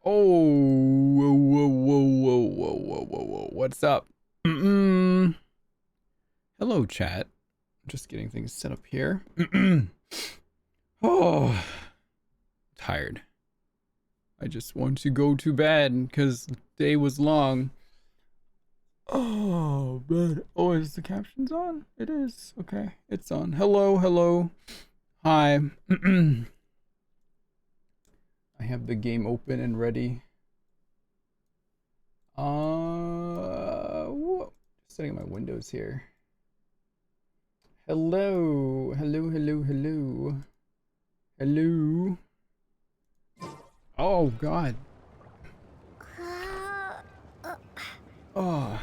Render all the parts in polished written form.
Oh, whoa, whoa, whoa, whoa, whoa, whoa, whoa, whoa. What's up? Hello, chat. Just getting things set up here. Oh, tired. I just want to go to bed because the day was long. Oh, man. Oh, is the captions on? It is. Okay, it's on. Hello, hello. Hi. I have the game open and ready. Whoa. Just setting up my windows here. Hello, hello, hello, hello. Hello. Oh, God. Oh,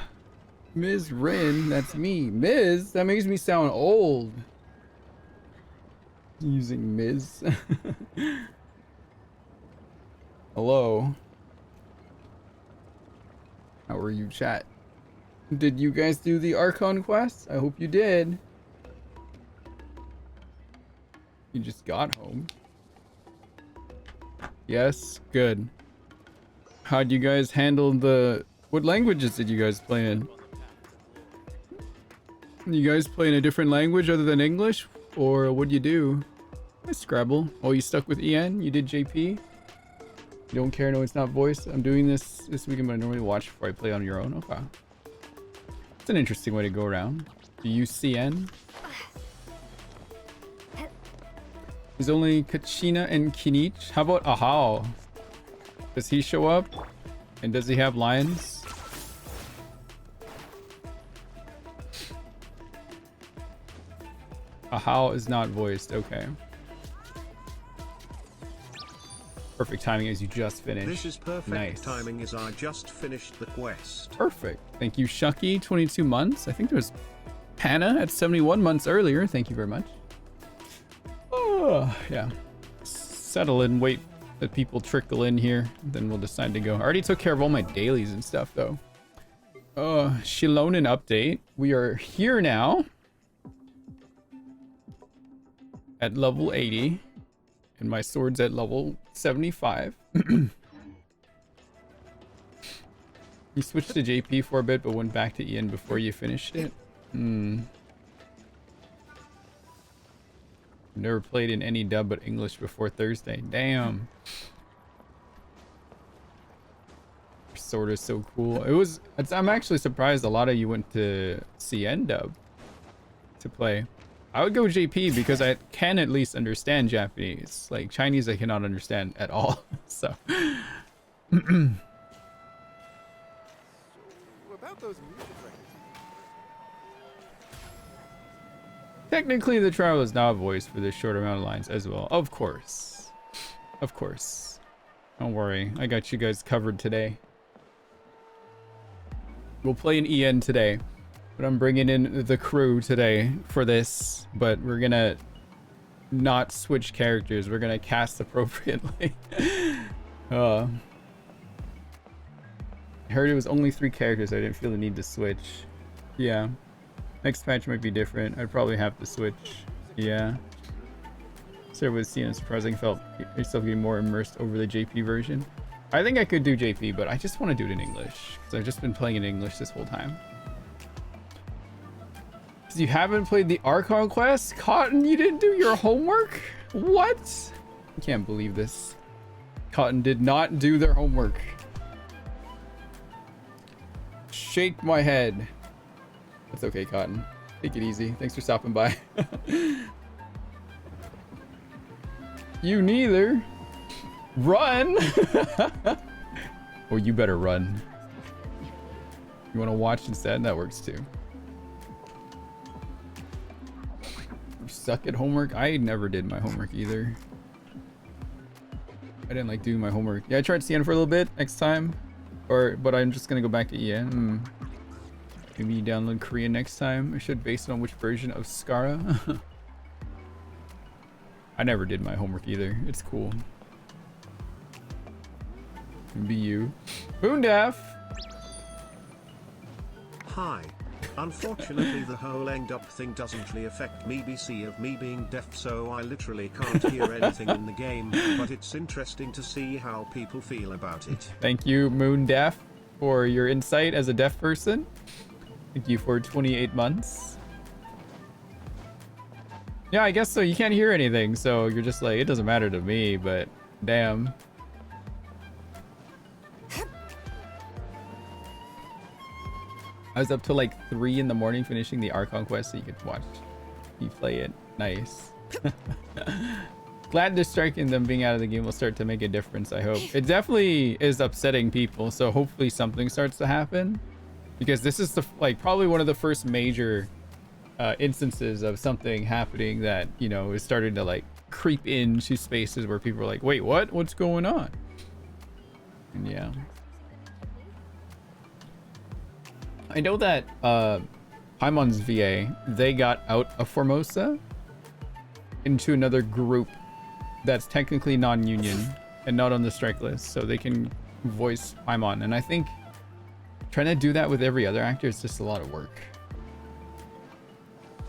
Ms. Rin, that's me. Ms? That makes me sound old. Using Ms. Hello. How are you, chat? Did you guys do the Archon quest? I hope you did. You just got home. Yes, good. How'd you guys handle the... What languages did you guys play in? You guys play in a different language other than English? Or what'd you do? I Scrabble. Oh, you stuck with EN? You did JP? You don't care? No, it's not voice. I'm doing this weekend, but I normally watch before I play on your own. Okay. It's an interesting way to go around. Do you use CN? There's only Kachina and Kinich. How about Ahao? Does he show up? And does he have lines? Ahao is not voiced. Okay. Perfect timing as you just finished. This is perfect nice. timing as I just finished the quest. Perfect. Thank you, Shucky. 22 months. I think there was Panna at 71 months earlier. Thank you very much. Oh, yeah. Settle in, wait that people trickle in here. Then we'll decide to go. I already took care of all my dailies and stuff, though. Shilonen update. We are here now. At level 80. And my sword's at level 75. You switched to JP for a bit, but went back to Ian before you finished it? Never played in any dub but English before Thursday. Damn. Your sword is so cool. I'm actually surprised a lot of you went to CN dub to play. I would go JP because I can at least understand Japanese. Like Chinese I cannot understand at all. So About those music records. technically the trial is not voiced for this short amount of lines as well. Of course. Of course. Don't worry. I got you guys covered today. We'll play an EN today. But I'm bringing in the crew today for this. But we're gonna not switch characters. We're gonna cast appropriately. I heard it was only 3 characters. So I didn't feel the need to switch. Yeah. Next patch might be different. I'd probably have to switch. Yeah. Sarah was seeing it surprising. Felt yourself getting more immersed over the JP version. I think I could do JP, but I just want to do it in English. Because I've just been playing in English this whole time. Because you haven't played the Archon quest? Cotton, you didn't do your homework? What? I can't believe this. Cotton did not do their homework. Shake my head. That's okay, Cotton. Take it easy. Thanks for stopping by. You neither. Run! Or you better run. You want to watch instead? That works too. You suck at homework? I never did my homework either. I didn't like doing my homework. Yeah, I tried CN for a little bit next time. But I'm just gonna go back to EN. Maybe download Korean next time. I should base it on which version of Skara. I never did my homework either. It's cool. Be you. Boondaf! Hi. Unfortunately, the whole end up thing doesn't really affect me BC of me being deaf, so I literally can't hear anything in the game, but it's interesting to see how people feel about it. Thank you, Moon Deaf, for your insight as a deaf person. Thank you for 28 months. Yeah, I guess so. You can't hear anything, so you're just like, it doesn't matter to me, but damn. I was up till like 3 in the morning finishing the Archon quest so you could watch me play it. Nice. Glad the strike and them being out of the game will start to make a difference, I hope. It definitely is upsetting people, so hopefully something starts to happen. Because this is the like probably one of the first major instances of something happening that, you know, is starting to like creep into spaces where people are like, wait, what? What's going on? And yeah. I know that Paimon's VA, they got out of Formosa into another group that's technically non-union and not on the strike list, so they can voice Paimon. And I think trying to do that with every other actor is just a lot of work.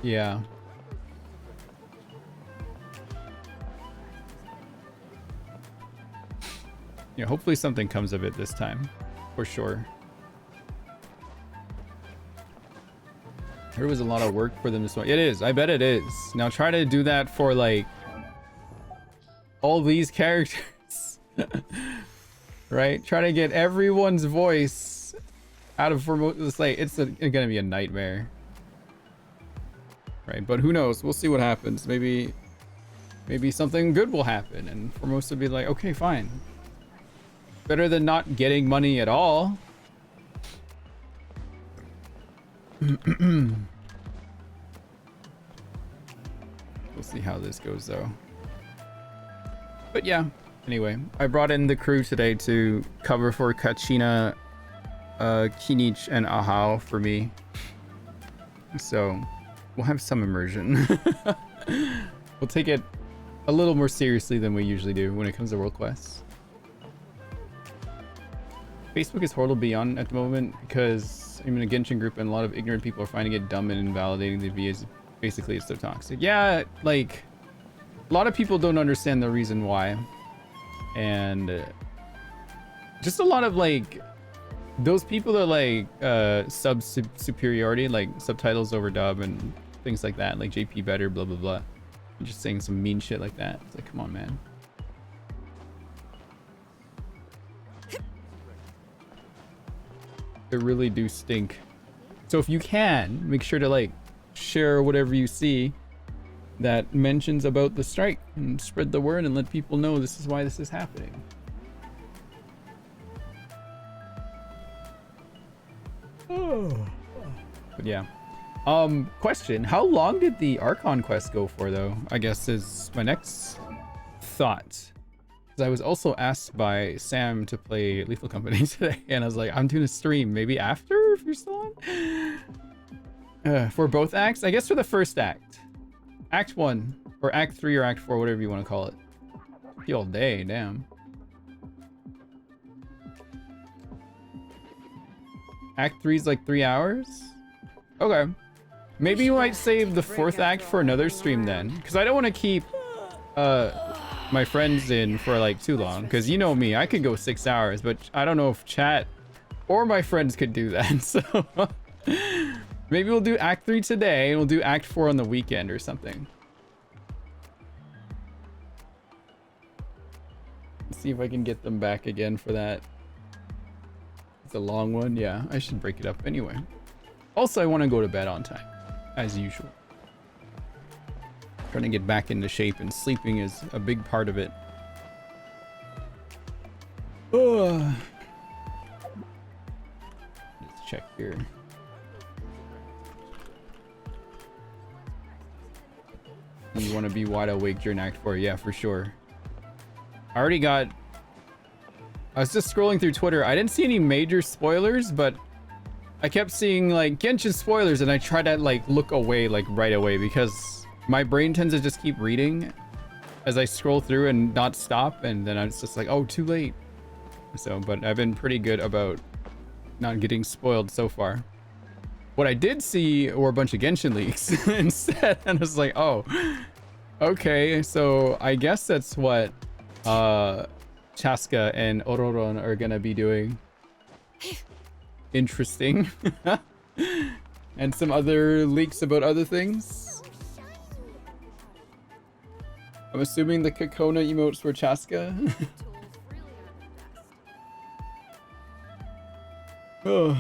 Yeah. Yeah, hopefully something comes of it this time, for sure. There was a lot of work for them this one. It is. I bet it is. Now try to do that for like all these characters, right? Try to get everyone's voice out of Formosa. It's like it's gonna be a nightmare, right? But who knows? We'll see what happens. Maybe something good will happen, and Formosa will be like, okay, fine. Better than not getting money at all. We'll see how this goes though. But yeah, anyway, I brought in the crew today to cover for Kachina, Kinich, and Ahao for me. So we'll have some immersion. We'll take it a little more seriously than we usually do when it comes to world quests. Facebook is horrible beyond at the moment because I'm in a Genshin group and a lot of ignorant people are finding it dumb and invalidating the VAs. Basically, it's so toxic. Yeah, like a lot of people don't understand the reason why, and just a lot of like those people that like sub superiority, like subtitles over dub and things like that, like JP better, blah blah blah. I'm just saying some mean shit like that. It's like, come on, man. They really do stink. So if you can, make sure to like share whatever you see that mentions about the strike and spread the word and let people know this is why this is happening. Oh. But yeah. Question, how long did the Archon quest go for though? I guess is my next thought. I was also asked by Sam to play Lethal Company today, and I was like, I'm doing a stream, maybe after, if you're still on? For both acts? I guess for the first act. Act 1, or Act 3, or Act 4, whatever you want to call it. Be all day, damn. Act 3 is like 3 hours? Okay. Maybe you might save the 4th act for another stream then, because I don't want to keep, my friends in for like too long, because you know me, I could go 6 hours, but I don't know if chat or my friends could do that. So maybe we'll do Act 3 today and we'll do Act 4 on the weekend or something. Let's see if I can get them back again for that. It's a long one. Yeah, I should break it up anyway. Also, I want to go to bed on time as usual. Trying to get back into shape, and sleeping is a big part of it. Let's check here. You want to be wide awake during Act 4? Yeah, for sure. I was just scrolling through Twitter. I didn't see any major spoilers, but I kept seeing like Genshin spoilers, and I tried to like look away like right away because my brain tends to just keep reading as I scroll through and not stop, and then I'm just like, oh, too late. So, but I've been pretty good about not getting spoiled so far. What I did see were a bunch of Genshin leaks instead, and I was like, oh, okay, so I guess that's what Chaska and Ororon are gonna be doing. Interesting. And some other leaks about other things. I'm assuming the Kakona emotes were Chaska. Oh.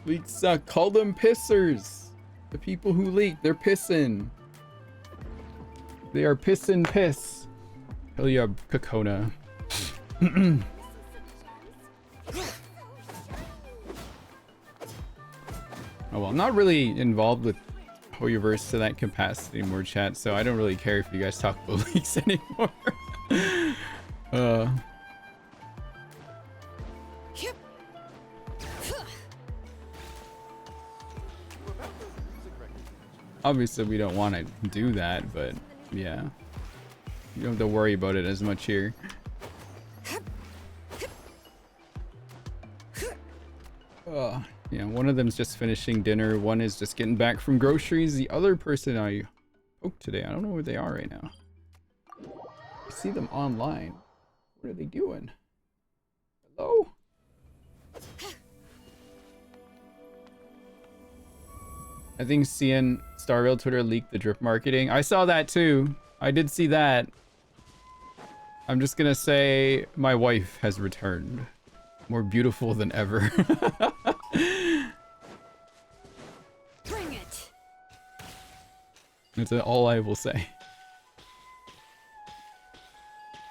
Leaks suck. Call them pissers. The people who leak, they're pissing. They are pissin' piss. Hell yeah, Kakona. Oh well, I'm not really involved with Hoyoverse to that capacity anymore, chat, so I don't really care if you guys talk about leaks anymore. Obviously we don't want to do that, but yeah. You don't have to worry about it as much here. Yeah, one of them's just finishing dinner, one is just getting back from groceries, the other person I poked today, I don't know where they are right now. I see them online. What are they doing? Hello? I think CN Starrail Twitter leaked the drip marketing. I saw that too. I did see that. I'm just gonna say my wife has returned. More beautiful than ever. Bring it. That's all I will say.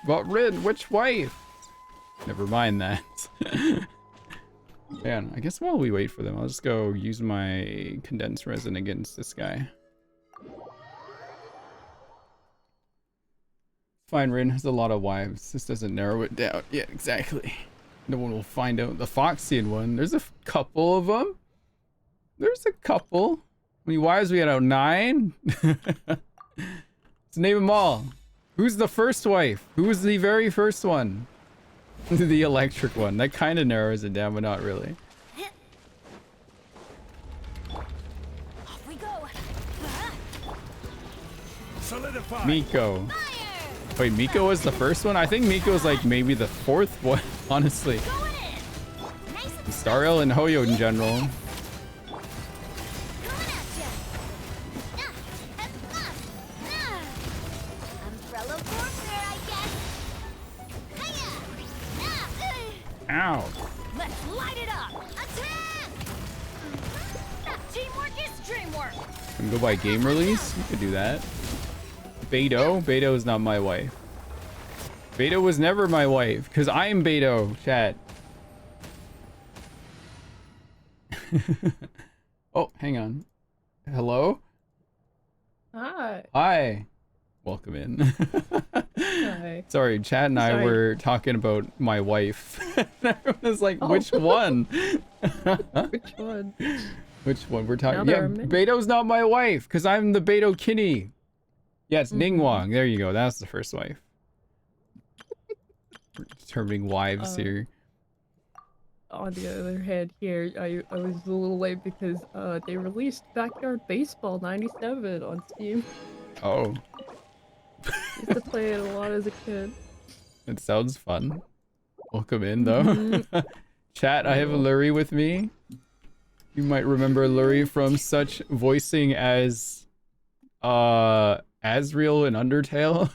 But Rin, which wife? Never mind that. Man, I guess while we wait for them, I'll just go use my condensed resin against this guy. Fine, Rin has a lot of wives. This doesn't narrow it down. Yeah, exactly. No one will find out the Foxian one. There's a couple of them. There's a couple. How many wives we had out? 9? Let's name them all. Who's the first wife? Who was the very first one? The electric one. That kind of narrows it down, but not really. Off we go. Solidify. Miko. Fire. Wait, Miko was the first one? I think Miko was like maybe the 4th one, honestly. Going in. Nice and Starrail and Hoyo in general. coming at ya. Umbrella warfare, I guess. Hiya. Ow. Let's light it up. Attack. Teamwork is dreamwork. Can go by game release? You could do that. Beto? Beto is not my wife. Beto was never my wife, because I'm Beto, chat. Oh, hang on. Hello? Hi. Hi. Welcome in. Hi. Sorry, Chad and I Sorry. were talking about my wife. I was like, Oh. which one? Which one? Which one? We're talking. Now there Yeah, are many. Beto's not my wife, because I'm the Beto Kinney. Yeah, it's Ningguang. There you go. That's the first wife. We're determining wives here. On the other hand, here I was a little late because they released Backyard Baseball '97 on Steam. Oh, Used to play it a lot as a kid. it sounds fun. Welcome in, though. Chat, I have Lurie with me. You might remember Lurie from such voicing as Asriel in Undertale.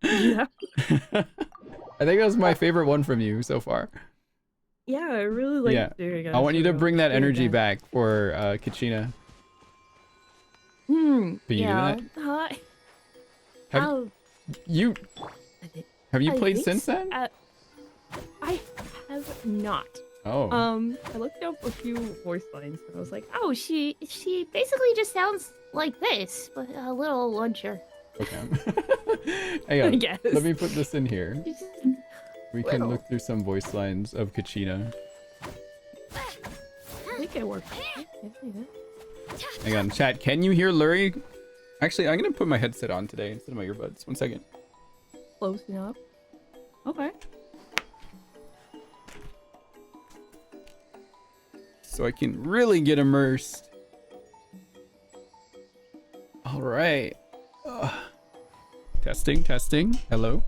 Yeah. I think that was my favorite one from you so far. Yeah, I really like Yeah. doing it. I want you to bring that energy back for Kachina. Hmm. Can you do yeah. that? Hi. Have Oh, you I think- have you I played think since so. then? I have not. Oh. I looked up a few voice lines and I was like, oh, she basically just sounds like this, but a little luncher. Okay. Hang I on. guess. Let me put this in here. She's just We can little. look through some voice lines of Kachina. I think it worked. Yeah. Hang on, chat. Can you hear Lurie? Actually, I'm gonna put my headset on today instead of my earbuds. 1 second. Close enough. Okay. so I can really get immersed. All right. Testing. Hello.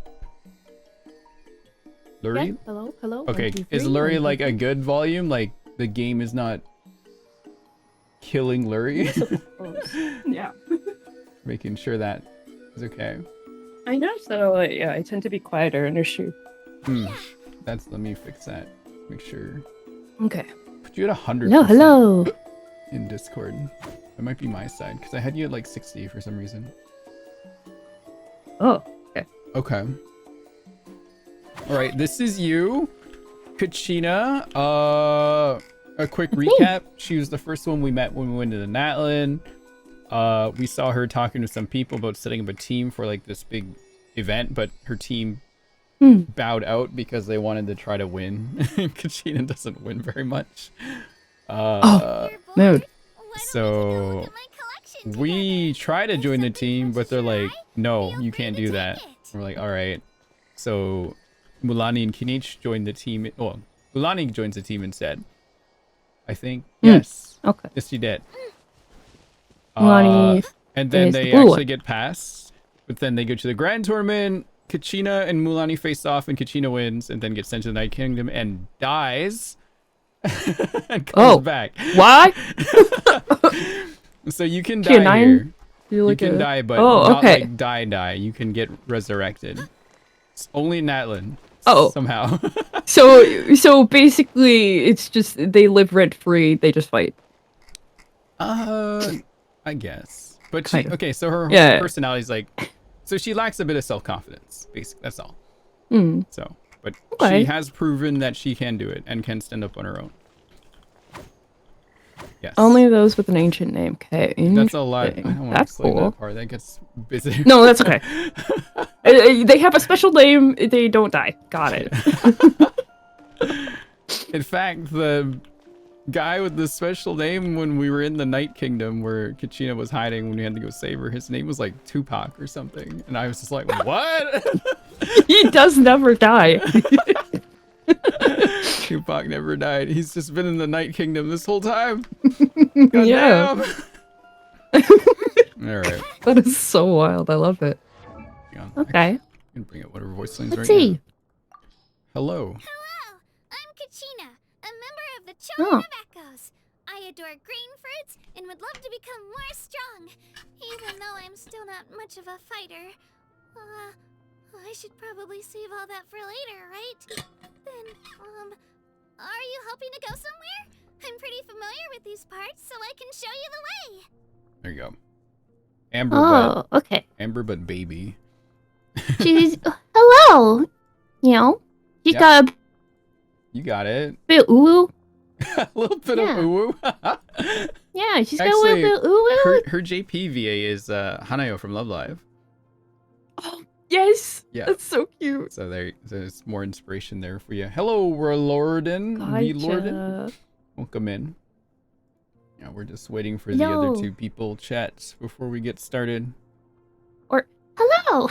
Lurie? Yeah, hello, hello. Okay, 1, 2, is 3, Lurie 1, 2, like a 3. good volume? Like the game is not killing Lurie? Yeah. Making sure that is okay. I noticed that I tend to be quieter in her shoe. Let me fix that. Make sure. Okay. Put you at 100%. Hello. In Discord. It might be my side because I had you at like 60 for some reason. Oh, okay. Okay. All right, this is you, Kachina. A quick recap. She was the first one we met when we went to the Natlan. We saw her talking to some people about setting up a team for like this big event, but her team bowed out because they wanted to try to win. Kachina doesn't win very much. Mood. So we try to join the team, but they're like, no, you can't do that. We're like, all right. So Mulani and Kinich joined the team. Well, Mulani joins the team instead. I think. Yes. Okay. Yes, she did. Mulani and then is they the blue actually one. get past. But then they go to the grand tournament. Kachina and Mulani face off, and Kachina wins, and then gets sent to the Night Kingdom and dies. And comes back. Why? So you can She a die 9? here. You You can die, but Oh, not okay. like die. You can get resurrected. It's only in Natlan. Oh. Somehow. So basically, it's just they live rent free. They just fight. I guess. But Kind of. okay, so her Yeah. personality is like, so she lacks a bit of self-confidence, basically. That's all. So, but Okay. she has proven that she can do it and can stand up on her own. Yes. Only those with an ancient name. Okay. That's a lot. I don't want to That's explain cool. that part. That gets busy. No, that's okay. They have a special name. They don't die. Got it. In fact, the guy with the special name when we were in the Night Kingdom where Kachina was hiding when we had to go save her, his name was like Tupac or something. And I was just like, what? He does never die. Tupac never died. He's just been in the Night Kingdom this whole time. Yeah. Damn. All right. That is so wild. I love it. Hang on. Okay. I can bring up whatever voice lanes Let's right see. now. Hello. Hello, I'm Kachina, a member of the Oh. Children of Echoes. I adore green fruits and would love to become more strong, even though I'm still not much of a fighter. I should probably save all that for later, right? Then, are you hoping to go somewhere? I'm pretty familiar with these parts, so I can show you the way. There you go. Amber butt. Okay. Amber butt baby. She's hello. You know, she's Yep. got a You got it. bit ooh. A little bit Yeah. of ooh. Yeah, she's got a Actually, little bit ooh. her JPVA is Hanayo from Love Live. Yes. Yeah. That's so cute. So there's more inspiration there for you. Hello, we're Lorden. We Lorden. Gotcha. Welcome in. Yeah, we're just waiting for the other Yo. two people chats before we get started. Hello.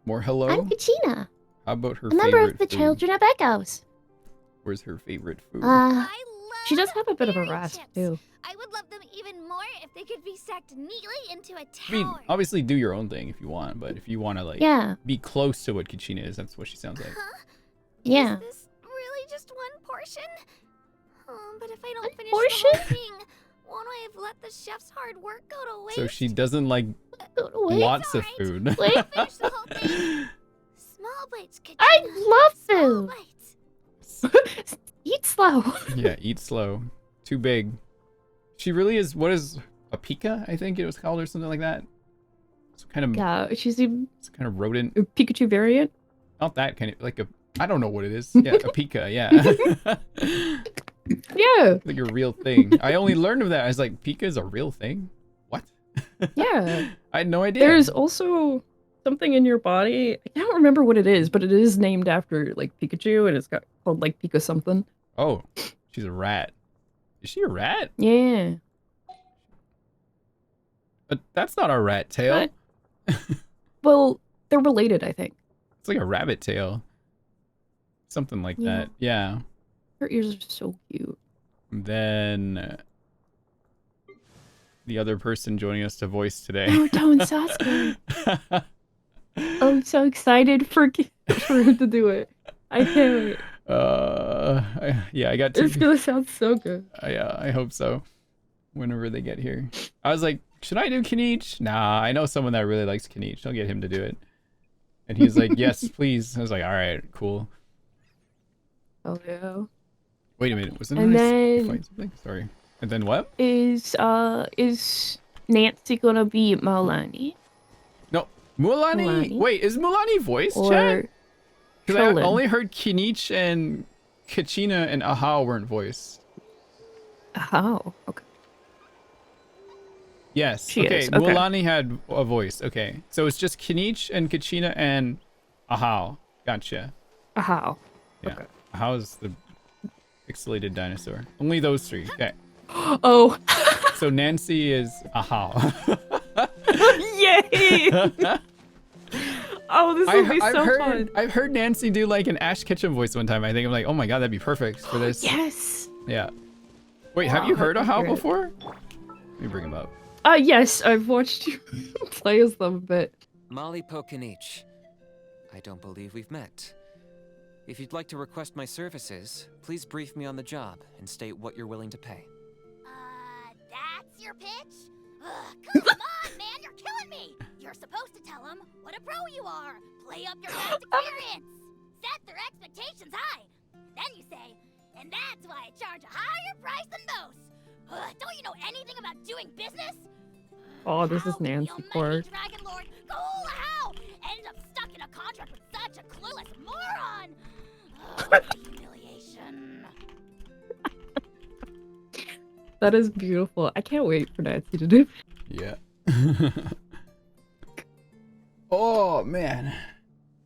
More hello. I'm Kachina, How about her a member favorite of the food? Children of Echoes. Where's her favorite food? I love She does have a bit of a berry rasp chips. too. I would love them even more if they could be stacked neatly into a I mean, tower. obviously do your own thing if you want, but if you want to like Yeah, be close to what Kachina is, that's what she sounds like. Huh? yeah. Is this really just one portion? But if I don't One finish portion? the whole thing, won't I have let the chef's hard work go to waste? So she doesn't like Wait, lots of alright. food. wait. Finish the whole thing. Small bites, Katrina. I love Small food. bites. Eat slow. Yeah, eat slow. Too big. She really is. What is a pika? I think it was called or something like that. Some kind of Yeah, she's a some kind of rodent. Pikachu variant. Not that kind of like a. I don't know what it is. Yeah, a pika. Yeah. Yeah, Like a real thing. I only learned of that. I was like, pika is a real thing. What? yeah. I had no idea. There's also something in your body. I can't remember what it is, but it is named after like Pikachu, and it's got called like Pika something. Oh, she's a rat. Is she a rat? Yeah. But that's not a rat tail. What? Well, they're related, I think. It's like a rabbit tail. Something like Yeah. that. Yeah. Her ears are so cute. Then the other person joining us to voice today. Oh, Down Sasuke. I'm so excited for him to do it. I can't wait. Yeah, I got two. It's gonna sound so good. Yeah, I hope so. Whenever they get here, I was like, should I do Kinich? Nah, I know someone that really likes Kinich. I'll get him to do it. And he's like, yes, please. I was like, all right, cool. Oh yeah. Wait a minute, wasn't And I then- fight something? Sorry. And then what? Is Nancy gonna be Malani No, Mulani. Mulani? Wait, is Mulani voice chat? or Because I Krillin? only heard Kinich and Kachina and Ahao weren't voiced. How? Okay. Yes. She okay. is, okay. Mulani had a voice. Okay. So it's just Kinich and Kachina and Ahao. Gotcha. How? Yeah. Okay. Ahao's the pixelated dinosaur. Only those three. Okay. Oh. So Nancy is Ahao. Yay! Oh, this will be so fun. I've heard Nancy do like an Ash Ketchum voice one time. I think I'm like, oh my god, that'd be perfect for this. Yes. Yeah. Wait, have Wow, you heard that's Ahao great. before? Let me bring him up. Yes, I've watched you play as them a bit. Molly Pokanich. I don't believe we've met. If you'd like to request my services, please brief me on the job and state what you're willing to pay. That's your pitch? Ugh, come on, man, you're killing me! You're supposed to tell them what a pro you are. Play up your past experience. Set their expectations high. Then you say, and that's why I charge a higher price than most. Don't you know anything about doing business? Oh, this is How can the Nancy almighty Ford. Dragon Lord Ghoul how ends up stuck in a contract with such a clueless moron? What a humiliation. That is beautiful. I can't wait for Nancy to do. Yeah. Oh man.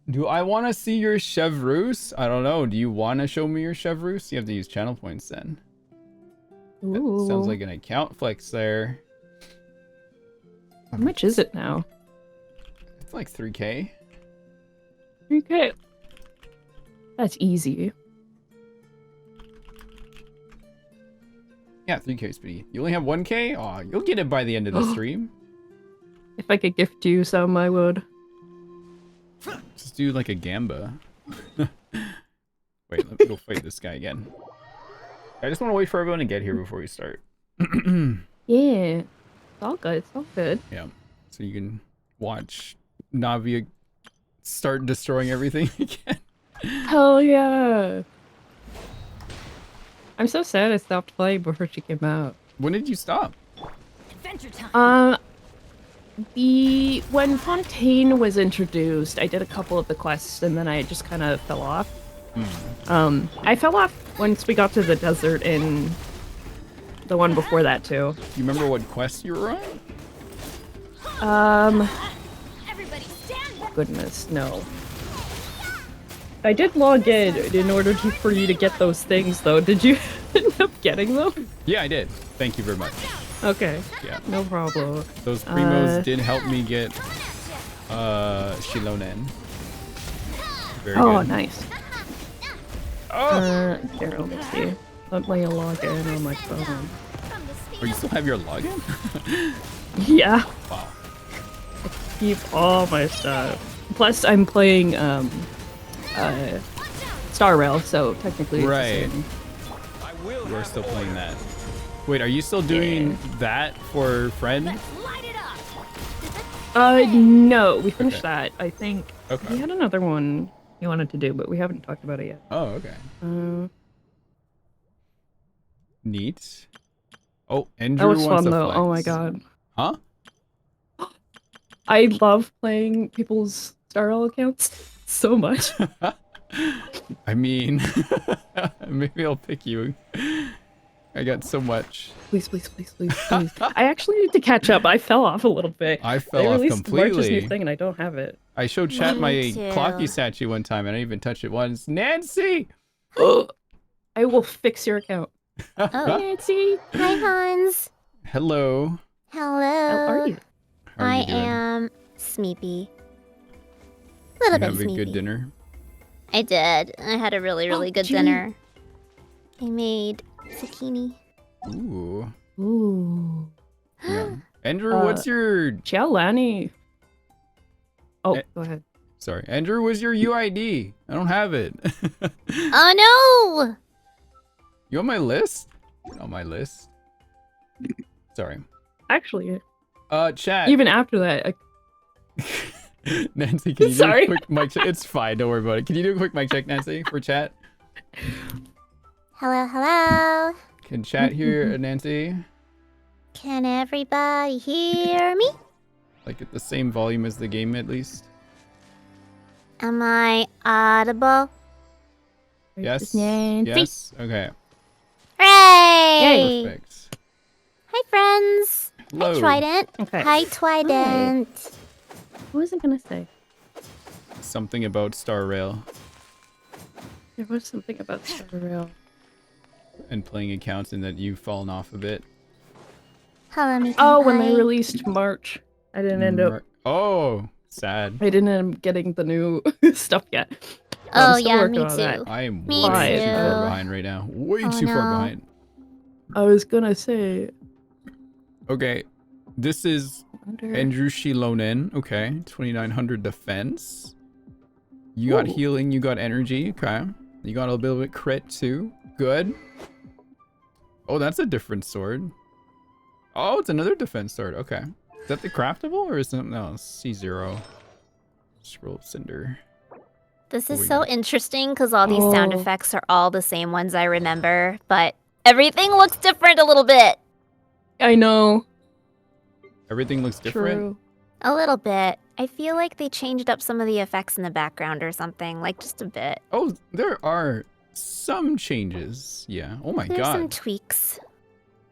Do I want to see your Chevreuse? I don't know. Do you want to show me your Chevreuse? You have to use channel points then. That Ooh. sounds like an account flex there. How much is it now? It's like 3K. Okay. That's easy. Yeah, 3K speedy. You only have 1K? Aw, you'll get it by the end of the stream. If I could gift you some, I would. Just do like a Gamba. Wait, let me go fight this guy again. I just want to wait for everyone to get here before we start. Yeah. It's all good. It's all good. Yeah. So you can watch Navia start destroying everything again. Hell yeah. I'm so sad I stopped playing before she came out. When did you stop? Adventure time. When Fontaine was introduced, I did a couple of the quests and then I just kind of fell off. I fell off once we got to the desert in the one before that too. You remember what quest you were on? Everybody stand back. Goodness, no. I did log in order for you to get those things though. Did you end up getting them? Yeah, I did. Thank you very much. Okay, Yeah. no problem. Those primos did help me get Shilonen. Very Oh, good. nice. Oh! Here, let me see. Let me log in on my phone. Oh, you still have your login? Yeah, Wow. keep all my stuff. Plus, I'm playing Star Rail, so technically it's the Right. same. We're still playing that. Wait, are you still doing that for friend? Light it up. No, we finished Okay. that. I think Okay. we had another one we wanted to do, but we haven't talked about it yet. Oh, okay. Neat. Oh, Andrew That was wants fun to though. flex. Oh my god. Huh? I love playing people's Star Rail accounts so much. I mean, maybe I'll pick you. I got so much. Please, please, please, please, please. I actually need to catch up. I fell off a little bit. I They fell off released March's completely. new thing and I don't have it. I showed chat Me my too. clocky statue one time and I didn't even touch it once. Nancy! I will fix your account. Oh, Nancy. Hi, Hans. Hello. Hello. How are you? How are I you doing? am sleepy. You Little bit have a sleepy. good dinner? I did. I had a really, really good gee. dinner. I made Zucchini. Ooh. Ooh. Yeah. Andrew, what's your... Chiaolani. Oh, go ahead. Sorry. Andrew, what's your UID? I don't have it. Oh no! You on my list? On my list. Sorry. Actually, Chat. even after that, Nancy, can you Sorry. do a quick mic check? It's fine, don't worry about it. Can you do a quick mic check, Nancy, for chat? Hello, hello. Can chat hear Nancy? Can everybody hear me? Like at the same volume as the game, at least? Am I audible? Yes? Nancy. Yes? Okay. Hooray! Perfect. Hi, friends. Hello. Hi, Trident. Okay. Hi, Trident. What was I gonna say? Something about Star Rail There was something about Star Rail. and playing accounts and that you've fallen off a bit. Hello, me. Oh, when they released March, I didn't end up. Oh, sad. I didn't end up getting the new stuff yet. So Oh, I'm still yeah, working me on too. that. I am Me way too too. far behind right now. Way Oh, too far no. behind. I was gonna say. Okay. This is Andrew Shilonen. Okay. 2900 defense. You got Ooh. healing, you got energy. Okay. You got a little bit crit too. Good. Oh, that's a different sword. Oh, it's another defense sword. Okay. Is that the craftable or is it something else? C0. Scroll of Cinder. This Oh, is we so got- interesting because all these sound Oh. effects are all the same ones I remember, but everything looks different a little bit. I know. Everything looks different. True. A little bit. I feel like they changed up some of the effects in the background or something, like just a bit. Oh, there are some changes. Yeah. Oh my There's some god. tweaks.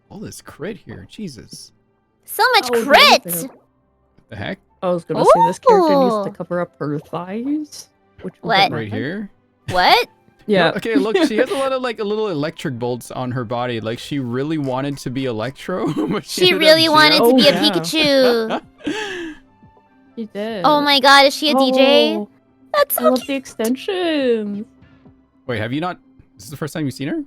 All this crit here. Jesus. So much Oh, crit! there we go. What the heck? I was gonna say this character needs Ooh. to cover up her thighs. Which will What? get Right nothing. here? What? Yeah. No, okay, look, she has a lot of like a little electric bolts on her body. Like she really wanted to be Electro, but She ended up really wanted Jill. to be a yeah. Pikachu. She did. Oh my god, is she a DJ? Oh, That's I so love cute. the extensions. Wait, have you not? This is the first time you've seen her?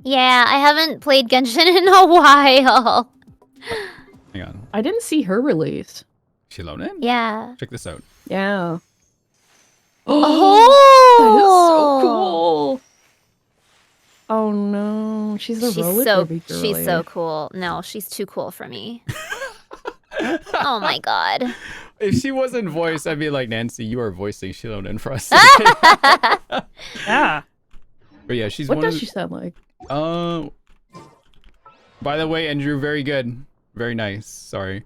Yeah, I haven't played Genshin in a while. Hang on. I didn't see her release. Shilonen? Yeah. Check this out. Yeah. Oh! That is so cool. Oh no, she's a She's roller so derby girly. she's so cool. No, she's too cool for me. Oh my god. If she wasn't voiced, I'd be like, Nancy, you are voicing Shilonen for us. Yeah. But yeah, she's What one does of she sound like? By the way, Andrew, very good. Very nice. Sorry.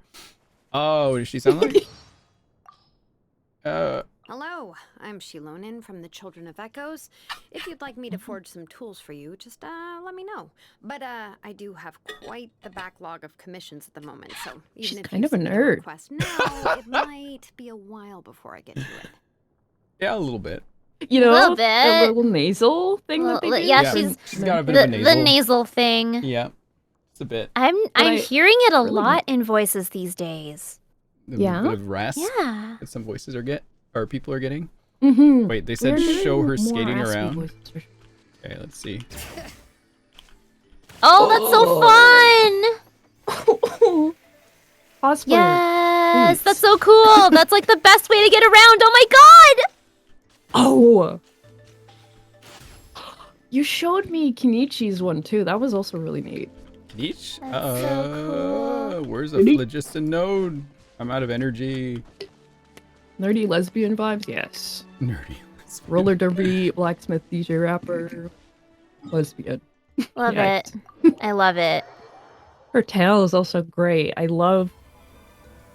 Oh, does she sound like? Hello, I'm Shilonen from the Children of Echoes. If you'd like me to forge some tools for you, just let me know. But I do have quite the backlog of commissions at the moment, so even She's if kind you of a submit nerd. request now, it might be a while before I get to it. Yeah, a little bit. You know, little the bit. little nasal thing that they Well, do. yeah, Yeah, she's she's got a bit the, of a nasal. the nasal thing. Yeah, it's a bit. I'm I- hearing it a really lot in voices these days. A Yeah? bit of rasp Yeah. that some voices are people are getting. Mm-hmm. Wait, they said They're show doing her more skating raspy around. voices. Okay, let's see. Oh, that's so fun! Cosplayer. Yes, please. that's so cool. That's like the best way to get around. Oh my god! Oh. You showed me Kenichi's one too. That was also really neat. Each? That's so cool. Where's a Really? phlogiston node? I'm out of energy. Nerdy lesbian vibes, yes. Nerdy. Roller derby, blacksmith, DJ rapper, lesbian. Love Yeah. it. I love it. Her tail is also great. I love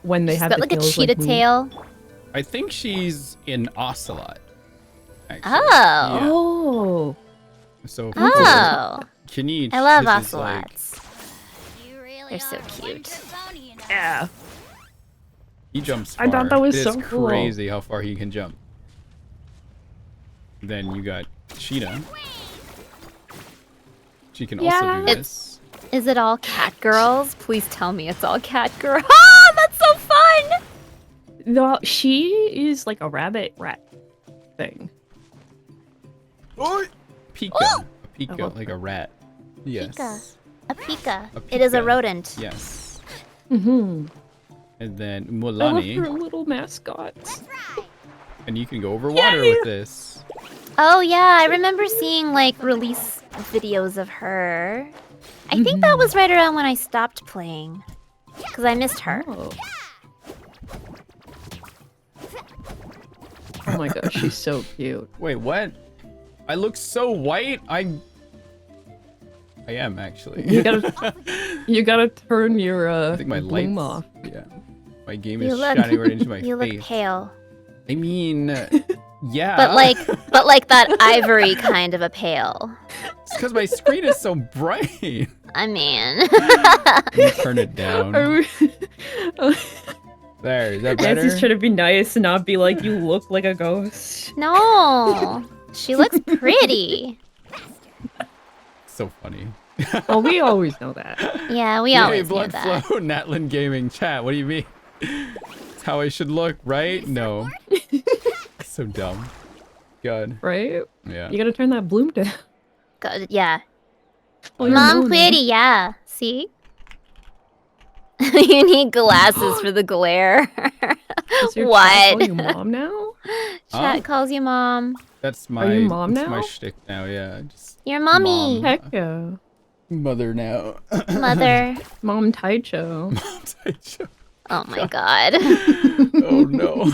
when they She's have got the like a tails cheetah move. tail. I think she's in Ocelot. Actually. Oh. Yeah. Oh. So Oh. Kenich, I love his is like- ocelots. You really They're so are one cute. draconian. Yeah. He jumps far. I thought that was It so is cool. crazy how far he can jump. Then you got Cheetah. She can also Yeah. do this. Is it all cat girls? Please tell me it's all cat girls. Ah, that's so fun! No, she is like a rabbit rat thing. Pika. A Pika, love like a rat. Yes. A pika. A It is a pika. rodent. Yes. Mm-hmm. And then I love Mulani. her little mascot. And you can go over water with this. Oh yeah, I remember seeing like release videos of her. I think that was right around when I stopped playing. Because I missed her. Oh. Oh my gosh, she's so cute. Wait, what? I look so white? I am actually. You gotta turn your I think my bloom lights. off. Yeah. My game You is look- shining right into my You face. look pale. I mean, yeah. But like that ivory kind of a pale. It's because my screen is so bright. I mean. Let me turn it down. Are we... There, is that better? Nancy's trying to be nice and not be like, you look like a ghost. No. She looks pretty. So funny. Well, we always know that. Yeah, we Yay, always knew blood that. flow, Natlan Gaming chat. What do you mean? It's how I should look, right? No. So dumb. God. Right? Yeah. You gotta turn that bloom down. Yeah. Well, you're Mom moaning. pretty, yeah. See? You need glasses for the glare. Does your What? child call you mom now? Chat Huh? calls you mom. That's my you mom that's my now? shtick now, yeah. Just Your mommy. Mom. Heck yeah. mother now. Mother. Mom Taicho. Taichou. Oh my god. Oh no.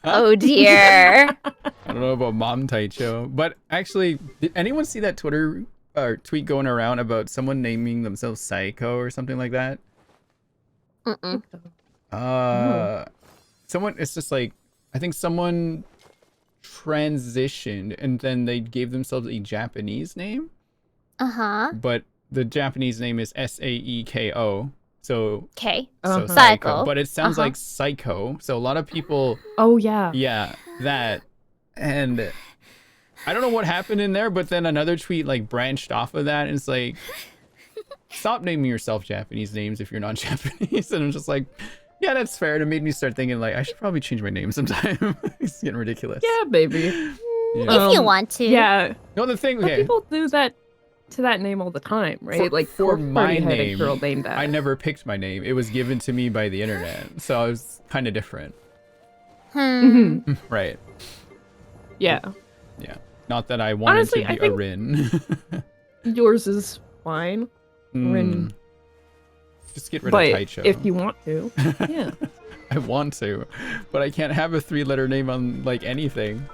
Oh dear. I don't know about Mom Taichou, but actually, did anyone see that Twitter tweet going around about someone naming themselves Psycho or something like that? Mm-mm. Someone, it's just like, I think someone transitioned and then they gave themselves a Japanese name, Uh-huh. but the Japanese name is Saeko. So, Okay. Uh-huh. Psycho. but it sounds Uh-huh. like psycho. So a lot of people, Oh, yeah. yeah, that. And I don't know what happened in there, but then another tweet like branched off of that and it's like, stop naming yourself Japanese names if you're not Japanese. And I'm just like, yeah, that's fair. And it made me start thinking like, I should probably change my name sometime. It's getting ridiculous. Yeah, baby. Yeah. If you want to. Yeah. No, the thing, But okay, people do that to that name all the time, right? For- like, for Cork my Party had a name, girl named that. I never picked my name. It was given to me by the internet. So I was kind of different. Mhm. Right. Yeah. Yeah. Not that I wanted Honestly, to I be a think- Rin. Yours is fine. Rin. Just get rid But of Taichou. if you want to. Yeah. I want to, but I can't have a 3-letter name on like anything.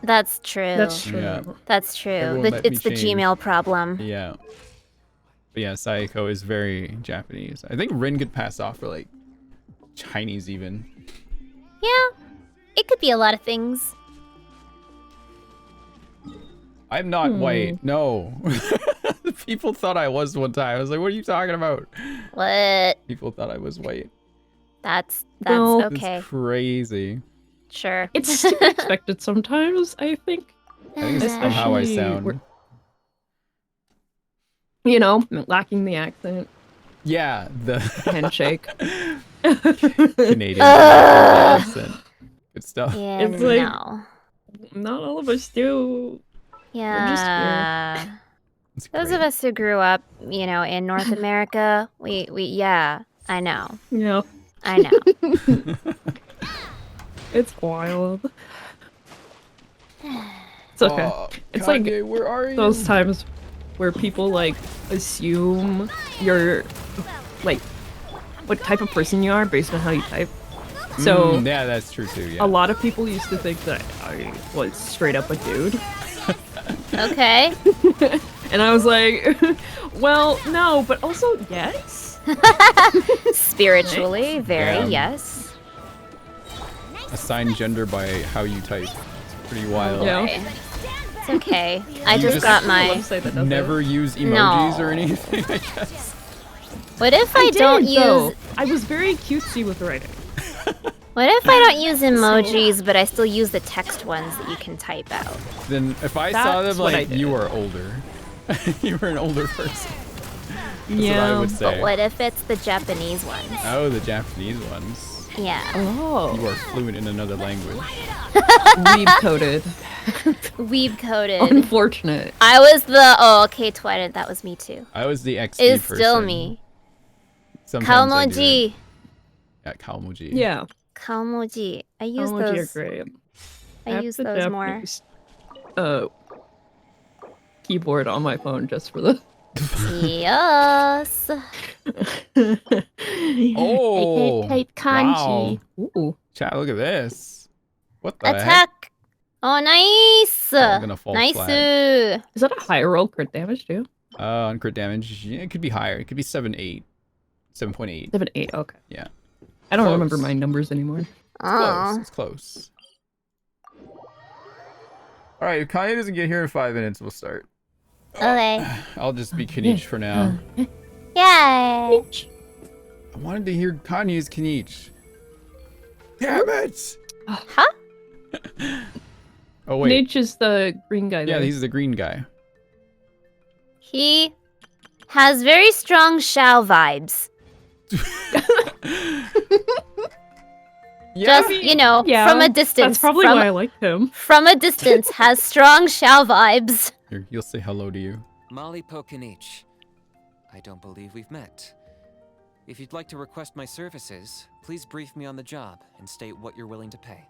That's true. That's true. Yeah. That's true. Everyone let It's me the change. Gmail problem. Yeah. But yeah, Sayako is very Japanese. I think Rin could pass off for like Chinese even. Yeah. It could be a lot of things. I'm not white. No. People thought I was one time. I was like, what are you talking about? What? People thought I was white. That's Well, okay. It's crazy. Sure. It's to be expected sometimes, I think. I think it's just how I Especially sound. where- You know, lacking the accent, Yeah, the handshake. Canadian accent. Good stuff. Yeah, It's like- no. Not all of us do. Yeah. It's Those great. of us who grew up, you know, in North America, we yeah, I know. Yeah. I know. It's wild. It's okay. Oh, It's like Kanye, where are you? those times where people like assume you're like what type of person you are based on how you type. So yeah, that's true too. Yeah. a lot of people used to think that I was straight up a dude. Okay. And I was like, well, no, but also yes. Spiritually, very Yeah. yes. Assign gender by how you type. It's pretty wild. Yeah. Okay. It's okay. I You just just got A my. website that does Never use emojis No. or anything, I guess. What if it. I don't did, though. use? I was very cutesy with writing. What if I don't use emojis, but I still use the text ones that you can type out? Then if I saw them, That's what I like, did. you are older. You were an older person. That's Yeah. what I would say. But what if it's the Japanese ones? Oh, the Japanese ones. Yeah. Oh. You are fluent in another language. Weeb coded. Weeb coded. Unfortunate. I was the okay, Twilight. That was me too. I was the XD It's person. still me. Sometimes I do it. Kalmoji. Yeah, Kalmoji. Yeah. Kalmoji. I use Emoji those. are great. I use those more. Japanese, keyboard on my phone just for the. Yes. Oh, I can type kanji. wow. Ooh. Chat, look at this. What the heck? Attack. Oh, nice. Oh, I'm gonna fall nice. flat. Is that a higher roll crit damage too? On crit damage, yeah, it could be higher. It could be 7.8. 7.8. 7-8. Okay. Yeah. I don't remember Close. my numbers anymore. Close. Oh. It's close. All right, if Kanye doesn't get here in 5 minutes, we'll start. Okay. I'll just be Kanich for now. Yay. I wanted to hear Kanye's Kanich. Damn it! Huh? Oh wait. Nate is the green guy. Yeah, there. he's the green guy. He has very strong Shao vibes. Yeah. Just, you know, from a distance. That's probably why I like him. From a distance, has strong Shao vibes. Here, you'll say hello to you. Molly Pokanich. I don't believe we've met. If you'd like to request my services, please brief me on the job and state what you're willing to pay.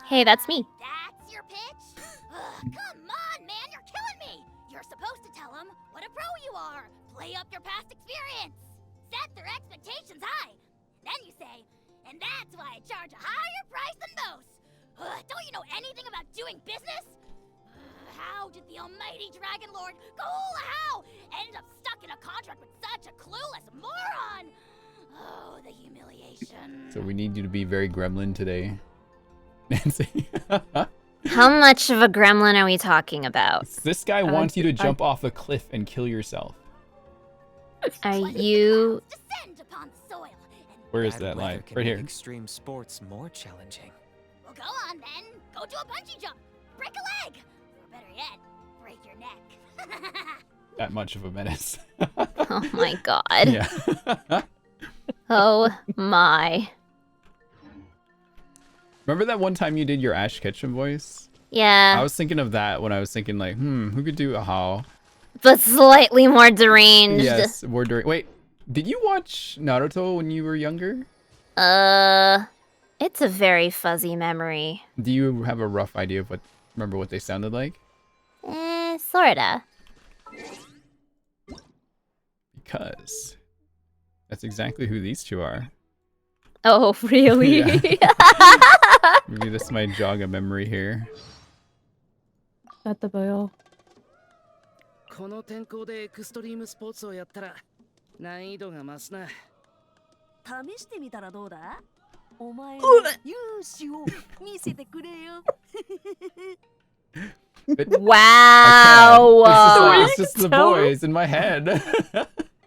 Hey, that's me. That's your pitch? Ugh, come on, man, you're killing me! You're supposed to tell them what a pro you are. Play up your past experience. Set their expectations high. Then you say, and that's why I charge a higher price than most. Don't you know anything about doing business? How did the almighty Dragon Lord How end up stuck in a contract with such a clueless moron? Oh, the humiliation. So we need you to be very gremlin today, Nancy. How much of a gremlin are we talking about? This guy wants you to jump off a cliff and kill yourself. Are you... Descend upon the soil and Where is Bad that weather line? can Right make here. Extreme sports more challenging. well, go on then. Go do a bungee jump. Break a leg. Or better yet, break your neck. That much of a menace. Oh my god. Yeah. Oh my. Remember that one time you did your Ash Ketchum voice? I Yeah, was thinking of that when I was thinking like, who could do a how? but slightly more deranged. Yes, we're during. Wait, did you watch Naruto when you were younger? It's a very fuzzy memory. Do you have a rough idea of remember what they sounded like? Sorta. Because that's exactly who these two are. Oh, really? Maybe this might jog a memory here. At the boil. この天候でエクストリームスポーツをやったら難易度が増すな。試してみたらどうだ？お前の勇姿を見せてくれよ。But Wow. it's just the voice in my head.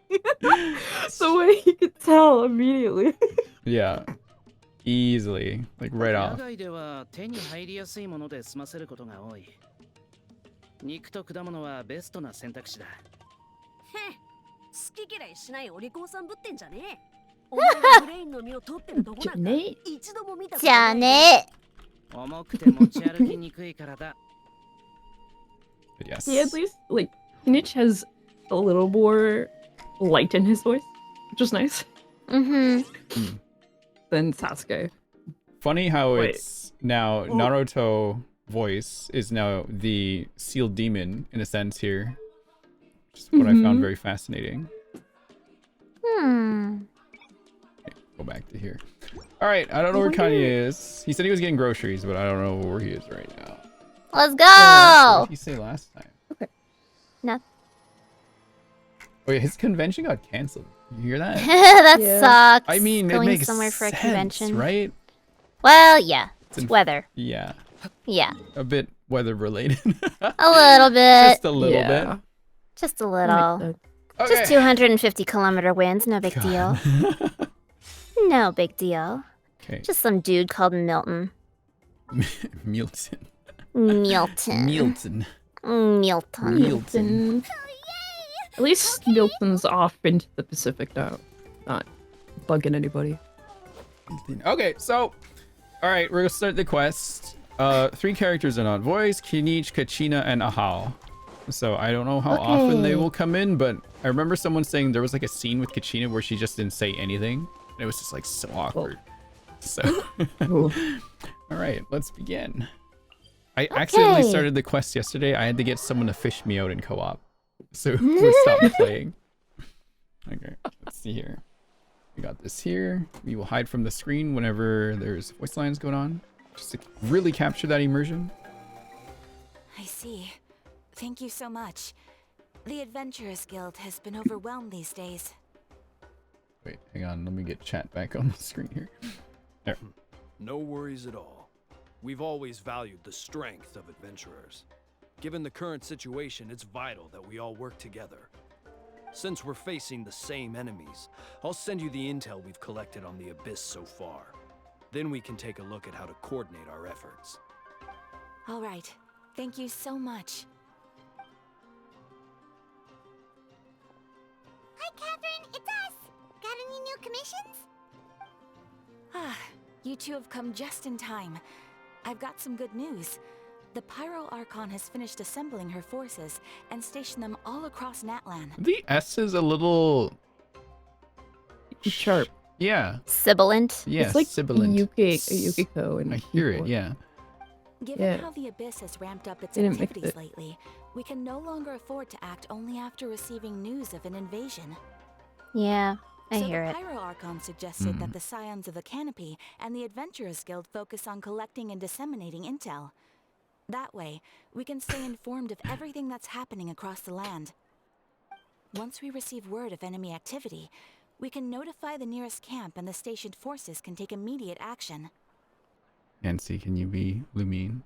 The way you could tell immediately. Yeah, easily, like right 野 off. 外では手に入りやすいもので済ませることが多い。肉と果物はベストな選択肢だ。へん、好き嫌いしないお利口さんぶってんじゃねえ。お前がブレインの実を取ってるとこなんかね一度も見たことじゃあね。重くて持ち歩きにくいからだ。 But yes. Yeah, at least like Kinich has a little more light in his voice, which is nice. Mm-hmm. Than Sasuke. Funny how Wait. it's now Naruto voice is now the sealed demon in a sense here. Which is what I found very fascinating. Hmm. Okay, go back to here. All right, I don't know where Kanye is. He said he was getting groceries, but I don't know where he is right now. Let's What go. did he say last time? Nothing. Oh yeah, his convention got canceled. You hear that? That Yeah. sucks. I mean, it going makes somewhere for a sense, convention, right? Well, yeah, it's in- weather. Yeah, Yeah, a bit weather related. a little bit, Just a little Yeah. just a I little. like bit. Just 250-kilometer winds, no big deal. No big deal. Okay, Just some dude called Milton. Milton. Milton. Milton. Milton. Milton. At least Milton's off into the Pacific now. Not bugging anybody. Okay, so all right, we're gonna start the quest. 3 characters are on: Voice, Kinich, Kachina, and Ahal. So I don't know how often they Okay. will come in, but I remember someone saying there was like a scene with Kachina where she just didn't say anything. And it was just like so awkward. So Ooh. all right, let's begin. I accidentally Okay. started the quest yesterday. I had to get someone to fish me out in co-op. So we stopped playing. Okay, let's see here. We got this here. We will hide from the screen whenever there's voice lines going on. Just to really capture that immersion. I see. Thank you so much. The Adventurers Guild has been overwhelmed these days. Wait, hang on. Let me get chat back on the screen here. There. No worries at all. We've always valued the strength of adventurers. Given the current situation, it's vital that we all work together. Since we're facing the same enemies, I'll send you the intel we've collected on the Abyss so far. Then we can take a look at how to coordinate our efforts. All right. Thank you so much. Hi, Catherine. It's us. Got any new commissions? Ah, you two have come just in time. I've got some good news. The Pyro Archon has finished assembling her forces and stationed them all across Natlan. The S is a little Sharp. Yeah. Sibilant. Yeah, It's like sibilant. Yukiko and I hear it, yeah. Given Yeah. how the Abyss has ramped up its Didn't mix activities it. lately, we can no longer afford to act only after receiving news of an invasion. Yeah, I So hear the it. Pyro Archon suggested that the Scions of the Canopy and the Adventurers Guild focus on collecting and disseminating intel. That way, we can stay informed of everything that's happening across the land. Once we receive word of enemy activity, we can notify the nearest camp and the stationed forces can take immediate action. Nancy, can you be Lumine?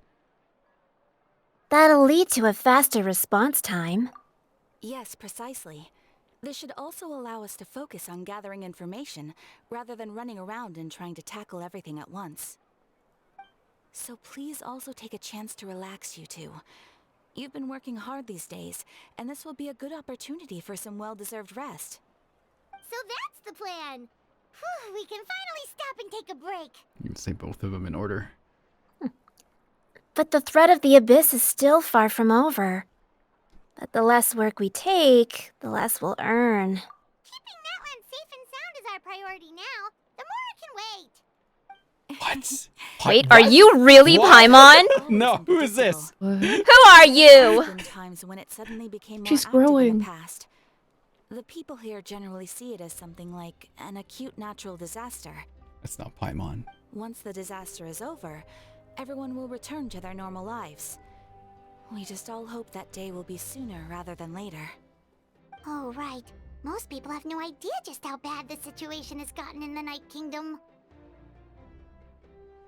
That'll lead to a faster response time. Yes, precisely. This should also allow us to focus on gathering information rather than running around and trying to tackle everything at once. So please also take a chance to relax, you two. You've been working hard these days, and this will be a good opportunity for some well-deserved rest. So that's the plan. Whew, we can finally stop and take a break. You can say both of them in order. But the threat of the Abyss is still far from over. But the less work we take, the less we'll earn. Keeping Natlan safe and sound is our priority now. The more it can wait. What? Wait, are you really What? Paimon? No, who is this? What? Who are you? There's been times when it suddenly became more She's active in growing. the past. The people here generally see it as something like an acute natural disaster. That's not Paimon. Once the disaster is over, everyone will return to their normal lives. We just all hope that day will be sooner rather than later. Oh, right. Most people have no idea just how bad the situation has gotten in the Night Kingdom.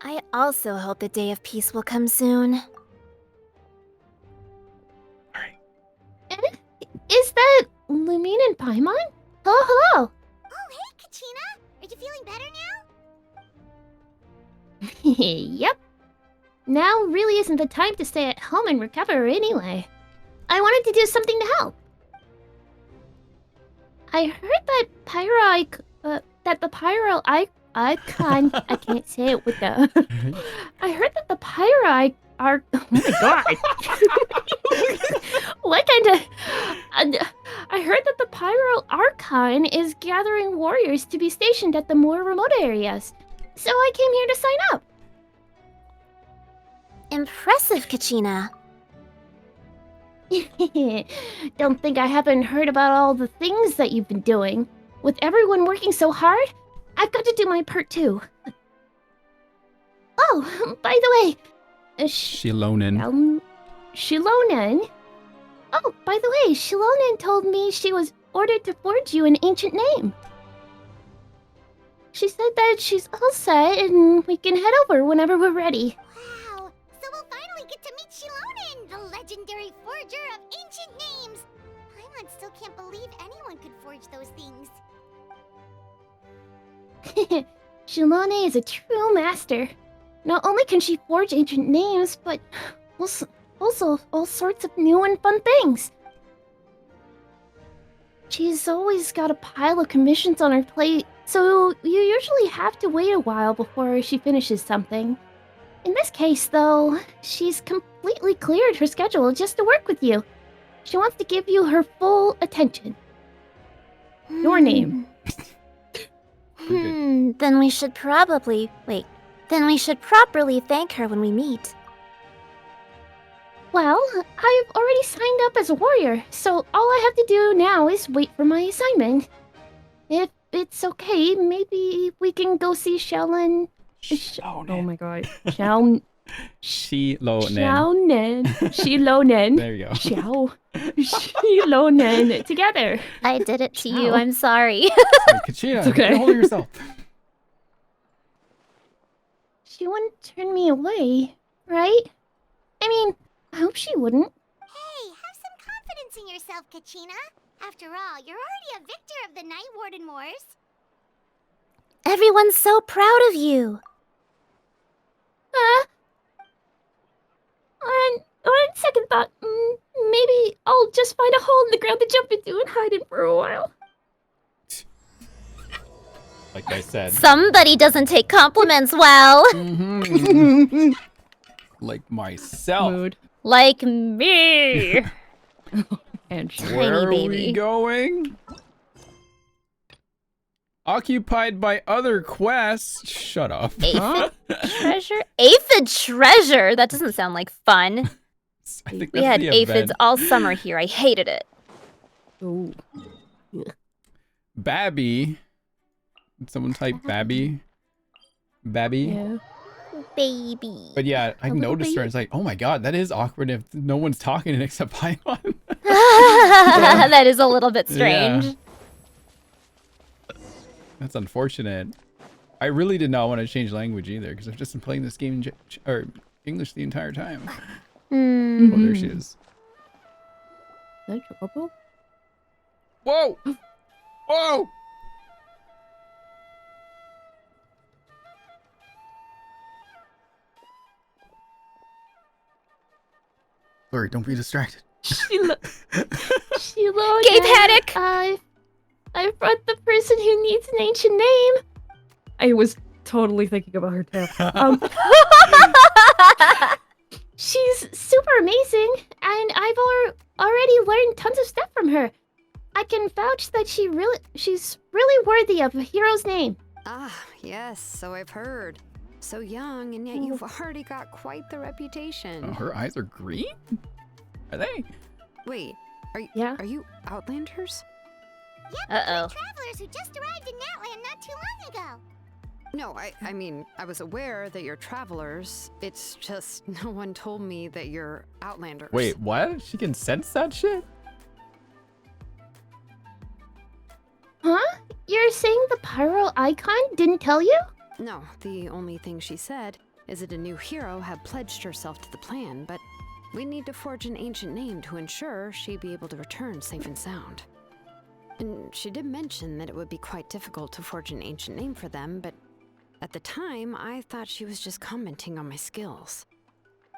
I also hope the day of peace will come soon. Is that Lumine and Paimon? Hello. Oh, hey, Kachina! Are you feeling better now? Yep. Now really isn't the time to stay at home and recover anyway. I wanted to do something to help. I heard that the Pyro Icon. I can't say it with the. I heard that the Pyro are. Oh my god. What kind of? I heard that the Pyro Archon is gathering warriors to be stationed at the more remote areas. So I came here to sign up. Impressive, Kachina. Don't think I haven't heard about all the things that you've been doing. With everyone working so hard, I've got to do my part too. Oh, by the way, Shilonen. Shilonen? Oh, by the way, Shilonen told me she was ordered to forge you an ancient name. She said that she's all set and we can head over whenever we're ready. Wow, so we'll finally get to meet Shilonen, the legendary forger of ancient names. Paimon still can't believe anyone could forge those things. Shilone is a true master. Not only can she forge ancient names, but also all sorts of new and fun things. She's always got a pile of commissions on her plate So you usually have to wait a while before she finishes something. In this case, though, she's completely cleared her schedule just to work with you. She wants to give you her full attention. Your name. Then we should probably... Wait. Then we should properly thank her when we meet. Well, I've already signed up as a warrior, so all I have to do now is wait for my assignment. If it's okay, maybe we can go see Xiaolin... Oh my god. Xiaonen. Xiaonen. There you go. Xiaonen. Together. I did it to you, I'm sorry. Kachina, It's okay. get a hold of yourself. She wouldn't turn me away, right? I mean, I hope she wouldn't. Hey, have some confidence in yourself, Kachina. After all, you're already a victor of the Night Warden Wars. Everyone's so proud of you. On second thought, maybe I'll just find a hole in the ground to jump into and hide in for a while. Like I said. Somebody doesn't take compliments well. Like myself. Mood. Like me. And she- Where are we baby. going? Occupied by other quests. Shut up. Aphid treasure? Aphid treasure? That doesn't sound like fun. I think We that's had the aphids event. all summer here. I hated it. Ooh. Babby. Did someone type Babby? Babby? Yeah. Baby. But yeah, I little noticed her. baby. It's like, oh my god, that is awkward if no one's talking except Paimon. That is a little bit strange. Yeah. That's unfortunate. I really did not want to change language either because I've just been playing this game in or English the entire time. Hmm. Oh, there she is. Is that Chocobo? Whoa! Whoa! Sorry, don't be distracted. Sheila. Gay panic. I brought the person who needs an ancient name. I was totally thinking about her too. She's super amazing, and I've already learned tons of stuff from her. I can vouch that she's really worthy of a hero's name. Ah, yes, so I've heard. So young, and yet you've already got quite the reputation. Oh, her eyes are green? Are they? Wait, Yeah. are you Outlanders? Yep, Uh-oh. travelers who just arrived in Natlan not too long ago. No, I mean, I was aware that you're travelers. It's just no one told me that you're Outlanders. Wait, what? She can sense that shit? Huh? You're saying the Pyro Icon didn't tell you? No, the only thing she said is that a new hero had pledged herself to the plan, but we need to forge an ancient name to ensure she'd be able to return safe and sound. And she did mention that it would be quite difficult to forge an ancient name for them, but at the time, I thought she was just commenting on my skills.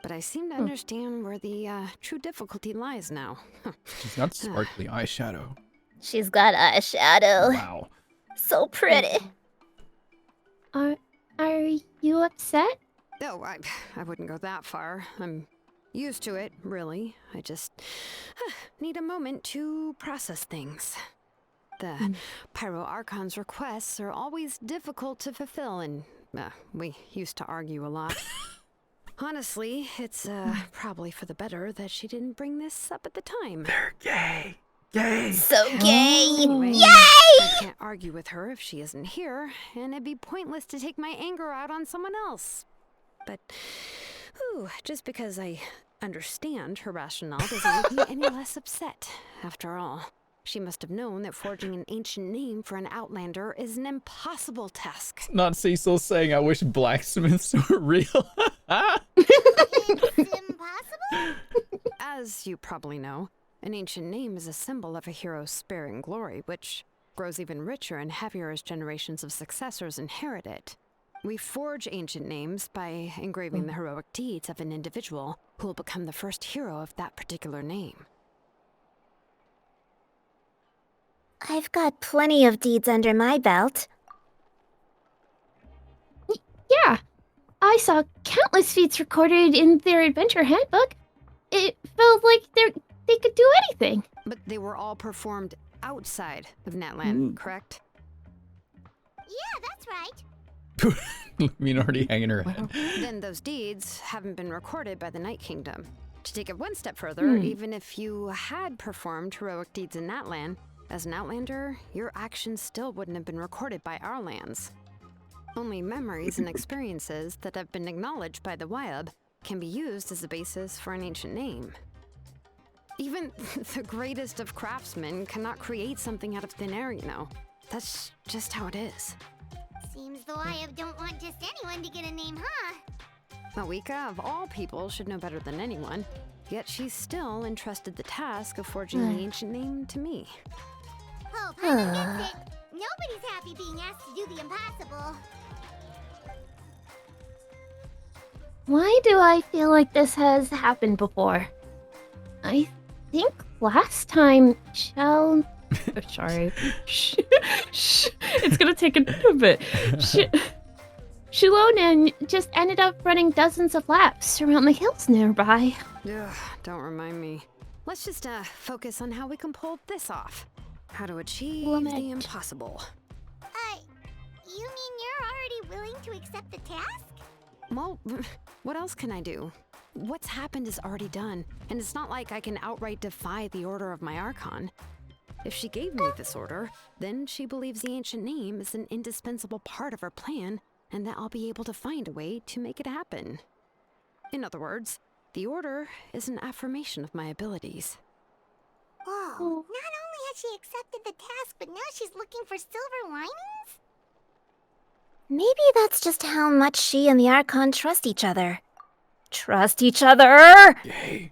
But I seem to understand where the true difficulty lies now. She's got sparkly eyeshadow. She's got eyeshadow. Wow. So pretty. Are you upset? No, I wouldn't go that far. I'm used to it, really. I just need a moment to process things. The Pyro Archon's requests are always difficult to fulfill, and we used to argue a lot. Honestly, it's probably for the better that she didn't bring this up at the time. They're gay. Gay. So gay. Anyway, Yay! I can't argue with her if she isn't here, and it'd be pointless to take my anger out on someone else. But, just because I understand her rationale doesn't make me any less upset. After all, she must have known that forging an ancient name for an Outlander is an impossible task. Not Cecil saying I wish blacksmiths were real. It's impossible? As you probably know, an ancient name is a symbol of a hero's sparing glory, which grows even richer and heavier as generations of successors inherit it. We forge ancient names by engraving the heroic deeds of an individual who will become the first hero of that particular name. I've got plenty of deeds under my belt. Yeah, I saw countless feats recorded in their adventure handbook. It felt like they could do anything. But they were all performed outside of Natlan, correct? Yeah, that's right. Lumine already hanging her head. Then those deeds haven't been recorded by the Night Kingdom. To take it one step further, even if you had performed heroic deeds in Natlan, as an Outlander, your actions still wouldn't have been recorded by our lands. Only memories and experiences that have been acknowledged by the Wyab can be used as a basis for an ancient name. Even the greatest of craftsmen cannot create something out of thin air, you know. That's just how it is. Seems the Wyab don't want just anyone to get a name, huh? Mawika, of all people, should know better than anyone. Yet she's still entrusted the task of forging the ancient name to me. Oh, Paimon gets it. Nobody's happy being asked to do the impossible. Why do I feel like this has happened before? I think last time Shell... Sorry. Shh. It's gonna take a bit. Shilonen just ended up running dozens of laps around the hills nearby. Ugh, don't remind me. Let's just focus on how we can pull this off. How to achieve the impossible. You mean you're already willing to accept the task? Well, what else can I do? What's happened is already done, and it's not like I can outright defy the order of my Archon. If she gave me this order, then she believes the ancient name is an indispensable part of her plan, and that I'll be able to find a way to make it happen. In other words, the order is an affirmation of my abilities. Whoa, not only has she accepted the task, but now she's looking for silver linings? Maybe that's just how much she and the Archon trust each other. Trust each other? Yay.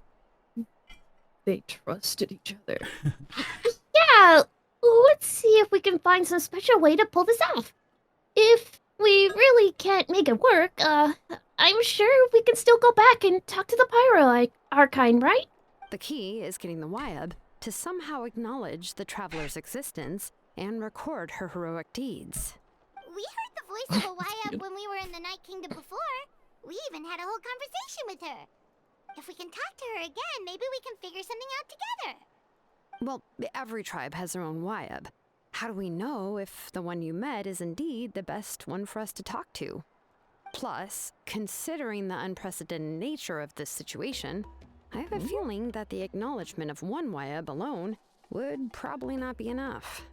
They trusted each other. Yeah, let's see if we can find some special way to pull this off. If we really can't make it work, I'm sure we can still go back and talk to the Pyro Archon, right? The key is getting the Wyab to somehow acknowledge the traveler's existence and record her heroic deeds. We heard the voice of a Wyab when we were in the Night Kingdom before. We even had a whole conversation with her. If we can talk to her again, maybe we can figure something out together. Well, every tribe has their own Wyab. How do we know if the one you met is indeed the best one for us to talk to? Plus, considering the unprecedented nature of this situation, I have a feeling that the acknowledgement of one Wyab alone would probably not be enough.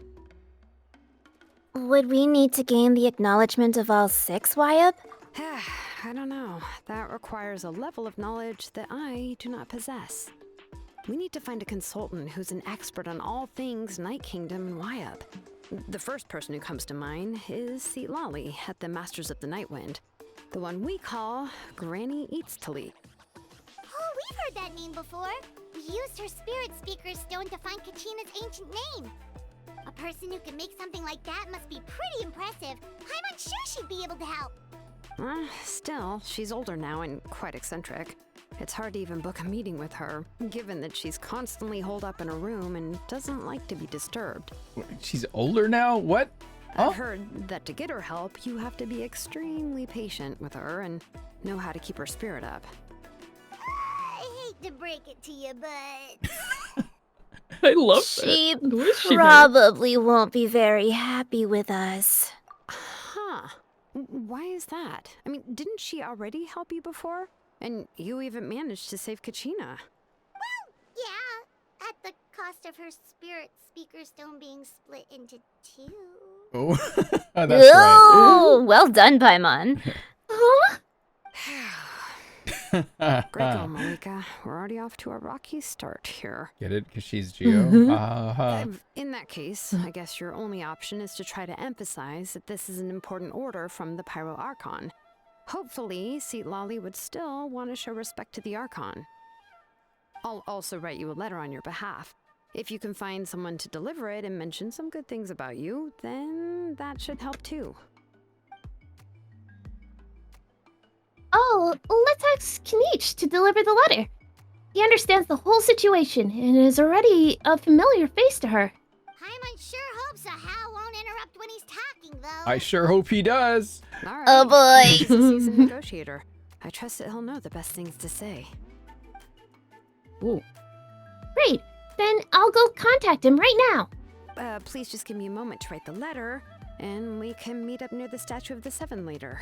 Would we need to gain the acknowledgement of all 6 Wyab? I don't know. That requires a level of knowledge that I do not possess. We need to find a consultant who's an expert on all things Night Kingdom and Wyab. The first person who comes to mind is Lali at the Masters of the Nightwind, the one we call Granny Eats Talit. Oh, we've heard that name before. We used her Spirit Speaker Stone to find Kachina's ancient name. A person who can make something like that must be pretty impressive. I'm unsure she'd be able to help. Still, she's older now and quite eccentric. It's hard to even book a meeting with her, given that she's constantly holed up in a room and doesn't like to be disturbed. She's older now? What? Huh? I've heard that to get her help, you have to be extremely patient with her and know how to keep her spirit up. I hate to break it to you, but... I love She that. probably won't be very happy with us. Huh. Why is that? I mean, didn't she already help you before? And you even managed to save Kachina. Well, yeah. At the cost of her Spirit Speaker Stone being split into 2. Oh, that's right. Oh, well done, Paimon. Huh? Great going, Malika. We're already off to a rocky start here. Get it? Because she's Geo? In that case, I guess your only option is to try to emphasize that this is an important order from the Pyro Archon. Hopefully, Lali would still want to show respect to the Archon. I'll also write you a letter on your behalf. If you can find someone to deliver it and mention some good things about you, then that should help too. Oh, let's ask Kanich to deliver the letter. He understands the whole situation and is already a familiar face to her. Paimon sure hopes a Hal won't interrupt when he's talking, though. I sure hope he does. All right. Oh boy. He's a seasoned negotiator. I trust that he'll know the best things to say. Ooh. Great. Then I'll go contact him right now. Please just give me a moment to write the letter, and we can meet up near the Statue of the Seven later.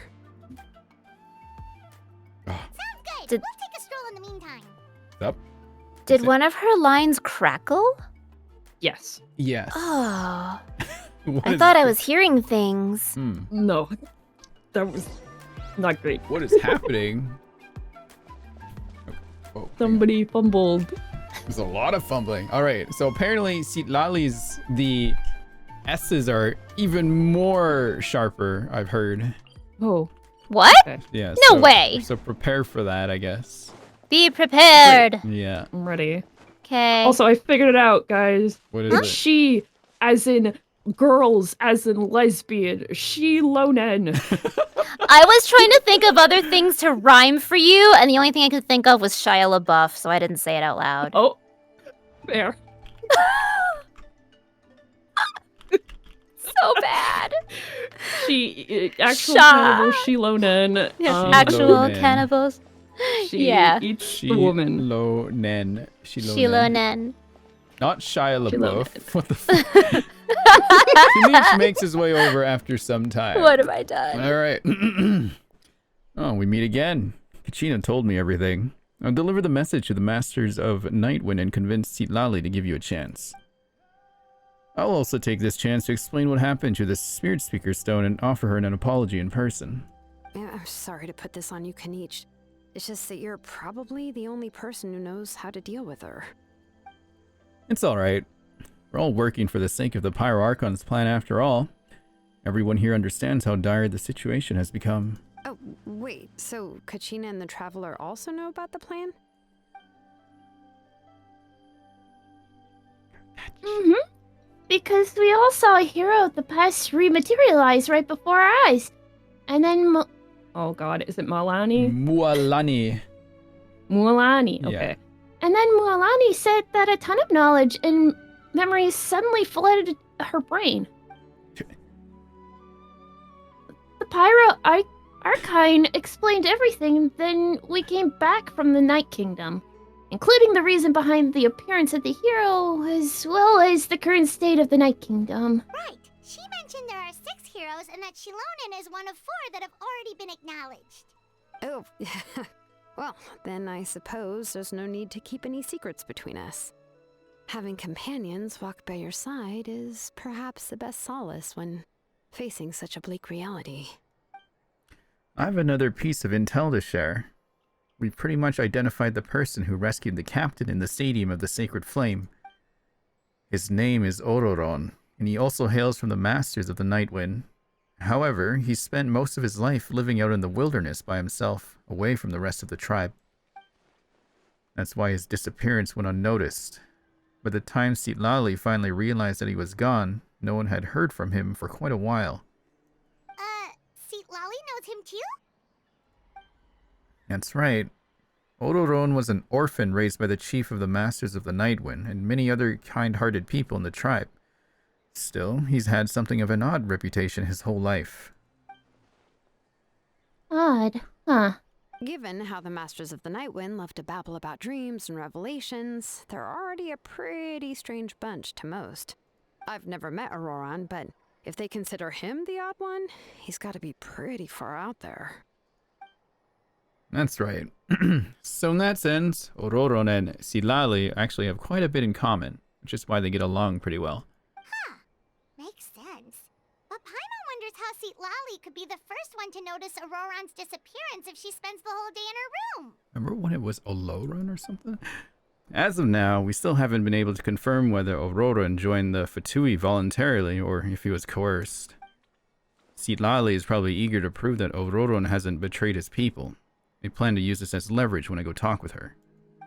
Sounds good. Did- We'll take a stroll in the meantime. Up. Did one of her lines crackle? Yes. Yes. Oh. What I is thought I this? was hearing things. No. That was not great. What is happening? Oh, Somebody fumbled. there's a lot of fumbling. All right, so apparently Citlali's the S's are even more sharper, I've heard. Oh. What? Okay. Yeah. No way. So prepare for that, I guess. Be prepared. Yeah. I'm ready. Okay. Also, I figured it out, guys. What is it? She, as in girls, as in lesbian. She Lonen. I was trying to think of other things to rhyme for you, and the only thing I could think of was Shia LaBeouf, so I didn't say it out loud. Oh. There. So bad. She, actual Sha. cannibal She Lonen. Yes, She actual Lonen. cannibals. She Yeah. eats the woman. Shilonen. Shilonen. Not Shia Shilonen. LaBeouf. What the fuck? Kinich makes his way over after some time. What have I done? All right. Oh, we meet again. Kachina told me everything. I'll deliver the message to the Masters of Nightwind and convince Citlali to give you a chance. I'll also take this chance to explain what happened to the Spirit Speaker Stone and offer her an apology in person. Yeah, I'm sorry to put this on you, Kanich. It's just that you're probably the only person who knows how to deal with her. It's alright. We're all working for the sake of the Pyro Archon's plan after all. Everyone here understands how dire the situation has become. Oh, wait, so Kachina and the Traveler also know about the plan? Mm-hmm. Because we all saw a hero of the past rematerialize right before our eyes. And then Oh god, is it Malani? Mualani. Mualani, Yeah. okay. And then Mualani said that a ton of knowledge and memories suddenly flooded her brain. The Pyro Archon explained everything, and then we came back from the Night Kingdom, including the reason behind the appearance of the hero, as well as the current state of the Night Kingdom. Right. She mentioned there are 6 heroes and that Shilonen is one of 4 that have already been acknowledged. Oh, well, then I suppose there's no need to keep any secrets between us. Having companions walk by your side is perhaps the best solace when facing such a bleak reality. I have another piece of intel to share. We've pretty much identified the person who rescued the captain in the Stadium of the Sacred Flame. His name is Ororon, and he also hails from the Masters of the Nightwind. However, he spent most of his life living out in the wilderness by himself, away from the rest of the tribe. That's why his disappearance went unnoticed. By the time Citlali finally realized that he was gone, no one had heard from him for quite a while. Citlali knows him too? That's right. Ororon was an orphan raised by the chief of the Masters of the Nightwind and many other kind-hearted people in the tribe. Still, he's had something of an odd reputation his whole life. Odd, huh? Given how the Masters of the Nightwind love to babble about dreams and revelations, they're already a pretty strange bunch to most. I've never met Auroron, but if they consider him the odd one, he's got to be pretty far out there. That's right. So in that sense, Ororon and Citlali actually have quite a bit in common, which is why they get along pretty well. Huh. Makes sense. But Paimon wonders how Citlali could be the first one to notice Auroron's disappearance if she spends the whole day in her room. Remember when it was Oloran or something? As of now, we still haven't been able to confirm whether Ororon joined the Fatui voluntarily or if he was coerced. Citlali is probably eager to prove that Ororon hasn't betrayed his people. They plan to use this as leverage when I go talk with her.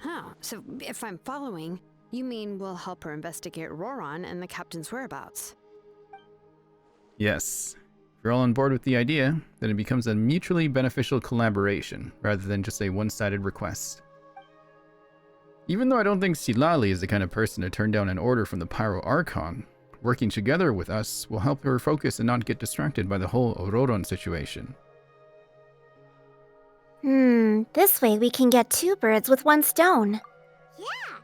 Huh, so if I'm following, you mean we'll help her investigate Auroron and the captain's whereabouts? Yes. If you're all on board with the idea, then it becomes a mutually beneficial collaboration, rather than just a one-sided request. Even though I don't think Citlali is the kind of person to turn down an order from the Pyro Archon, Working together with us will help her focus and not get distracted by the whole Ororon situation. This way we can get 2 birds with 1 stone. Yeah.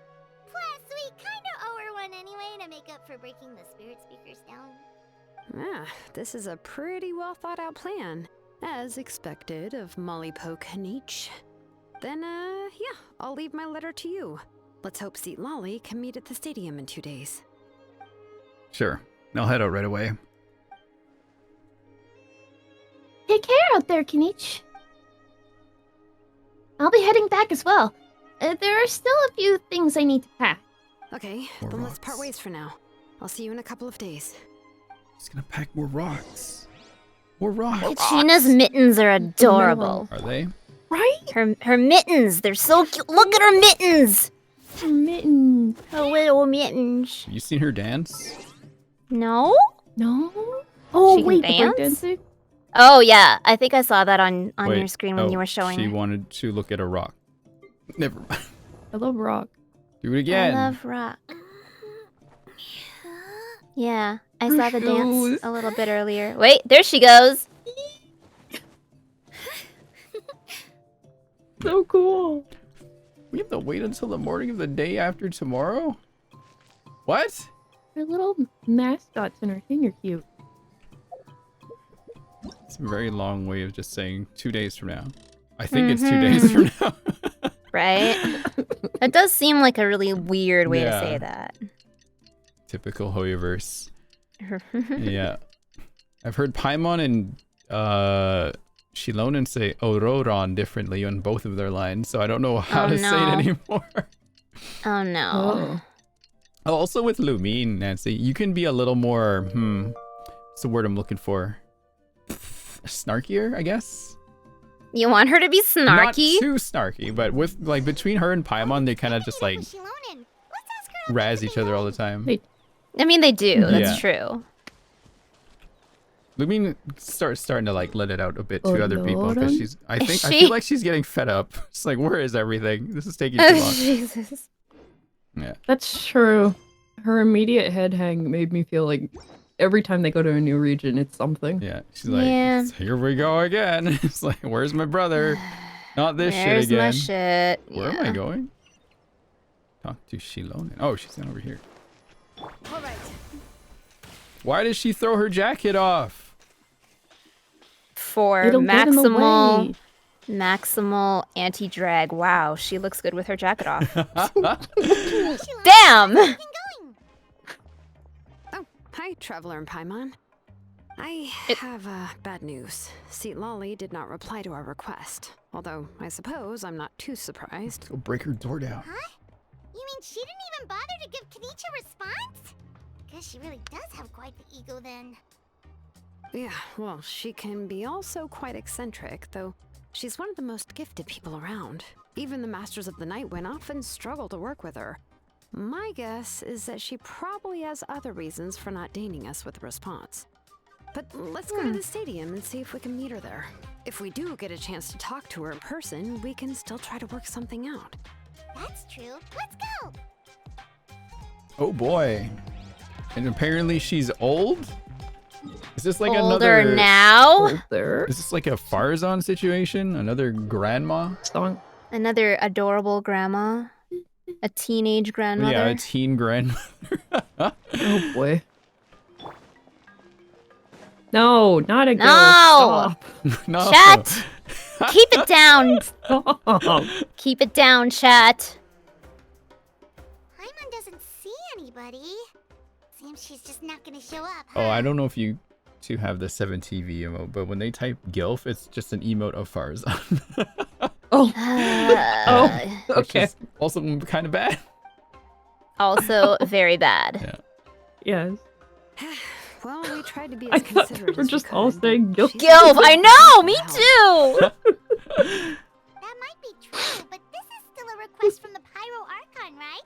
Plus, we kind of owe her one anyway to make up for breaking the spirit speaker stone. Ah, this is a pretty well thought out plan. As expected of Molly Poke Nietzsche. Then, yeah, I'll leave my letter to you. Let's hope Seat Lolly can meet at the stadium in 2 days. Sure. I'll head out right away. Take care out there, Kinich. I'll be heading back as well. There are still a few things I need to pack. Okay, More then let's part rocks. ways for now. I'll see you in a couple of days. He's gonna pack more rocks. More rocks. Katrina's mittens are adorable. Are they? Right? Her mittens, they're so cute. Look at her mittens! Mittens. Her little mittens. You seen her dance? No? No? Oh, She can wait, the dance? breakdancing? Oh, yeah. I think I saw that on Wait, your screen when oh, you were showing She it. wanted to look at a rock. Never mind. I love rock. Do it again. I love rock. Yeah, I saw the dance a little bit earlier. Wait, there she goes. So cool. We have to wait until the morning of the day after tomorrow? What? Her little mascots and her thing are cute. It's a very long way of just saying 2 days from now. I think it's 2 days from now. Right? That does seem like a really weird way to say Yeah. that. Typical Hoyoverse. Yeah. I've heard Paimon and Shilonen say Ororon differently on both of their lines, so I don't know how to say it no. anymore. Oh no. Oh, also with Lumine, Nancy, you can be a little more, what's the word I'm looking for? Snarkier, I guess? You want her to be Not snarky? too snarky, but with, like, between her and Paimon, they kind of just, like, razz each other all the time. I mean, they do. That's Yeah. true. Lumine starting to, like, let it out a bit to other people, because Ororon? I Is feel she? like she's getting fed up. It's like, where is everything? This is taking too Oh, long. Jesus. Yeah. That's true. Her immediate head hang made me feel like every time they go to a new region, it's something. Yeah, she's like, Yeah. here we go again. It's like, where's my brother? Not this There's shit again. my shit. Where am I Yeah. going? Talk to Shilonen. Oh, she's down over here. All right. Why does she throw her jacket off? For It'll get in the way. maximal anti-drag. Wow, she looks good with her jacket off. Damn! Oh, hi, Traveler and Paimon. I have bad news. Seat Lolly did not reply to our request. Although, I suppose I'm not too surprised. Go break her door down. Huh? You mean she didn't even bother to give Kanichi a response? Guess she really does have quite the ego then. Yeah, well, she can be also quite eccentric, though she's one of the most gifted people around. Even the Masters of the Nightwind often struggle to work with her. My guess is that she probably has other reasons for not deigning us with a response. But let's go to the stadium and see if we can meet her there. If we do get a chance to talk to her in person, we can still try to work something out. That's true. Let's go! Oh boy. And apparently she's old? Is this like Older another... now? There. Is this like a Farzan situation? Another grandma? Song. Another adorable grandma. A teenage grandmother. Yeah, a teen grandmother. Oh boy. No, not a girl. No! Stop. No. Chat! Keep it down! Stop. Keep it down, chat. Paimon doesn't see anybody. Seems she's just not gonna show up. Oh, I don't know if you two have the 7TV emote, but when they type GILF, it's just an emote of Farzan. Oh. Oh, Which Okay. is also kind of bad. Also very bad. Yeah. Yes. Well, we tried to be I as thought they considerate were as we just all could, saying but guilt. she's Gilf, not I gonna know! Me help. too! That might be true, but this is still a request from the Pyro Archon, right?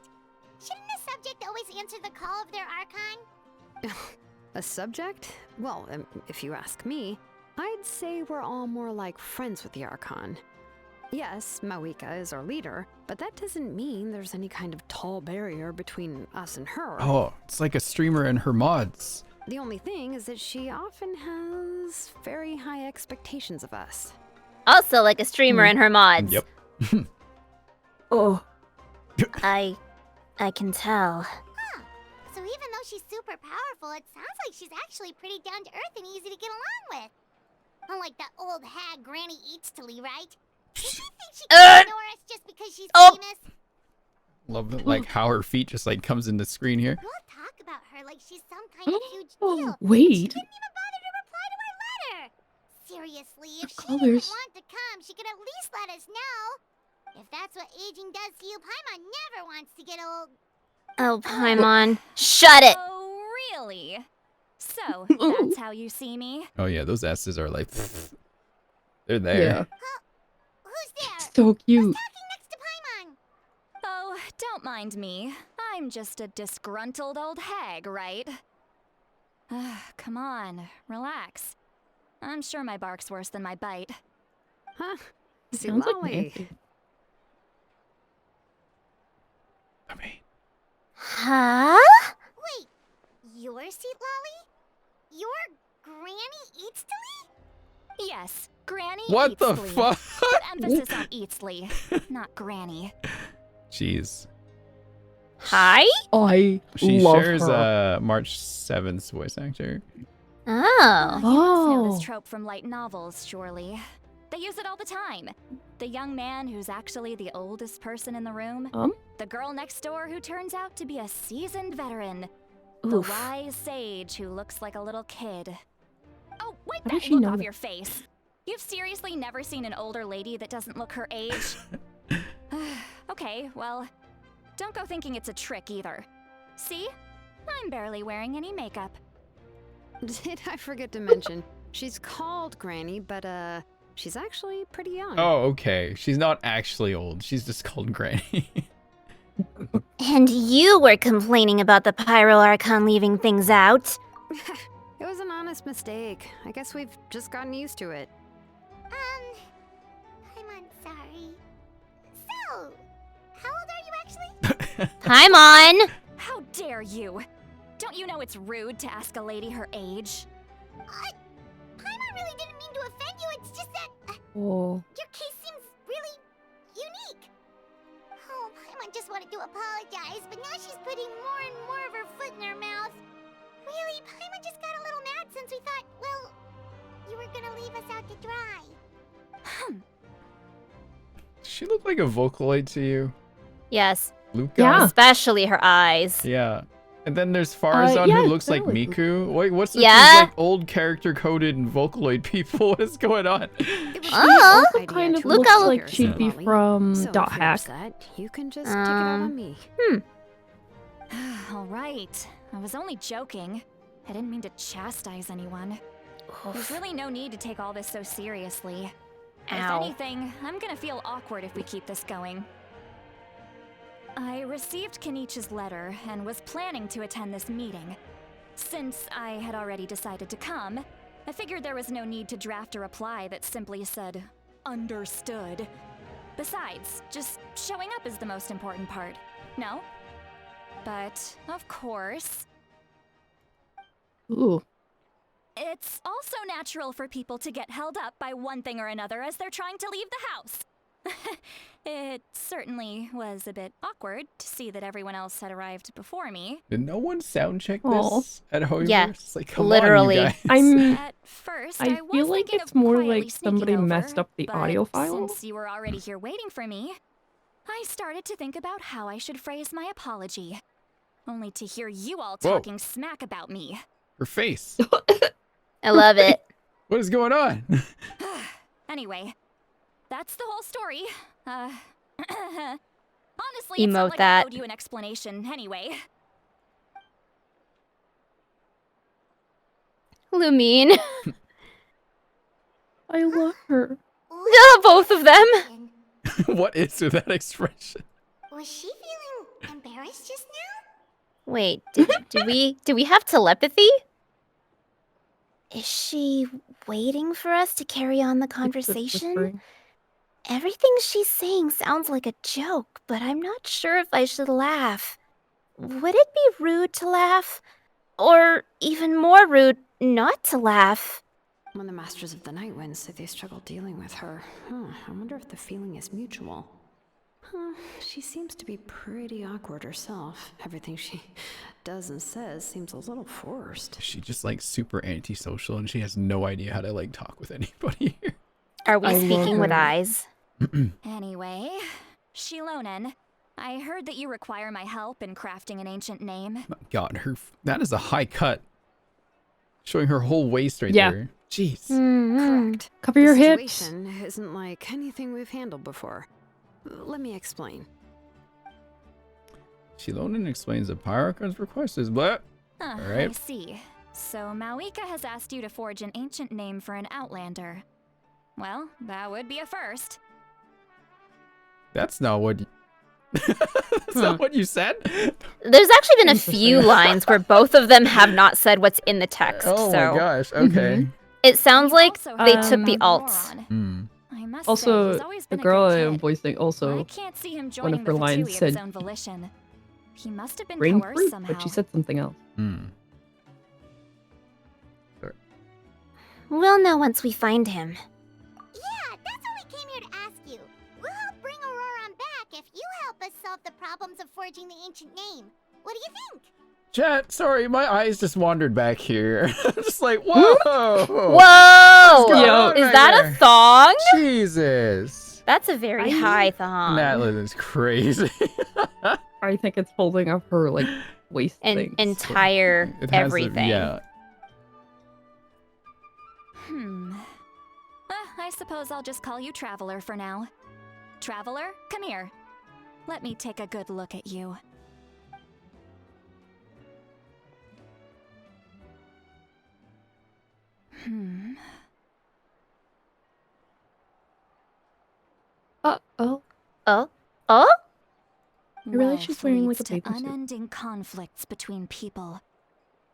Shouldn't a subject always answer the call of their Archon? A subject? Well, if you ask me, I'd say we're all more like friends with the Archon. Yes, Mawika is our leader, But that doesn't mean there's any kind of tall barrier between us and her. Oh, it's like a streamer and her mods. The only thing is that she often has very high expectations of us. Also, like a streamer and her mods. Yep. Oh. I can tell. Huh. So even though she's super powerful, it sounds like she's actually pretty down to earth and easy to get along with. Unlike that old hag Granny Eatstily, right? Do you think she can ignore us just because she's famous? Love that, like how her feet just like comes in the screen here. We'll talk about her like she's some kind of huge Oh, deal. She wait. didn't even bother to reply to our letter. Seriously, if she colors. didn't want to come, she could at least let us know. If that's what aging does to you, Paimon never wants to get old. Oh, Paimon. Shut it! Oh, really? So, that's how you see me? Oh yeah, those S's are like, they're there. Yeah. Who's there? So cute. Talking next to Paimon. Oh, don't mind me. I'm just a disgruntled old hag, right? Come on, relax. I'm sure my bark's worse than my bite. Huh? Sounds like Silali. Nancy. I mean, Huh? Wait, you're Seat Lolly? You're Granny Eatstily? Yes, Granny what the Eatsley. fuck? Put emphasis on Eatsley, not Granny. Jeez. Hi? I She love shares her. March 7th's voice actor. Oh. You must know Oh. this trope from light novels, surely. They use it all the time. The young man who's actually the oldest person in the room. The girl next door who turns out to be a seasoned veteran. The Oof. wise sage who looks like a little kid. Oh, wipe How that does she look know off that? your face. You've seriously never seen an older lady that doesn't look her age? Okay, well, don't go thinking it's a trick either. See? I'm barely wearing any makeup. Did I forget to mention, she's called Granny, but she's actually pretty young. Oh, okay. She's not actually old. She's just called Granny. And you were complaining about the Pyro Archon leaving things out. It was an honest mistake. I guess we've just gotten used to it. I'm sorry. So, how old are you actually? Paimon! How dare you? Don't you know it's rude to ask a lady her age? Paimon really didn't mean to offend you, it's just that Oh. your case seems really unique. Oh, Paimon just wanted to apologize, but now she's putting more and more of her foot in her mouth. Really, Paimon just got a little mad since we thought, well, you were gonna leave us out to dry. She looked like a Vocaloid to you, Yes. Luca. Yeah. Especially her eyes. Yeah. And then there's Farazan yeah, who looks like totally. Miku. Wait, what's with Yeah. these like old character coded and Vocaloid people? What is going on? It was Oh. my idea Kind of to Luca looks look like here, she'd be Silali. from So Dot if you're Hack. upset, you can just take it out on me. All right. I was only joking. I didn't mean to chastise anyone. There's really no need to take all this so seriously. Ow. If anything, I'm gonna feel awkward if we keep this going. I received Kenichi's letter and was planning to attend this meeting. Since I had already decided to come, I figured there was no need to draft a reply that simply said, "Understood." Besides, just showing up is the most important part, no? But, of course, Ooh. it's also natural for people to get held up by one thing or another as they're trying to leave the house. It certainly was a bit awkward to see that everyone else had arrived before me. Did no one sound check Aw. this at Hoyoverse? Yeah, It's like, come literally. on, you guys. I'm. At first, I was feel like thinking it's of more quietly like somebody sneaking messed over, up the but audio file. Since you were already here waiting for me, I started to think about how I should phrase my apology. Only to hear you all Whoa. talking smack about me. Her face. I love it. What is going on? Anyway, that's the whole story. Honestly, it's Emote not like that. I owed you an explanation anyway. Lumine. I love her. Yeah, both of them. What is with that expression? Was she feeling embarrassed just now? Wait, do we have telepathy? Is she waiting for us to carry on the It's just conversation? whispering. Everything she's saying sounds like a joke, but I'm not sure if I should laugh. Would it be rude to laugh? Or even more rude not to laugh? When the Masters of the Night Wind say they struggle dealing with her, I wonder if the feeling is mutual. She seems to be pretty awkward herself. Everything she does and says seems a little forced. She just like super antisocial and she has no idea how to like talk with anybody here. Are we speaking with eyes? Anyway, Shilonen, I heard that you require my help in crafting an ancient name. God, that is a high cut. Showing her whole waist right there. Jeez. Correct. Cover your the hips. situation isn't like anything we've handled before. Let me explain. Shilonen explains the Pyrocon's request is what? I see. So Mawika has asked you to forge an ancient name for an Outlander. Well, that would be a first. That's not what That's not what you said? There's actually been a few lines where both of them have not said what's in the text. Oh so. my gosh, okay. It sounds like they took the alts. I must Also, say, he's always the been girl a I good am kid. voicing also, I can't see him one joining of her the lines Fatui of said his own volition. He must have been grapefruit, coerced somehow. but she said something else. We'll know once we find him. Yeah, that's what we came here to ask you. We'll help bring Auroron back if you help us solve the problems of forging the ancient name. What do you think? Chat, sorry, my eyes just wandered back here. I'm just like, whoa! Whoa! Is that a thong? Jesus. That's a very high thong. Natlan is crazy. I think it's holding up her like waist things. Entire It has everything. yeah. I suppose I'll just call you Traveler for now. Traveler, come here. Let me take a good look at you. Oh. Oh? I realize she's Wealth wearing leads like a to bathing suit. unending conflicts between people.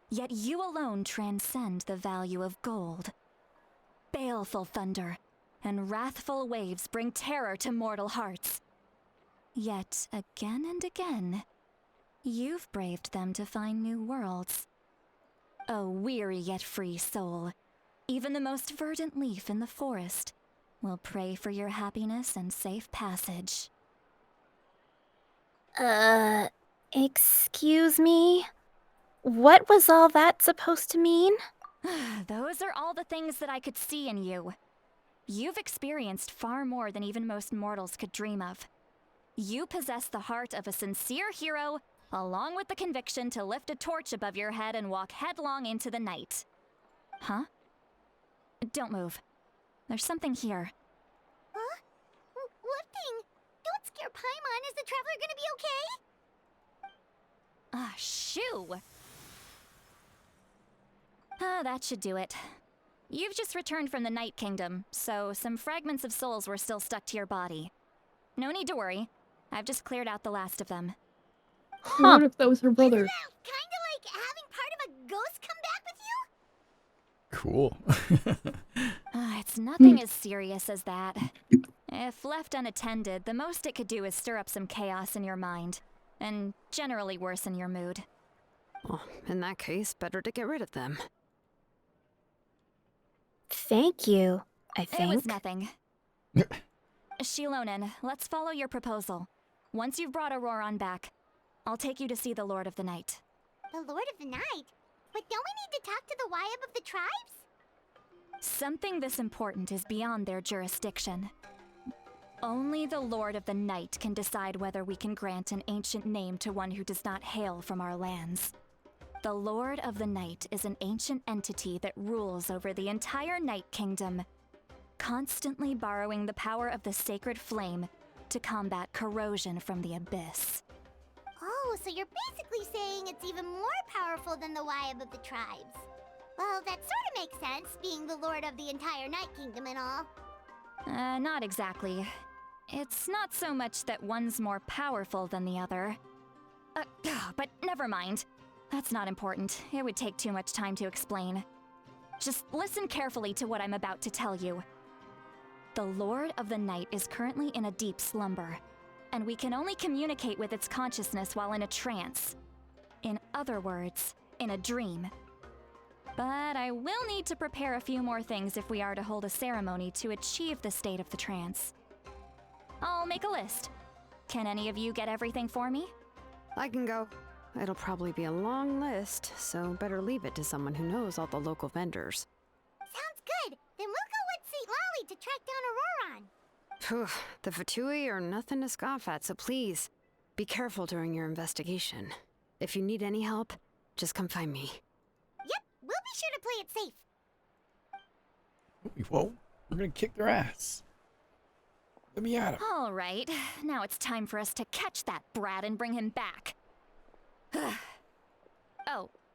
Yet you alone transcend the value of gold. Baleful thunder and wrathful waves bring terror to mortal hearts. Yet again and again, you've braved them to find new worlds. O weary yet free soul, even the most verdant leaf in the forest will pray for your happiness and safe passage. Excuse me? What was all that supposed to mean? Those are all the things that I could see in you. You've experienced far more than even most mortals could dream of. You possess the heart of a sincere hero, along with the conviction to lift a torch above your head and walk headlong into the night. Huh? Don't move. There's something here. Huh? What thing? Don't scare Paimon. Is the Traveler gonna be okay? Shoo! That should do it. You've just returned from the Night Kingdom, so some fragments of souls were still stuck to your body. No need to worry. I've just cleared out the last of them. What if that was her brother? Kinda like having part of a ghost come back with you? Cool. It's nothing as serious as that. If left unattended, the most it could do is stir up some chaos in your mind, and generally worsen your mood. Well, in that case, better to get rid of them. Thank you, I think. It was nothing. Shilonen, let's follow your proposal. Once you've brought Auroron back, I'll take you to see the Lord of the Night. The Lord of the Night? But don't we need to talk to the Wyab of the tribes? Something this important is beyond their jurisdiction. Only the Lord of the Night can decide whether we can grant an ancient name to one who does not hail from our lands. The Lord of the Night is an ancient entity that rules over the entire Night Kingdom, constantly borrowing the power of the sacred flame to combat corrosion from the abyss. Oh, so you're basically saying it's even more powerful than the Wyab of the tribes. Well, that sort of makes sense, being the Lord of the entire Night Kingdom and all. Not exactly. It's not so much that one's more powerful than the other. But never mind. That's not important. It would take too much time to explain. Just listen carefully to what I'm about to tell you. The Lord of the Night is currently in a deep slumber, and we can only communicate with its consciousness while in a trance. In other words, in a dream. But I will need to prepare a few more things if we are to hold a ceremony to achieve the state of the trance. I'll make a list. Can any of you get everything for me? I can go. It'll probably be a long list, so better leave it to someone who knows all the local vendors. Sounds good. Then we'll go with St. Lolly to track down Auroron. Phew, the Fatui are nothing to scoff at, so please, be careful during your investigation. If you need any help, just come find me. Yep, we'll be sure to play it safe. Whoa, we're gonna kick their ass. Let me at him. All right, now it's time for us to catch that brat and bring him back.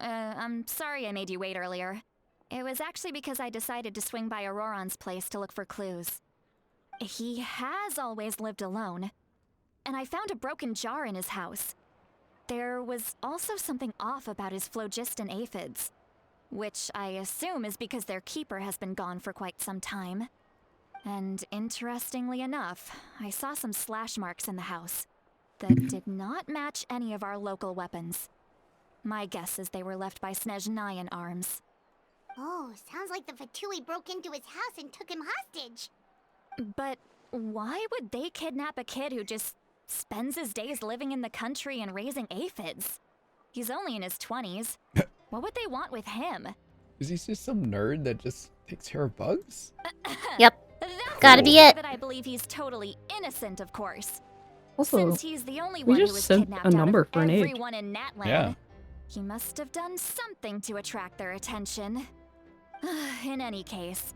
I'm sorry I made you wait earlier. It was actually because I decided to swing by Auroron's place to look for clues. He has always lived alone, and I found a broken jar in his house. There was also something off about his phlogiston aphids, which I assume is because their keeper has been gone for quite some time. And interestingly enough, I saw some slash marks in the house that did not match any of our local weapons. My guess is they were left by Snezhnayan arms. Oh, sounds like the Fatui broke into his house and took him hostage. But why would they kidnap a kid who just spends his days living in the country and raising aphids? He's only in his 20s. What would they want with him? Is he just some nerd that just takes care of bugs? Yep. That's Gotta be it. But I believe he's totally innocent, of course. Also, Since he's the only we one who just was sent kidnapped a number out for of an age. everyone in Natlan. Yeah. He must have done something to attract their attention. In any case,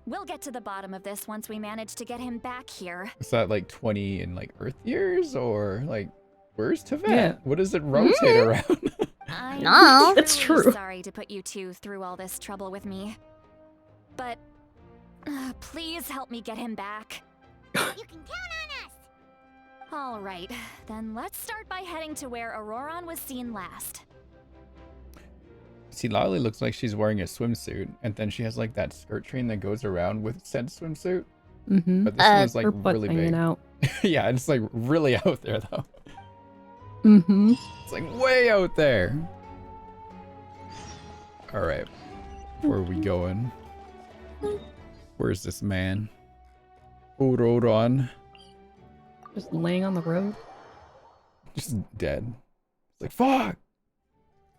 we'll get to the bottom of this once we manage to get him back here. Is that like 20 in like Earth years, or like where's Tibet? Yeah. What does it rotate around? I'm No. That's truly true. sorry to put you two through all this trouble with me. But please help me get him back. You can count on us. All right, then let's start by heading to where Auroron was seen last. See, Lolly looks like she's wearing a swimsuit, and then she has like that skirt train that goes around with said swimsuit. Mm-hmm. But this one's like Her butt's really hanging big. out. Yeah, it's like really out there though. Mm-hmm. It's like way out there. All right, where are we going? Where's this man? Auroron. Just laying on the road. Just dead. It's like, fuck!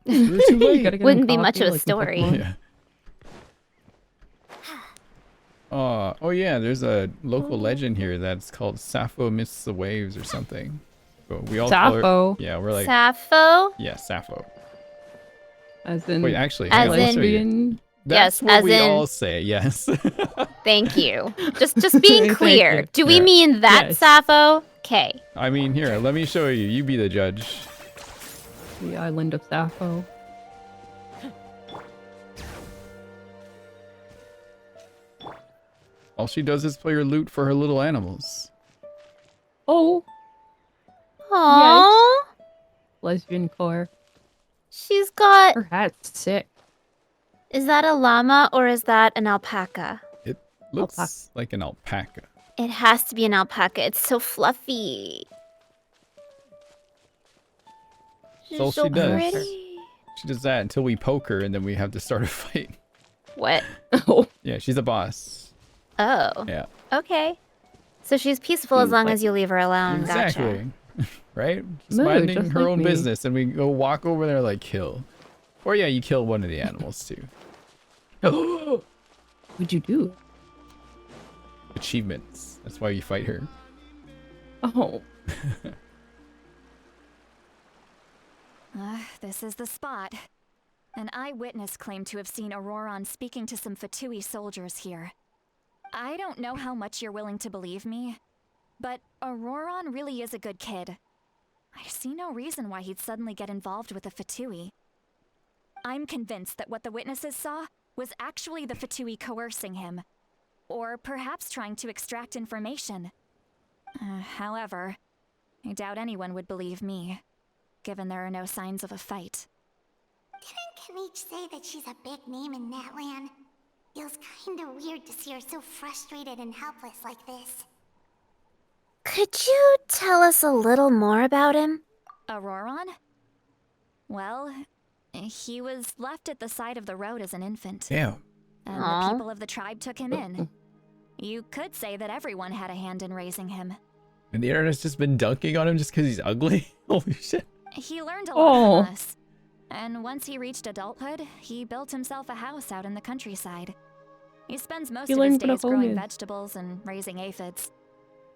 We're too late. Gotta get him Wouldn't be coffee, much of a like, story. Yeah. Oh yeah, there's a local legend here that's called Sappho Mists the Waves or something. But we all call her, Sappho. yeah, we're like, Sappho? yeah, Sappho. As in, Wait, actually, As hang on, I'll show you. lesbian. That's Yes, what as we in- all say, yes. Thank you. Just being Thank clear. you. Do we Yeah. mean that Yes. Sappho? Okay. I mean, here, let me show you. You be the judge. The island of Sappho. All she does is play her lute for her little animals. Oh, Aww. lesbian core. She's got. Her hat's sick. Is that a llama or is that an alpaca? It looks Alpaca. like an alpaca. It has to be an alpaca. It's so fluffy. She's all so she does. pretty. She does that until we poke her, and then we have to start a fight. What? Oh, Yeah, she's a boss. Oh. Yeah. Okay. So she's peaceful as long like- as you leave her alone. Gotcha. Exactly. Right? Just No, minding just her like own me. business, and we go walk over there like kill. Or yeah, you kill one of the animals too. what'd you do? Achievements. That's why you fight her. Oh, This is the spot. An eyewitness claimed to have seen Auroron speaking to some Fatui soldiers here. I don't know how much you're willing to believe me, but Auroron really is a good kid. I see no reason why he'd suddenly get involved with the Fatui. I'm convinced that what the witnesses saw was actually the Fatui coercing him, or perhaps trying to extract information. However, I doubt anyone would believe me, given there are no signs of a fight. Didn't Kanich say that she's a big name in Natlan? Feels kinda weird to see her so frustrated and helpless like this. Could you tell us a little more about him? Auroron? Well, he was left at the side of the road as an infant. Damn. And Aw. the people of the tribe took him in. You could say that everyone had a hand in raising him. And the internet's just been dunking on him just because he's ugly? Holy shit. He learned a lot from us. And once he reached adulthood, he built himself a house out in the countryside. He spends most He of his learned what a days home growing is. vegetables and raising aphids,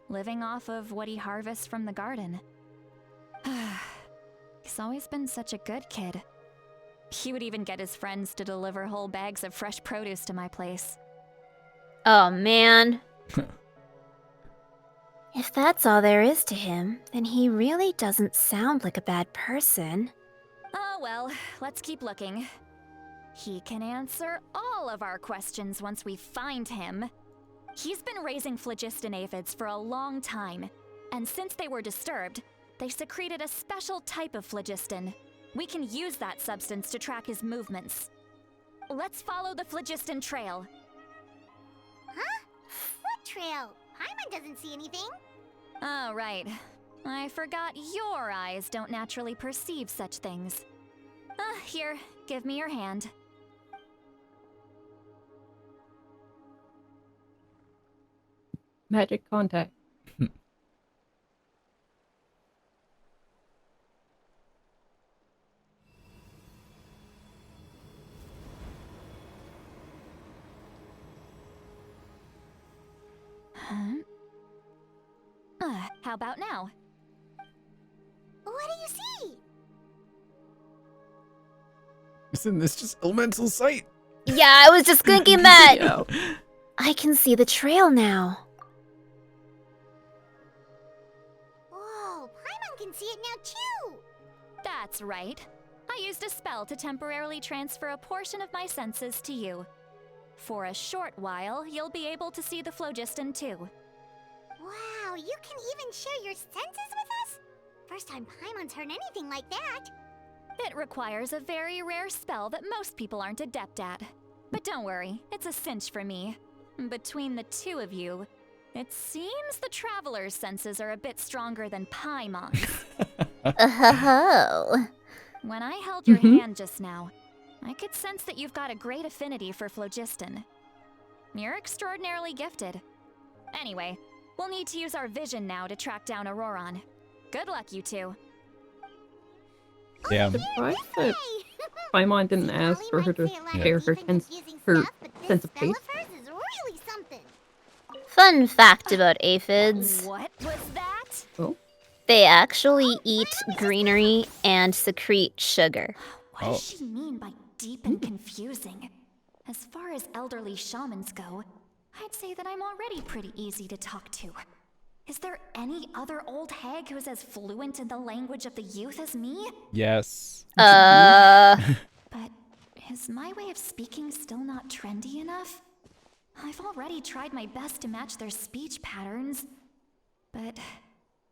living off of what he harvests from the garden. He's always been such a good kid. He would even get his friends to deliver whole bags of fresh produce to my place. Oh, man. If that's all there is to him, then he really doesn't sound like a bad person. Oh well, let's keep looking. He can answer all of our questions once we find him. He's been raising phlogiston aphids for a long time, and since they were disturbed, they secreted a special type of phlogiston. We can use that substance to track his movements. Let's follow the phlogiston trail. Huh? What trail? Paimon doesn't see anything. Oh, right. I forgot your eyes don't naturally perceive such things. Here, give me your hand. Magic contact. Huh? How about now? What do you see? Isn't this just elemental sight? Yeah, I was just thinking that. Yo. I can see the trail now. Whoa, Paimon can see it now too. That's right. I used a spell to temporarily transfer a portion of my senses to you. For a short while, you'll be able to see the phlogiston too. Wow, you can even share your senses with us? First time Paimon's heard anything like that. It requires a very rare spell that most people aren't adept at. But don't worry, it's a cinch for me. Between the two of you, it seems the Traveler's senses are a bit stronger than Paimon's. Oh. When I held your hand just now, I could sense that you've got a great affinity for phlogiston. You're extraordinarily gifted. Anyway, we'll need to use our vision now to track down Auroron. Good luck, you two. Damn. Surprised that Paimon didn't ask for her to share her sense of taste. Is really something. Fun fact about aphids. What was that? Oh. They actually eat greenery and secrete sugar. What does she mean by deep and confusing? As far as elderly shamans go, I'd say that I'm already pretty easy to talk to. Is there any other old hag who's as fluent in the language of the youth as me? Yes. But is my way of speaking still not trendy enough? I've already tried my best to match their speech patterns, but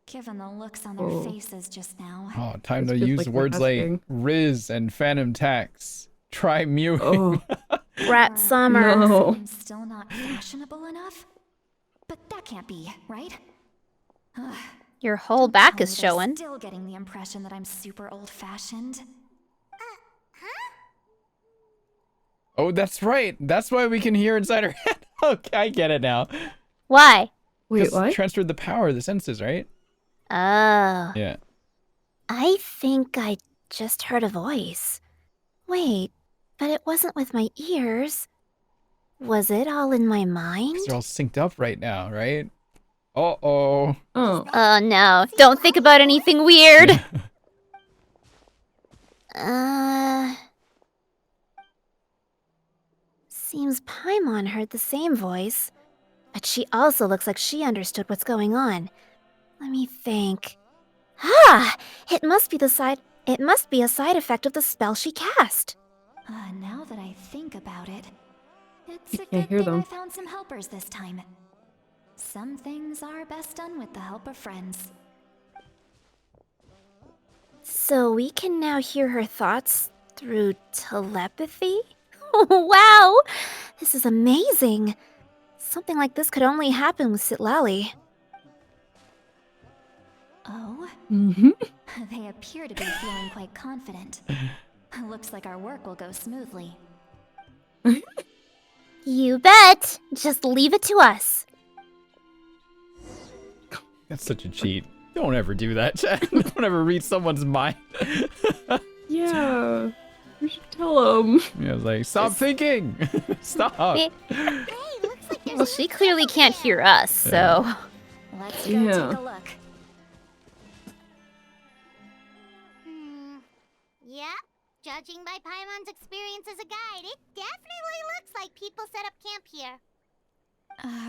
given the looks on their faces just now... Oh, time It's to just use like words like asking. Riz and Phantom Tax. Try mewing. Oh. Rat summer. No. I'm still not fashionable enough? But that can't be, right? Your whole back Tell is me they're showing. Still getting the impression that I'm super old-fashioned. Oh, that's right. That's why we can hear inside her head. Okay, I get it now. Why? Wait, 'Cause what? Transferred the power of the senses, right? Oh. Yeah. I think I just heard a voice. Wait, but it wasn't with my ears. Was it all in my mind? 'Cause they're all synced up right now, right? Uh-oh. Oh. Oh no, don't think about anything weird. Seems Paimon heard the same voice. But she also looks like she understood what's going on. Let me think. Ah! It must be a side effect of the spell she cast. Now that I think about it, it's a can't good hear thing them. I found some helpers this time. Some things are best done with the help of friends. So we can now hear her thoughts through telepathy? Wow! This is amazing. Something like this could only happen with Sitlali. Oh? Mm-hmm. They appear to be feeling quite confident. Looks like our work will go smoothly. You bet! Just leave it to us. That's such a cheat. Don't ever do that, Chad. Don't ever read someone's mind. Yeah. We should tell him. Yeah, I was like, stop thinking! Stop! Eh. Well, she clearly can't hear us, so... Let's go Yeah. take a look. Yep. Judging by Paimon's experience as a guide, it definitely looks like people set up camp here.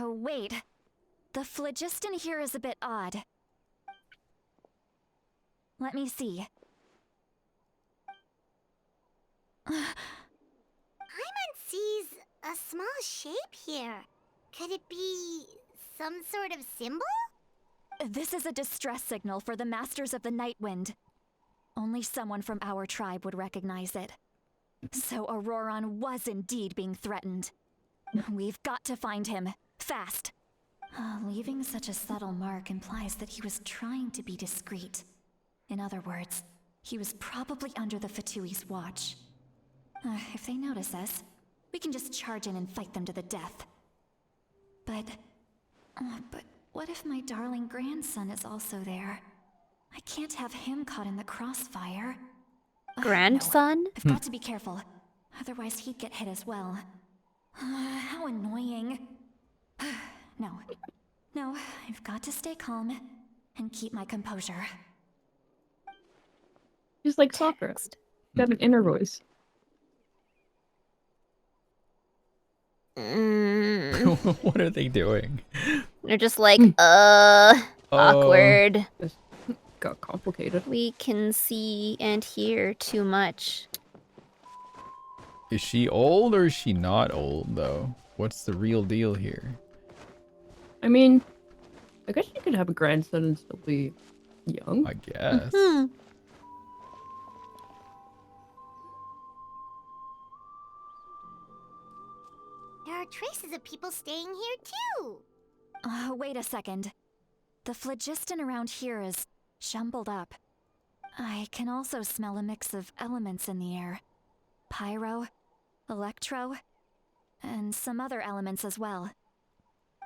Wait. The phlogiston here is a bit odd. Let me see. Paimon sees a small shape here. Could it be some sort of symbol? This is a distress signal for the Masters of the Night Wind. Only someone from our tribe would recognize it. So Auroron was indeed being threatened. We've got to find him. Fast. Leaving such a subtle mark implies that he was trying to be discreet. In other words, he was probably under the Fatui's watch. If they notice us, we can just charge in and fight them to the death. But what if my darling grandson is also there? I can't have him caught in the crossfire. Grandson? No. I've got to be careful. Otherwise he'd get hit as well. How annoying. No, I've got to stay calm and keep my composure. She's like Sakura. Got an inner voice. What are they doing? They're just like, awkward. This got complicated. We can see and hear too much. Is she old or is she not old, though? What's the real deal here? I mean, I guess you could have a grandson and still be young. I guess. There are traces of people staying here too. Wait a second. The phlogiston around here is jumbled up. I can also smell a mix of elements in the air. Pyro, electro, and some other elements as well.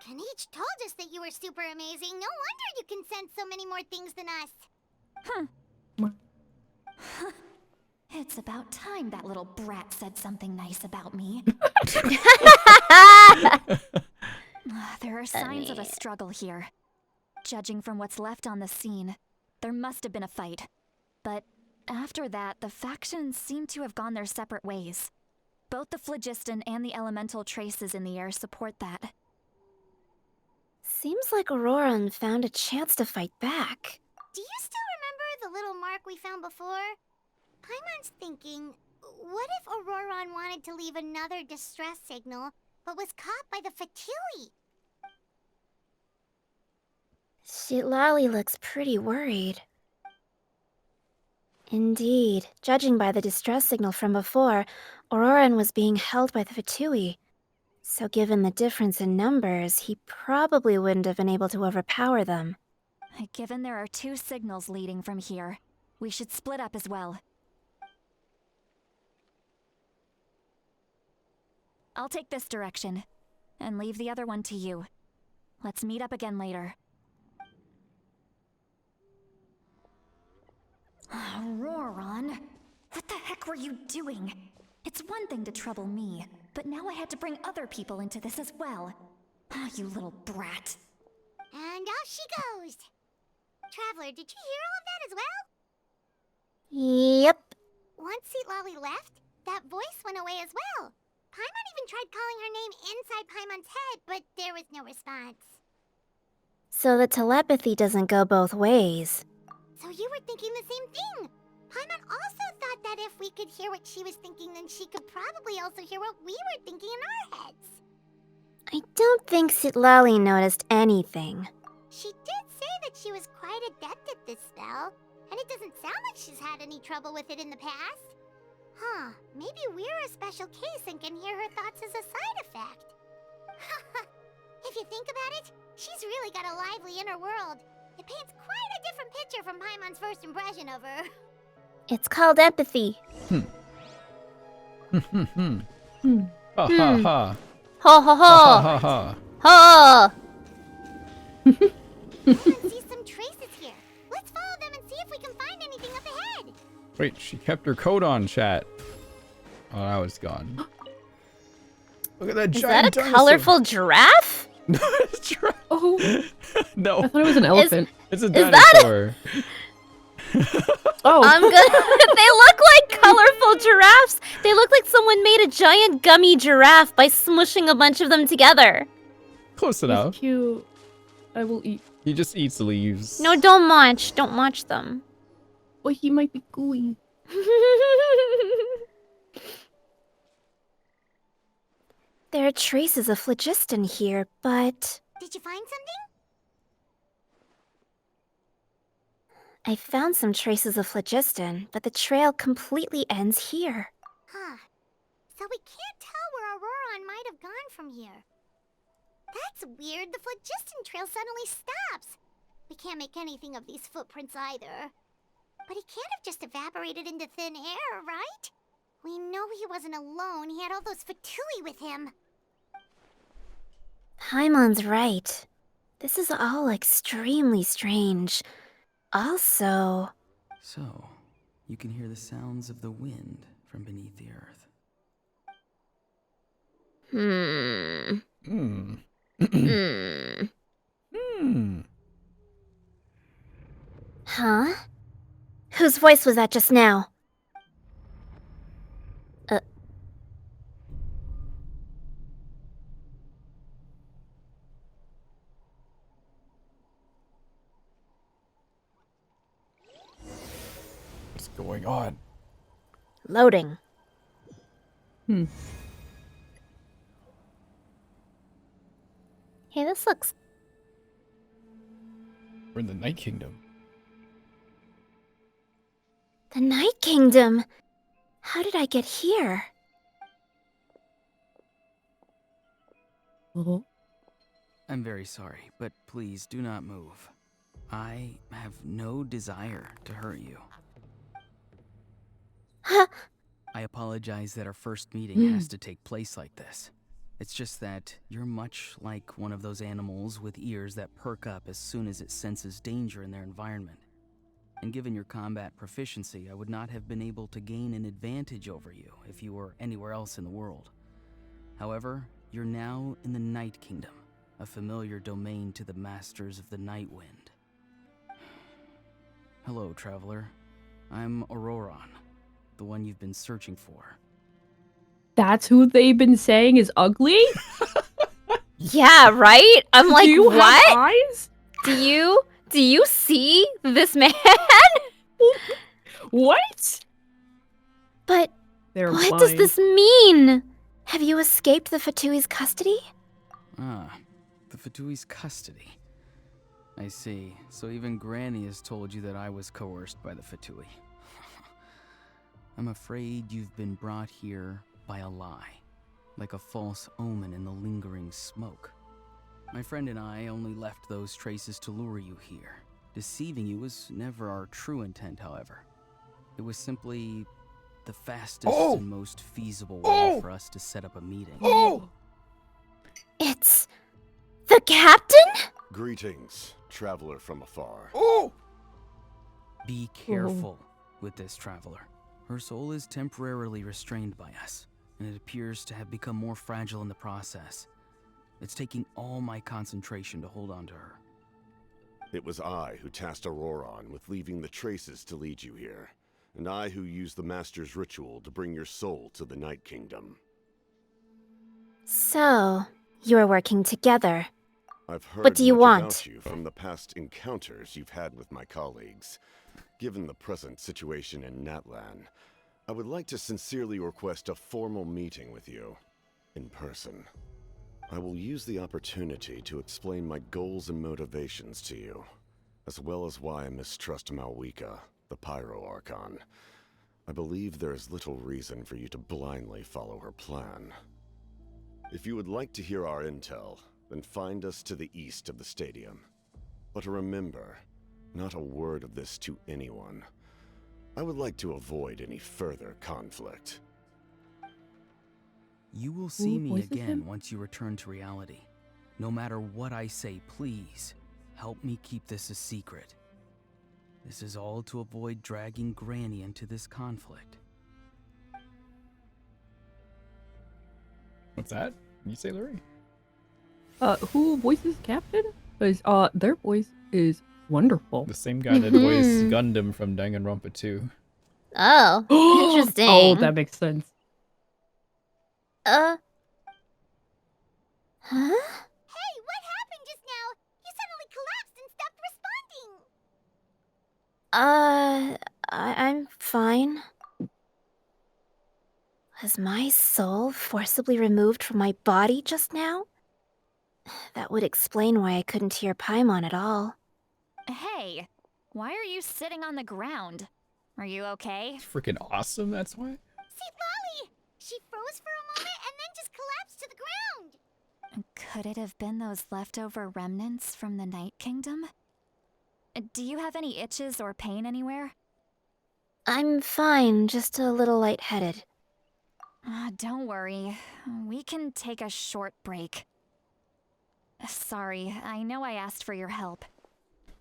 Kanich told us that you were super amazing. No wonder you can sense so many more things than us. It's about time that little brat said something nice about me. There are signs of a struggle here. Judging from what's left on the scene, there must have been a fight. But after that, the factions seem to have gone their separate ways. Both the phlogiston and the elemental traces in the air support that. Seems like Auroran found a chance to fight back. Do you still remember the little mark we found before? Paimon's thinking, what if Auroran wanted to leave another distress signal, but was caught by the Fatui? Shitlali looks pretty worried. Indeed, judging by the distress signal from before, Auroran was being held by the Fatui. So given the difference in numbers, he probably wouldn't have been able to overpower them. Given there are two signals leading from here, we should split up as well. I'll take this direction, and leave the other one to you. Let's meet up again later. Auroran, what the heck were you doing? It's one thing to trouble me, but now I had to bring other people into this as well. You little brat. And off she goes. Traveler, did you hear all of that as well? Yep. Once Sitlali left, that voice went away as well. Paimon even tried calling her name inside Paimon's head, but there was no response. So the telepathy doesn't go both ways. So you were thinking the same thing. Paimon also thought that if we could hear what she was thinking, then she could probably also hear what we were thinking in our heads. I don't think Sitlali noticed anything. She did say that she was quite adept at this spell, and it doesn't sound like she's had any trouble with it in the past. Huh, maybe we're we're a special case and can hear her thoughts as a side effect. If you think about it, she's really got a lively inner world. It paints quite a different picture from Paimon's first impression of her. It's called empathy. Ha ha ha. Ho ho Ha ho! ha ha. Ho! I see some traces here. Let's follow them and see if we can find anything up ahead. Wait, she kept her coat on, chat. Oh, that was gone. Look at that Is giant that a dinosaur. colorful giraffe? It's true. Oh, No, I thought it was an elephant. it's a is that dinosaur. Oh, I'm good. They look like colorful giraffes. They look like someone made a giant gummy giraffe by smushing a bunch of them together. Close it's enough. cute. I will eat. He just eats leaves. No, don't munch. Don't munch them. Oh, he might be gooey. There are traces of phlogiston here, but Did you find something? I found some traces of phlogiston, but the trail completely ends here. Huh. So we can't tell where Auroron might have gone from here. That's weird. The phlogiston trail suddenly stops. We can't make anything of these footprints either. But he can't have just evaporated into thin air, right? We know he wasn't alone. He had all those Fatui with him. Paimon's right. This is all extremely strange. Also, So, you can hear the sounds of the wind from beneath the earth. Huh? Whose voice was that just now? What's going on? Loading. Hey, this looks... We're in the Night Kingdom. The Night Kingdom! How did I get here? Oh. I'm very sorry, but please do not move. I have no desire to hurt you. I apologize that our first meeting has to take place like this. It's just that you're much like one of those animals with ears that perk up as soon as it senses danger in their environment. And given your combat proficiency, I would not have been able to gain an advantage over you if you were anywhere else in the world. However, you're now in the Night Kingdom, a familiar domain to the masters of the Night Wind. Hello, traveler. I'm Auroron, the one you've been searching for. That's who they've been saying is ugly? Yeah, right? I'm like, Do you what? have eyes? Do you see this man? What? But They're what blind. does this mean? Have you escaped the Fatui's custody? Ah, the Fatui's custody. I see. So even Granny has told you that I was coerced by the Fatui. I'm afraid you've been brought here by a lie, like a false omen in the lingering smoke. My friend and I only left those traces to lure you here. Deceiving you was never our true intent, however. It was simply the fastest and most feasible way for us to set up a meeting. It's the captain? Greetings, traveler from afar. Be careful with this traveler. Her soul is temporarily restrained by us, and it appears to have become more fragile in the process. It's taking all my concentration to hold on to her. It was I who tasked Auroron with leaving the traces to lead you here, and I who used the Master's ritual to bring your soul to the Night Kingdom. So, you're working together. I've heard What do you much want? about you from the past encounters you've had with my colleagues. Given the present situation in Natlan, I would like to sincerely request a formal meeting with you, in person. I will use the opportunity to explain my goals and motivations to you, as well as why I mistrust Malwika, the Pyro Archon. I believe there is little reason for you to blindly follow her plan. If you would like to hear our intel, then find us to the east of the stadium. But remember, not a word of this to anyone. I would like to avoid any further conflict. You will see me voices again him? once you return to reality. No matter what I say, please, help me keep this a secret. This is all to avoid dragging Granny into this conflict. What's that? Can you say Larry? Who voices Captain? Because their voice is wonderful. The same guy that voiced Gundam from Danganronpa 2. Oh, interesting. Oh, that makes sense. Huh? Hey, what happened just now? You suddenly collapsed and stopped responding. I'm fine. Was my soul forcibly removed from my body just now? That would explain why I couldn't hear Paimon at all. Hey, why are you sitting on the ground? Are you okay? It's freaking awesome, that's why. See, Lolly! She froze for a moment and then just collapsed to the ground. Could it have been those leftover remnants from the Night Kingdom? Do you have any itches or pain anywhere? I'm fine, just a little lightheaded. Don't worry. We can take a short break. Sorry, I know I asked for your help.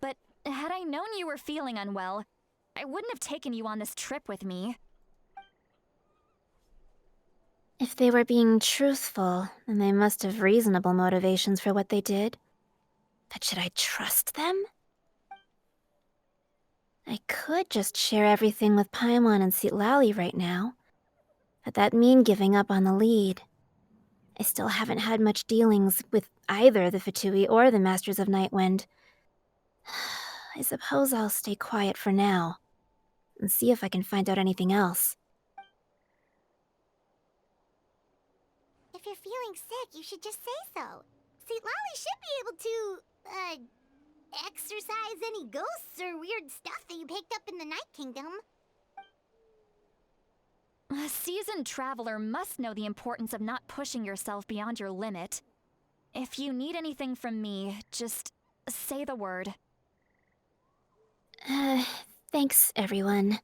But had I known you were feeling unwell, I wouldn't have taken you on this trip with me. If they were being truthful, then they must have reasonable motivations for what they did. But should I trust them? I could just share everything with Paimon and Citlali right now. But that'd mean giving up on the lead. I still haven't had much dealings with either the Fatui or the Masters of Nightwind. I suppose I'll stay quiet for now, and see if I can find out anything else. If you're feeling sick, you should just say so. See, Lolly should be able to, exorcise any ghosts or weird stuff that you picked up in the Night Kingdom. A seasoned traveler must know the importance of not pushing yourself beyond your limit. If you need anything from me, just say the word. Thanks, everyone.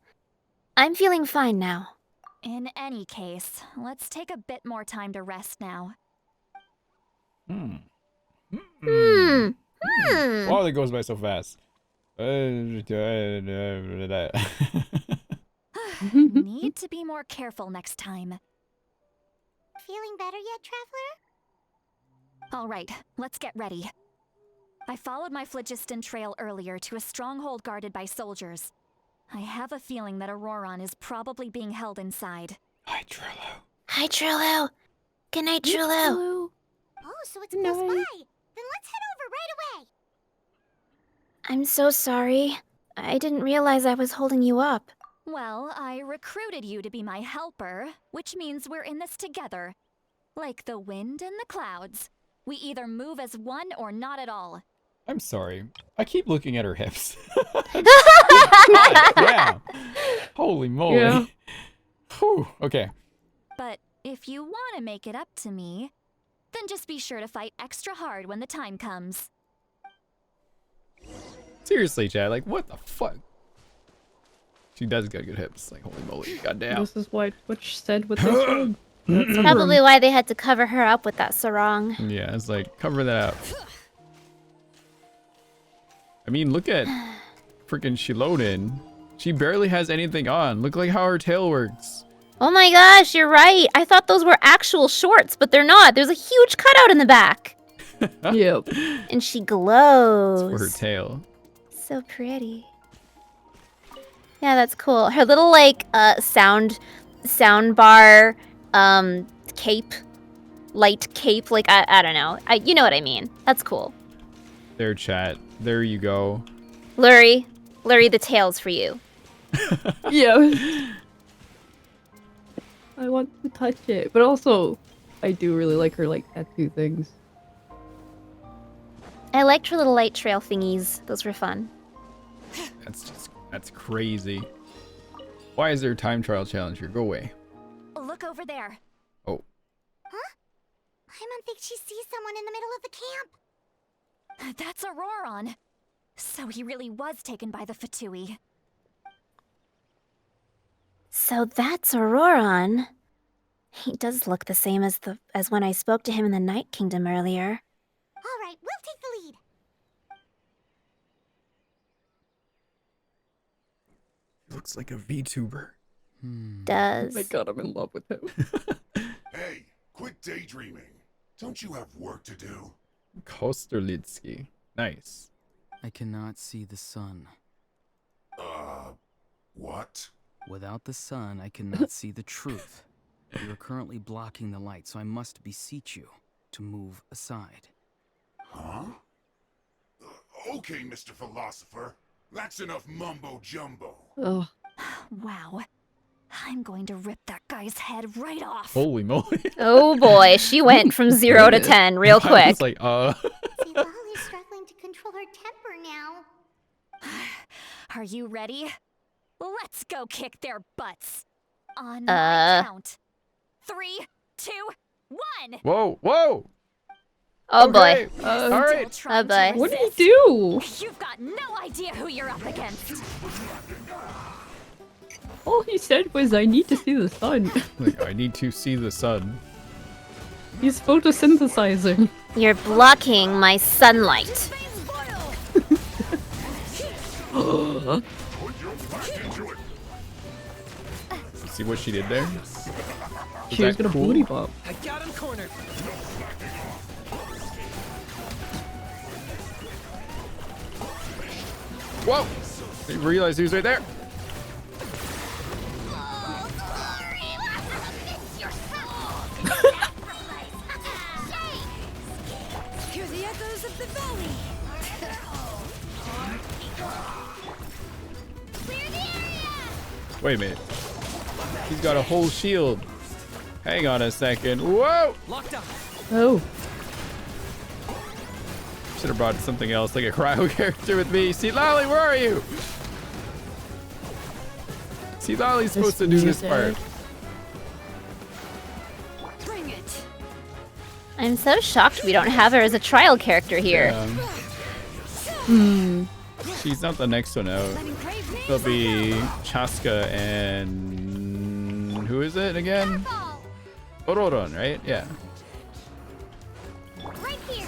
I'm feeling fine now. In any case, let's take a bit more time to rest now. Wow, Hmm. that goes by so fast. Need to be more careful next time. Feeling better yet, Traveler? Alright, let's get ready. I followed my phlogiston trail earlier to a stronghold guarded by soldiers. I have a feeling that Auroron is probably being held inside. Hi, Trullo. Hi, Trullo. Good night, Trullo. Oh, so it's close by. Then let's head over right away. I'm so sorry. I didn't realize I was holding you up. Well, I recruited you to be my helper, which means we're in this together. Like the wind and the clouds. We either move as one or not at all. I'm sorry. I keep looking at her hips. Yeah. Holy moly. Yeah. Whew. Okay. But if you want to make it up to me, then just be sure to fight extra hard when the time comes. Seriously, Chad, like, what the fuck? She does got good hips. Like, holy moly. Goddamn. This is why Twitch said what they said. That's probably why they had to cover her up with that sarong. Yeah, it's like, cover that up. I mean, look at freaking Shiloden. She barely has anything on. Look like how her tail works. Oh my gosh, you're right. I thought those were actual shorts, but they're not. There's a huge cutout in the back. Yep. And she glows. It's for her tail. So pretty. Yeah, that's cool. Her little like sound bar cape, light cape, like I don't know. You know what I mean. That's cool. There, chat. There you go. Lurie, the tail's for you. Yeah. I want to touch it, but also I do really like her like tattoo things. I liked her little light trail thingies. Those were fun. That's crazy. Why is there a time trial challenge here? Go away. Look over there. Oh. Huh? I don't think she sees someone in the middle of the camp. That's Auroron. So he really was taken by the Fatui. So that's Auroron. He does look the same as when I spoke to him in the Night Kingdom earlier. All right, we'll take the lead. Looks like a VTuber. Does. Oh my god, I'm in love with him. Hey, quit daydreaming. Don't you have work to do? Kosterlitsky. Nice. I cannot see the sun. What? Without the sun, I cannot see the truth. You are currently blocking the light, so I must beseech you to move aside. Huh? Okay, Mr. Philosopher. That's enough mumbo-jumbo. Oh. Wow. I'm going to rip that guy's head right off. Holy moly. Oh boy, she went from 0 to 10 real I quick. was like, See, Lolly's struggling to control her temper now. Are you ready? Let's go kick their butts. On my count. 3, 2, 1. Whoa, whoa! Oh Okay. boy. All right. Oh boy. What did he do? You've got no idea who you're up against. All he said was, I need to see the sun. Like, I need to see the sun. He's photosynthesizing. You're blocking my sunlight. See what she did there? She was that gonna cool? booty bump. I got him cornered. Whoa! I didn't realize he was right there. Hear the echoes of the valley. Wait a minute. He's got a whole shield. Hang on a second. Whoa! Locked up. Oh. Should have brought something else, like a cryo character with me. See, Lolly, where are you? See, Lolly's supposed to do this part. Bring it. I'm so shocked we don't have her as a trial character here. She's not the next one out. There'll be Chaska and who is it again? Auroron, right? Yeah. Right here.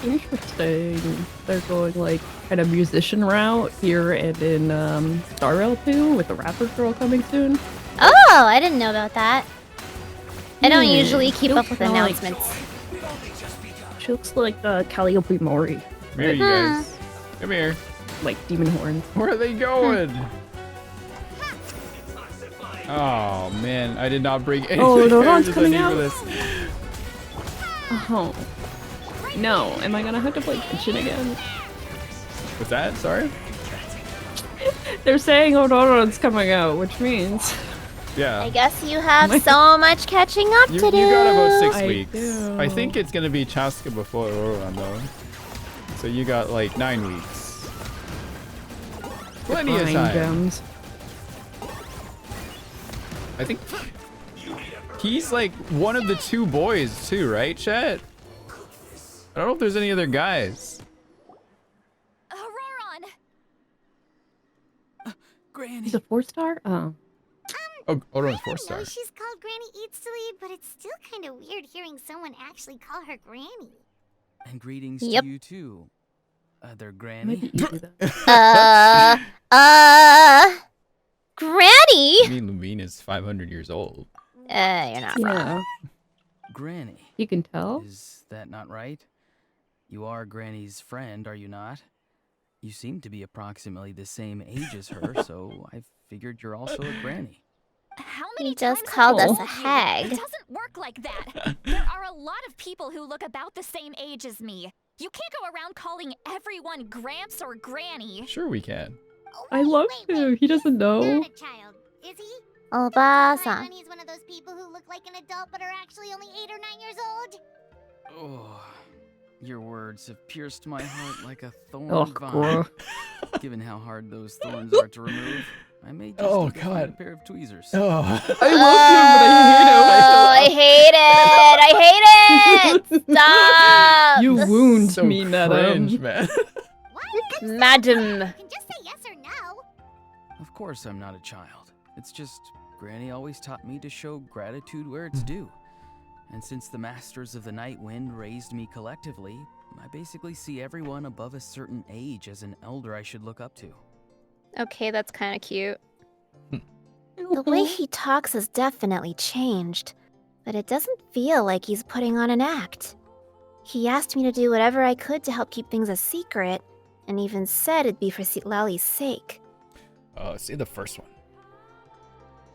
Interesting. They're going like kind of musician route here and in Star Rail 2 with the rapper girl coming soon. Oh, I didn't know about that. I don't usually keep up with Looks like- announcements. She looks like Calliope Mori. Come here, you guys. Come here. Like demon horns. Where are they going? Oh man, I did not bring any Oh, of the no, Ron's characters I coming need out. for this. Oh. No, am I gonna have to play Genshin again? What's that? Sorry? They're saying Auroron's coming out, which means... Yeah. I guess you have so much catching up You to do. got about 6 I weeks. do. I think it's gonna be Chaska before Auroron though. So you got like 9 weeks. Plenty of Fine time. gems. I think he's like one of the 2 boys too, right, Chet? I don't know if there's any other guys. Auroron! Granny. He's a 4-star? Oh. Oh, Auroron's I 4-star. know she's called Granny Eats to Lead, but it's still kind of weird hearing someone actually call her Granny. And greetings Yep. to you too, other Might granny. be easy then. Granny? I mean, Lumina's 500 years old. You're not wrong. Yeah. Granny. You can tell? Is that not right? You are Granny's friend, are you not? You seem to be approximately the same age as her, so I figured you're also a granny. How many He just times called have I us a told you? hag. It doesn't work like that. There are a lot of people who look about the same age as me. You can't go around calling everyone Gramps or Granny. Sure we can. I love him. He doesn't know. Not a child, is he? Obasa. He's one of those people who look like an adult but are actually only 8 or 9 years old. Oh, your words have pierced my heart like a thorn Oh, vine. gross. Given how hard those thorns are to remove, I may just need to find a pair of tweezers. Oh, I love him, but I I hate it! Stop! You wound so me, cringe, madam. man. Madam. You can just say yes or no. Of course I'm not a child. It's just Granny always taught me to show gratitude where it's due. And since the Masters of the Night Wind raised me collectively, I basically see everyone above a certain age as an elder I should look up to. Okay, that's kind of cute. The way he talks has definitely changed, but it doesn't feel like he's putting on an act. He asked me to do whatever I could to help keep things a secret, and even said it'd be for Lali's sake. Oh, see the first one.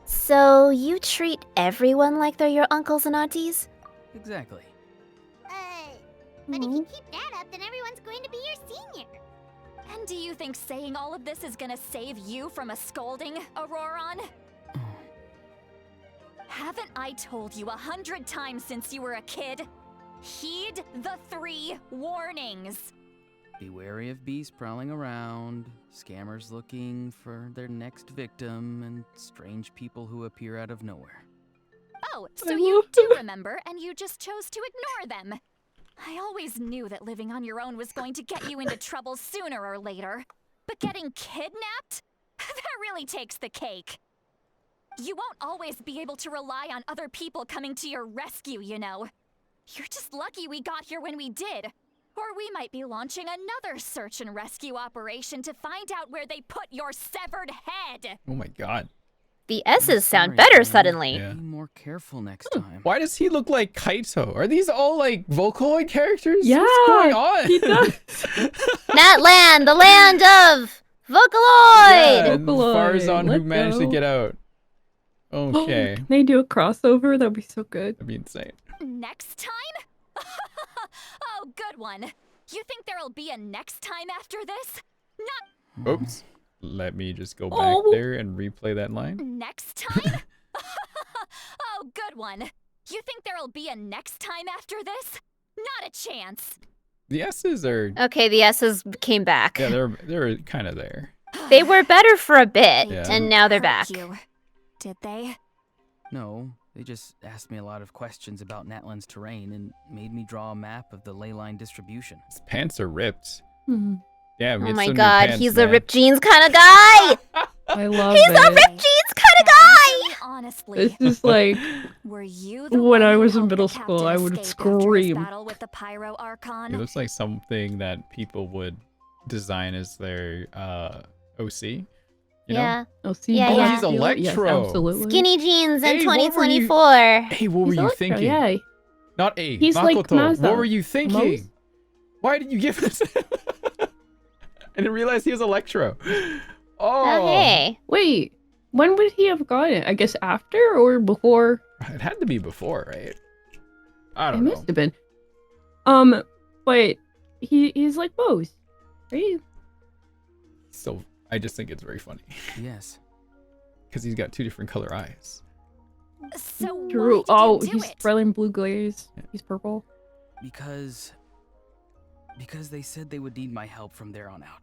So you treat everyone like they're your uncles and aunties? Exactly. But if you keep that up, then everyone's going to be your senior. And do you think saying all of this is gonna save you from a scolding, Auroron? Haven't I told you 100 times since you were a kid? Heed the 3 warnings. Be wary of beasts prowling around, scammers looking for their next victim, and strange people who appear out of nowhere. Oh, so you do remember, and you just chose to ignore them. I always knew that living on your own was going to get you into trouble sooner or later. But getting kidnapped? That really takes the cake. You won't always be able to rely on other people coming to your rescue, you know. You're just lucky we got here when we did. Or we might be launching another search and rescue operation to find out where they put your severed head. Oh my god. The S's sound better suddenly. Yeah. Be more careful next time. Why does he look like Kaito? Are these all like Vocaloid characters? Yeah, What's going on? he does. Natlan, the land of Vocaloid! Yeah, and Farzan who let's managed to go. get out. Okay. Can they do a crossover? That'd be so good. That'd be insane. Next time? Oh, good one. You think there'll be a next time after this? Not Oops. Let me just go back Oh. there and replay that line. next time? Oh, good one. You think there'll be a next time after this? Not a chance. The S's are Okay, the S's came back. yeah, they're kind of there. They were better for a bit, Yeah. and now they're Hurt back. you, did they? No, they just asked me a lot of questions about Natlan's terrain and made me draw a map of the ley line distribution. His pants are ripped. Hmm. Yeah, we Oh get my some new god, pants, he's a man. ripped jeans kind of guy! I love He's it. a ripped jeans kind of guy! Honestly, It's just like were you the when one I who was in helped middle the school, captain I would escape after his scream. battle with the Pyro Archon? It looks like something that people would design as their OC. You Yeah. Oh, see, Yeah, know? Oh, yeah. he's Electro. Yes, absolutely. Skinny jeans in Hey, what were you- 2024. Hey, what were He's you Electro, thinking? Yeah. Not A. He's like Makoto. Mazda. What were you thinking? Most- Why did you give us? I didn't realize he was Electro. Oh, Oh, hey. Wait, when would he have gotten it? I guess after or before? It had to be before, right? I It don't know. must have been. But he's like Bose, right? So I just think it's very funny Yes. because he's got 2 different color eyes. So True. why Oh, did you do he's it? brilliant blue glaze. He's purple. Because they said they would need my help from there on out.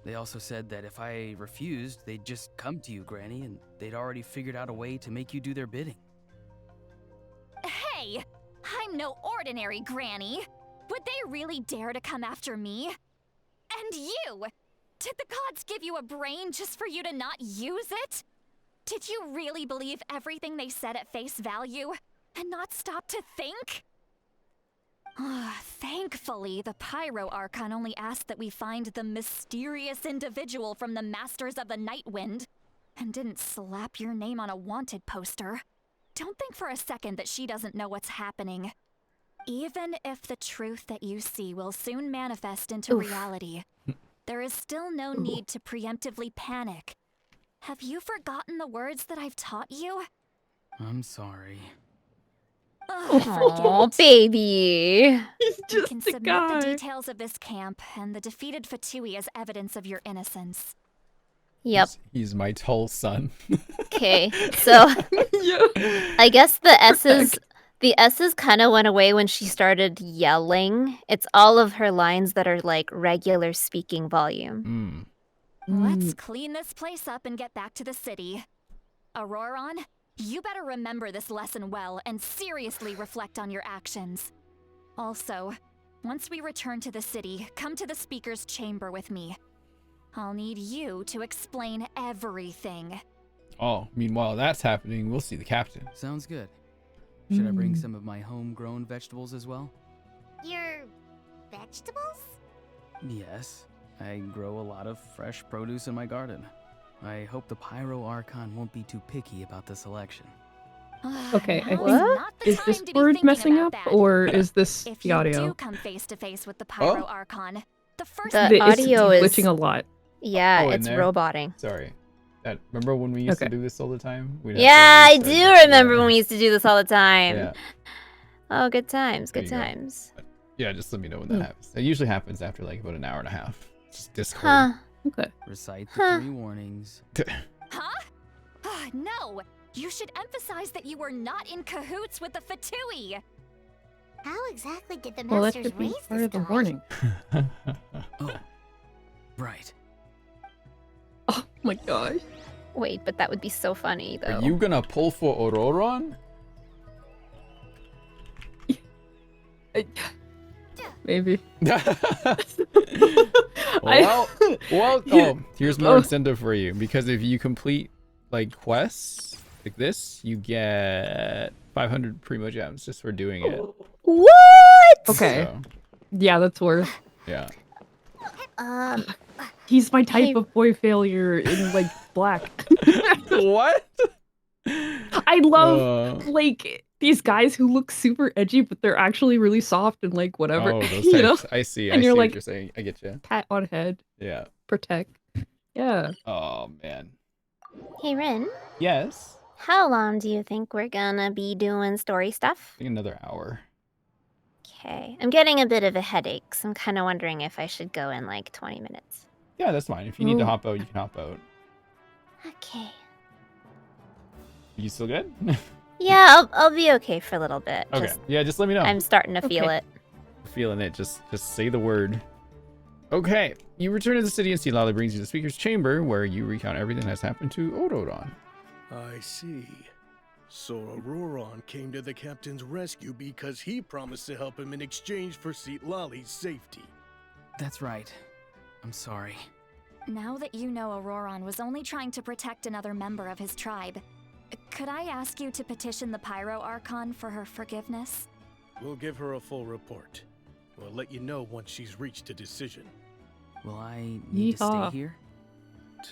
They also said that if I refused, they'd just come to you, Granny, and they'd already figured out a way to make you do their bidding. Hey, I'm no ordinary granny. Would they really dare to come after me? And you! Did the gods give you a brain just for you to not use it? Did you really believe everything they said at face value and not stop to think? Thankfully, the Pyro Archon only asked that we find the mysterious individual from the Masters of the Night Wind and didn't slap your name on a wanted poster. Don't think for a second that she doesn't know what's happening. Even if the truth that you see will soon manifest into reality, there is still no need to preemptively panic. Have you forgotten the words that I've taught you? I'm sorry. Oh, baby. He's You just can a submit guy. the details of this camp and the defeated Fatui as evidence of your innocence. Yep. He's my tall son. Okay, so Yeah. I guess the S's kind of went away when she started yelling. It's all of her lines that are like regular speaking volume. Let's clean this place up and get back to the city. Auroron, you better remember this lesson well and seriously reflect on your actions. Also, once we return to the city, come to the speaker's chamber with me. I'll need you to explain everything. Oh, meanwhile that's happening, we'll see the captain. Sounds good. Should I bring some of my homegrown vegetables as well? Your vegetables? Yes. I grow a lot of fresh produce in my garden. I hope the Pyro Archon won't be too picky about the selection. Okay, I Now's think not the is time this to be word thinking messing about up that. or is this If the you audio? do come face to face with the Pyro Archon, the first The thing audio it's is glitching a lot. Yeah, Oh, in it's there? roboting. Sorry. Remember when we used to Okay. do this all the time? We'd have to Yeah, I restart do it. remember Yeah. when we used to do this all the time. Yeah. Oh, good times, There good you go. times. Yeah, just let me know when that happens. It usually happens after like about an hour and a half. Just Discord. Huh. Okay. Recite the 3 warnings. Huh? No! You should emphasize that you were not in cahoots with the Fatui! How exactly did the Well, that masters should be raise part this of the guy? warning. Oh, right. Oh my gosh. Wait, but that would be so funny, though. Are you gonna pull for Auroron? Maybe. Well, oh, here's more incentive for you, because if you complete like quests like this, you get 500 primo gems just for doing it. What? Okay. So, Yeah, that's worth. yeah. He's my type Hey. of boy failure in like black. What? I love like these guys who look super edgy, but they're actually really soft and like whatever. Oh, those you know? types. I see. And I you're see like, what you're saying. I get you. pat on head, Yeah. protect. Yeah. Oh man. Hey, Rin, Yes. how long do you think we're gonna be doing story stuff? I think another hour. Okay, I'm getting a bit of a headache, so I'm kind of wondering if I should go in like 20 minutes. Yeah, that's fine. If you need to Ooh. hop out, you can hop out. Okay. You still good? Yeah, I'll be okay for a little bit. Okay. Just, Yeah, just let me know. I'm starting to feel Okay. it. Feeling it. Just say the word. Okay. You return to the city and see Lala brings you to the speaker's chamber, where you recount everything that's happened to Auroron. I see. So Auroron came to the captain's rescue because he promised to help him in exchange for Lali's safety. That's right. I'm sorry. Now that you know Auroron was only trying to protect another member of his tribe, could I ask you to petition the Pyro Archon for her forgiveness? We'll give her a full report. We'll let you know once she's reached a decision. Will I need to Yeehaw. stay here?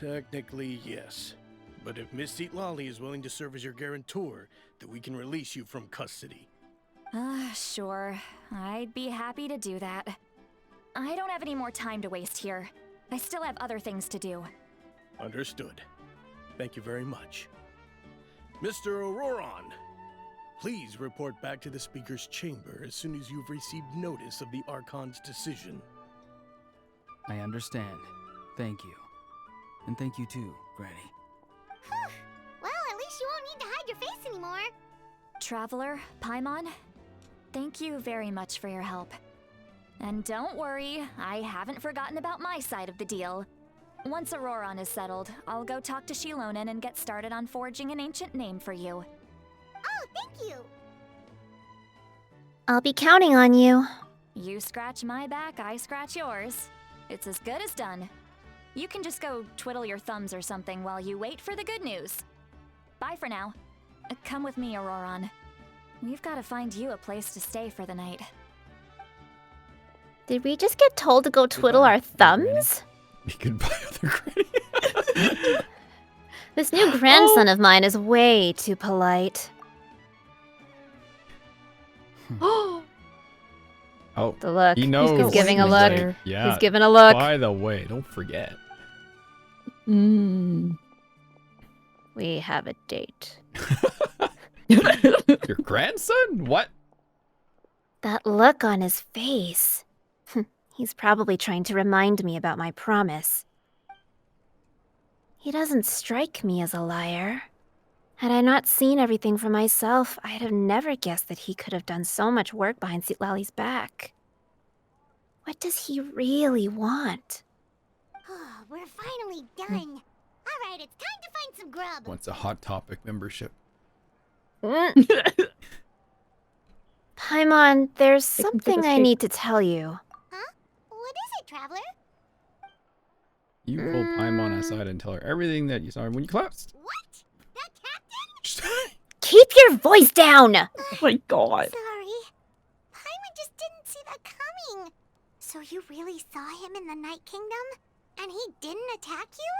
Technically, yes. But if Miss Lali is willing to serve as your guarantor, then we can release you from custody. Sure. I'd be happy to do that. I don't have any more time to waste here. I still have other things to do. Understood. Thank you very much. Mr. Auroron, please report back to the speaker's chamber as soon as you've received notice of the Archon's decision. I understand. Thank you. And thank you too, Granny. Well, at least you won't need to hide your face anymore. Traveler, Paimon, thank you very much for your help. And don't worry, I haven't forgotten about my side of the deal. Once Auroron is settled, I'll go talk to Shilonen and get started on forging an ancient name for you. Oh, thank you. I'll be counting on you. You scratch my back, I scratch yours. It's as good as done. You can just go twiddle your thumbs or something while you wait for the good news. Bye for now. Come with me, Auroron. We've got to find you a place to stay for the night. Did we just get told to go twiddle our thumbs? Goodbye, other Granny. This new grandson of mine is way too polite. Oh, The look. he knows. He's giving a He's look. like, yeah. He's giving a look. By the way, don't forget. We have a date. Your grandson? What? That look on his face. He's probably trying to remind me about my promise. He doesn't strike me as a liar. Had I not seen everything for myself, I'd have never guessed that he could have done so much work behind Lali's back. What does he really want? We're finally done. All right, it's time to find some grub. Wants a Hot Topic membership. Paimon, there's Take him to the something I skate- need to tell you. Huh? What is it, Traveler? You pull Paimon aside and tell her everything that you saw when you collapsed. What? That captain? Keep your voice down! Oh my god. Sorry. Paimon just didn't see that coming. So you really saw him in the Night Kingdom? And he didn't attack you?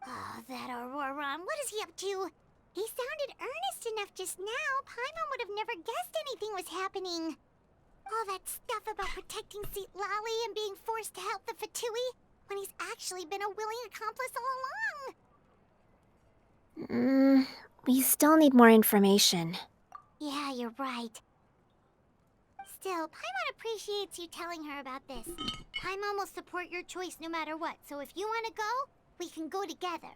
Oh, that Auroron, what is he up to? He sounded earnest enough just now. Paimon would have never guessed anything was happening. All that stuff about protecting Seat Lally and being forced to help the Fatui, when he's actually been a willing accomplice all along. We still need more information. Yeah, you're right. Still, Paimon appreciates you telling her about this. Paimon will support your choice no matter what, so if you want to go, we can go together.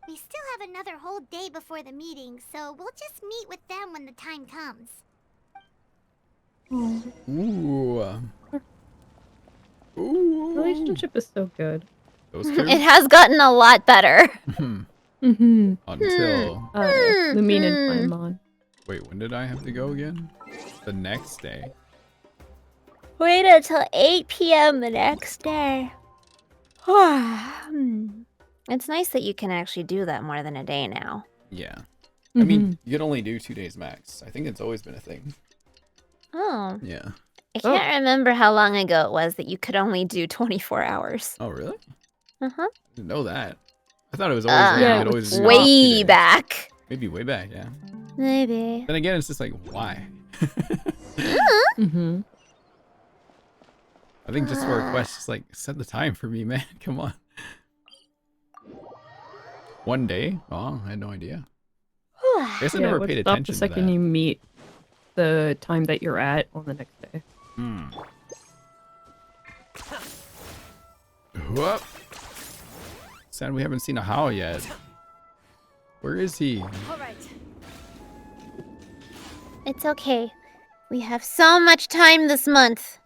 We still have another whole day before the meeting, so we'll just meet with them when the time comes. Ooh. Ooh. Relationship is so good. Those two? It has gotten a lot better. Mm-hmm. Until... Lumine and Paimon. Wait, when did I have to go again? The next day. Wait until 8 p.m. the next day. It's nice that you can actually do that more than a day now. Yeah. I mean, you can only do 2 days max. I think it's always been a thing. Oh. Yeah. I can't remember how long ago it was that you could only do 24 hours. Oh, really? Uh-huh. I didn't know that. I thought it was always like, you could always do it way 2 days. back. Maybe way back, yeah. Maybe. Then again, it's just like, why? Mm-hmm. I think just for a quest, just like, set the time for me, man. Come on. 1 day? Oh, I had no idea. I guess I never paid Stop attention the to second that. you meet the time that you're at on the next day. Whoop. Sad we haven't seen a How yet. Where is he? All right. It's okay. We have so much time this month.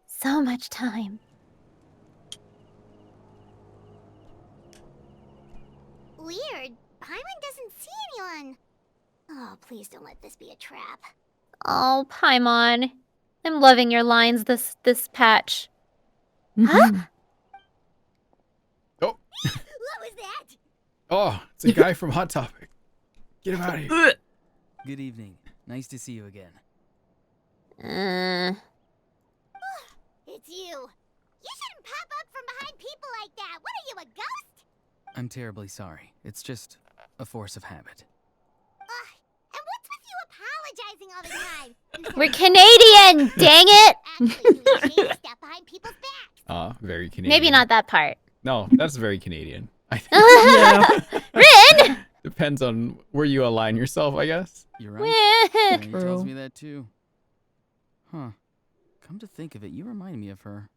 So much time. Weird. Paimon doesn't see anyone. Oh, please don't let this be a trap. Oh, Paimon. I'm loving your lines this patch. Oh, What was that? oh, it's a guy from Hot Topic. Get him out of here. Good evening. Nice to see you again. It's you. You shouldn't pop up from behind people like that. What are you, a ghost? I'm terribly sorry. It's just a force of habit. And what's with you apologizing all the time? We're Canadian, dang it! Actually, you shouldn't step behind people's backs. Very Canadian. Maybe not that part. No, that's very Canadian. I think. Rin! Depends on where you align yourself, I guess. You're right. He tells True. me that too. Huh. Come to think of it, you remind me of her.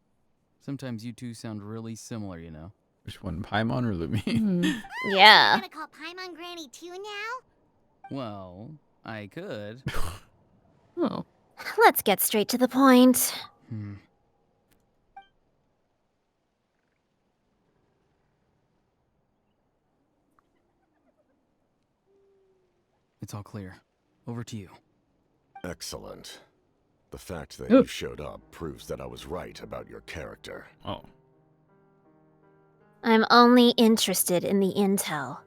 Sometimes you two sound really similar, you know. Which one, Paimon or Lumine? Yeah. You gonna call Paimon Granny too now? Well, I could. Oh. Let's get straight to the point. It's all clear. Over to you. Excellent. The fact that Oof. you showed up proves that I was right about your character. Oh. I'm only interested in the intel.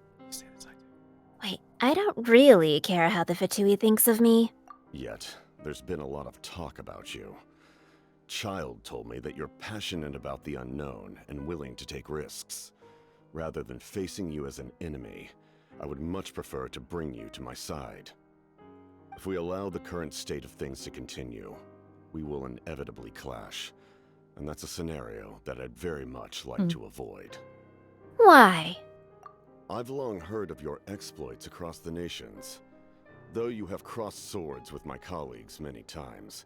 Wait, I don't really care how the Fatui thinks of me. Yet, there's been a lot of talk about you. Child told me that you're passionate about the unknown and willing to take risks. Rather than facing you as an enemy, I would much prefer to bring you to my side. If we allow the current state of things to continue, we will inevitably clash. And that's a scenario that I'd very much like to avoid. Why? I've long heard of your exploits across the nations. Though you have crossed swords with my colleagues many times,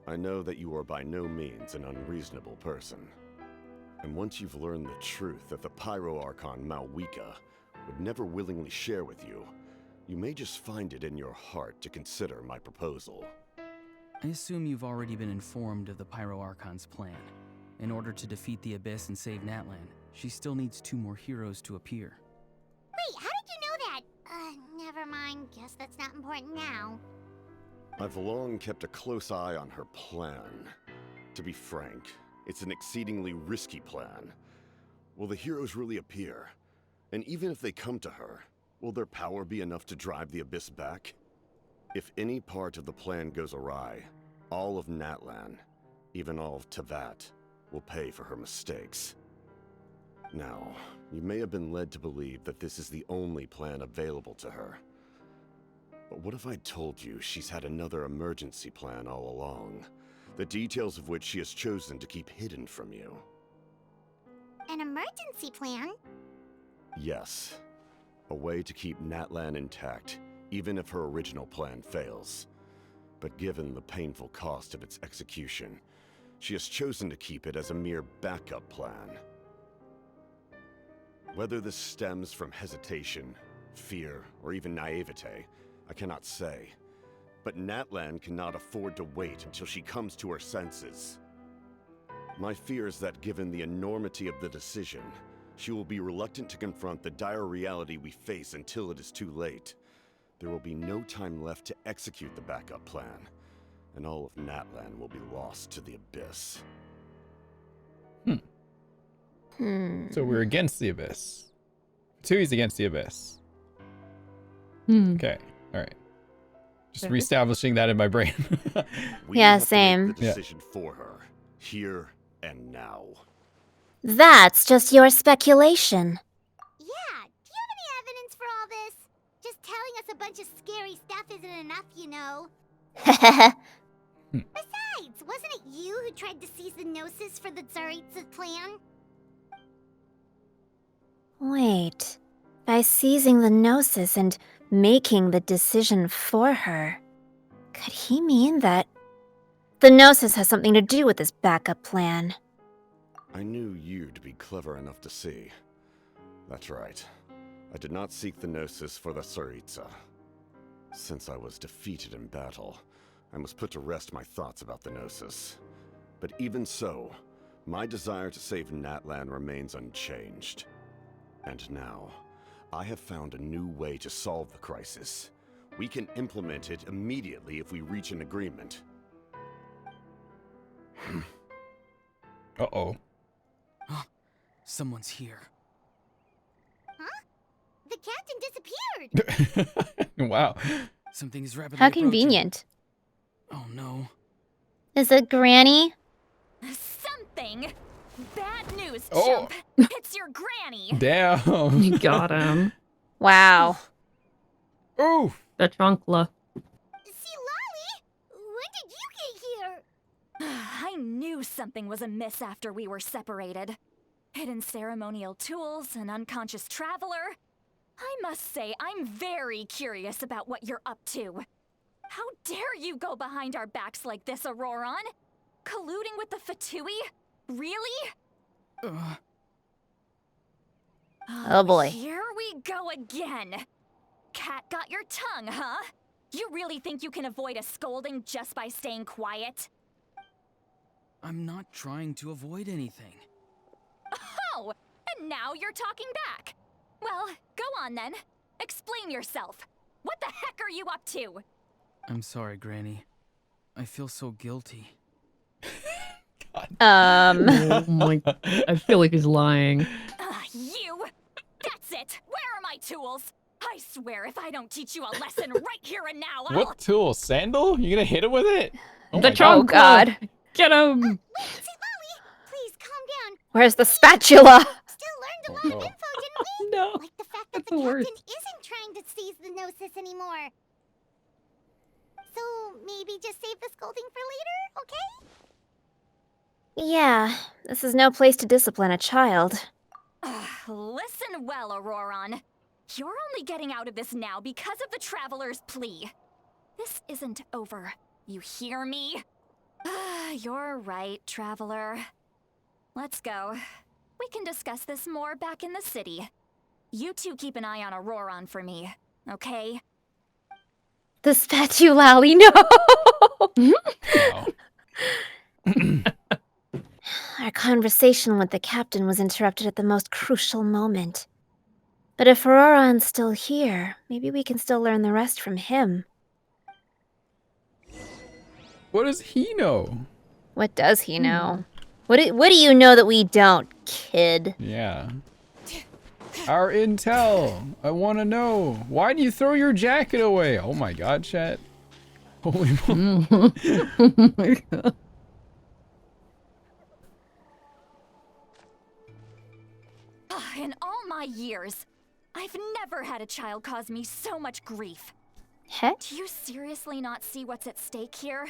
I know that you are by no means an unreasonable person. And once you've learned the truth that the Pyro Archon Malwika would never willingly share with you, you may just find it in your heart to consider my proposal. I assume you've already been informed of the Pyro Archon's plan. In order to defeat the Abyss and save Natlan, she still needs 2 more heroes to appear. Wait, how did you know that? Never mind. Guess that's not important now. I've long kept a close eye on her plan. To be frank, it's an exceedingly risky plan. Will the heroes really appear? And even if they come to her, will their power be enough to drive the Abyss back? If any part of the plan goes awry, all of Natlan, even all of Tevat, will pay for her mistakes. Now, you may have been led to believe that this is the only plan available to her. But what if I told you she's had another emergency plan all along, the details of which she has chosen to keep hidden from you? An emergency plan? Yes. A way to keep Natlan intact, even if her original plan fails. But given the painful cost of its execution, she has chosen to keep it as a mere backup plan. Whether this stems from hesitation, fear, or even naivete, I cannot say. But Natlan cannot afford to wait until she comes to her senses. My fear is that given the enormity of the decision, she will be reluctant to confront the dire reality we face until it is too late. There will be no time left to execute the backup plan, and all of Natlan will be lost to the Abyss. So we're against the Abyss. Tui's against the Abyss. Okay, alright. Just reestablishing that in my brain. We Yeah, have to same. make the decision for her, here and now. That's just your speculation. Yeah, do you have any evidence for all this? Just telling us a bunch of scary stuff isn't enough, you know. Besides, wasn't it you who tried to seize the Gnosis for the Tsaritsa plan? Wait. By seizing the Gnosis and making the decision for her, could he mean that the Gnosis has something to do with this backup plan? I knew you to be clever enough to see. That's right. I did not seek the Gnosis for the Tsaritsa. Since I was defeated in battle, I must put to rest my thoughts about the Gnosis. But even so, my desire to save Natlan remains unchanged. And now, I have found a new way to solve the crisis. We can implement it immediately if we reach an agreement. Uh-oh. Someone's here. Huh? The captain disappeared! Wow. Something is rapidly How approaching. convenient. Oh no. Is it Granny? Something! Bad news, Oh. chump! It's your granny! Damn. You got him. Wow. Ooh. The trunkla. See, Lolly? When did you get here? I knew something was amiss after we were separated. Hidden ceremonial tools, an unconscious traveler. I must say, I'm very curious about what you're up to. How dare you go behind our backs like this, Auroron? Colluding with the Fatui? Really? Oh boy. Here we go again. Cat got your tongue, huh? You really think you can avoid a scolding just by staying quiet? I'm not trying to avoid anything. Oh, and now you're talking back. Well, go on then. Explain yourself. What the heck are you up to? I'm sorry, Granny. I feel so guilty. Oh my... I feel like he's lying. You! That's it! Where are my tools? I swear if I don't teach you a lesson right here and now, I'll... What tool? Sandal? You gonna hit him with it? Oh The my trunkla! God. Get him! Wait, see, Lolly, please calm down. Where's the spatula? Still learned a lot of info, didn't we? No. Like the fact that That's the the captain worst. isn't trying to seize the Gnosis anymore. So maybe just save the scolding for later, okay? Yeah, this is no place to discipline a child. Listen well, Auroron. You're only getting out of this now because of the Traveler's plea. This isn't over. You hear me? You're right, Traveler. Let's go. We can discuss this more back in the city. You two keep an eye on Auroron for me, okay? The statue, Lally, no! Wow. Our conversation with the captain was interrupted at the most crucial moment. But if Auroron's still here, maybe we can still learn the rest from him. What does he know? What does he know? What do you know that we don't, kid? Yeah. Our intel. I want to know. Why do you throw your jacket away? Oh my god, chat. Holy moly. Oh my god. In all my years, I've never had a child cause me so much grief. Heck? Do you seriously not see what's at stake here?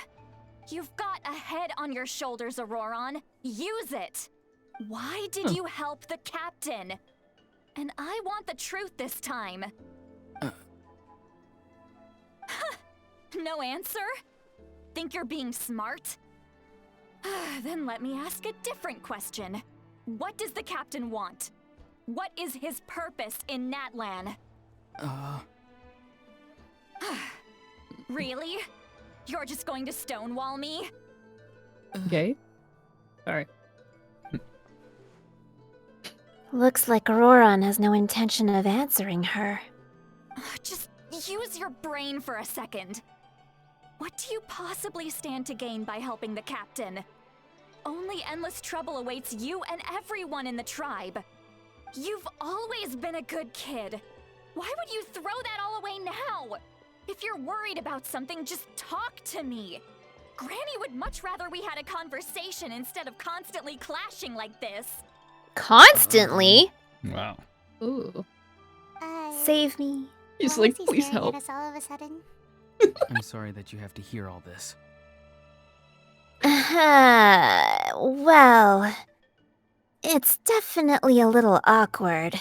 You've got a head on your shoulders, Auroron. Use it! Why did you help the captain? And I want the truth this time. No answer? Think you're being smart? Then let me ask a different question. What does the captain want? What is his purpose in Natlan? Really? You're just going to stonewall me? Okay. Sorry. Looks like Auroron has no intention of answering her. Just use your brain for a second. What do you possibly stand to gain by helping the captain? Only endless trouble awaits you and everyone in the tribe. You've always been a good kid. Why would you throw that all away now? If you're worried about something, just talk to me. Granny would much rather we had a conversation instead of constantly clashing like this. Constantly? Wow. Ooh. Save me. He's Why like, is he please staring help. at us all of a sudden? I'm sorry that you have to hear all this. Well, it's definitely a little awkward.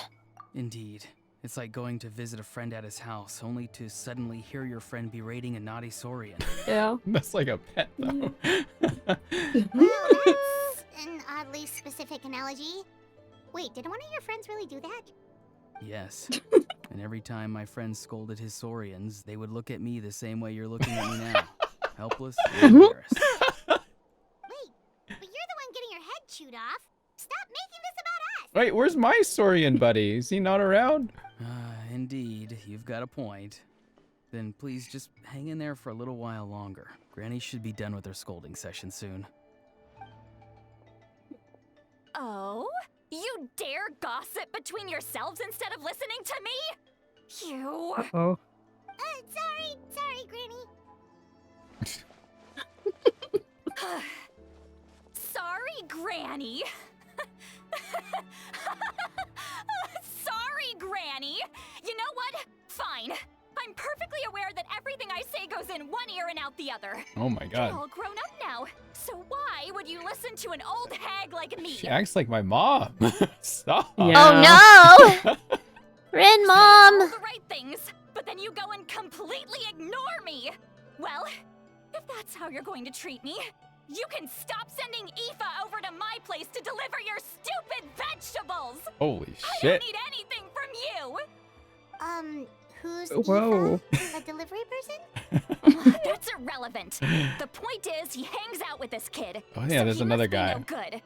Indeed. It's like going to visit a friend at his house, only to suddenly hear your friend berating a naughty Saurian. Yeah. That's like a pet, though. Well, that's an oddly specific analogy. Wait, did one of your friends really do that? Yes. And every time my friends scolded his Saurians, they would look at me the same way you're looking at me now. Helpless and embarrassed. Wait, but you're the one getting your head chewed off. Stop making this about us! Wait, where's my Saurian buddy? Is he not around? Indeed, you've got a point. Then please just hang in there for a little while longer. Granny should be done with her scolding session soon. Oh? You dare gossip between yourselves instead of listening to me? You... Uh-oh. Sorry, Granny. Sorry, Granny. Sorry, Granny. You know what? Fine. I'm perfectly aware that everything I say goes in one ear and out the other. Oh my god. You're all grown up now, so why would you listen to an old hag like me? She acts like my mom. Stop. Oh no! Rin, Mom! All the right things, but then you go and completely ignore me. Well, if that's how you're going to treat me, you can stop sending Aoife over to my place to deliver your stupid vegetables. Holy I shit. don't need anything from you. Who's Whoa. Aoife? The delivery person? That's irrelevant. The point is, he hangs out with this kid. Oh yeah, so there's he another must be guy. no good.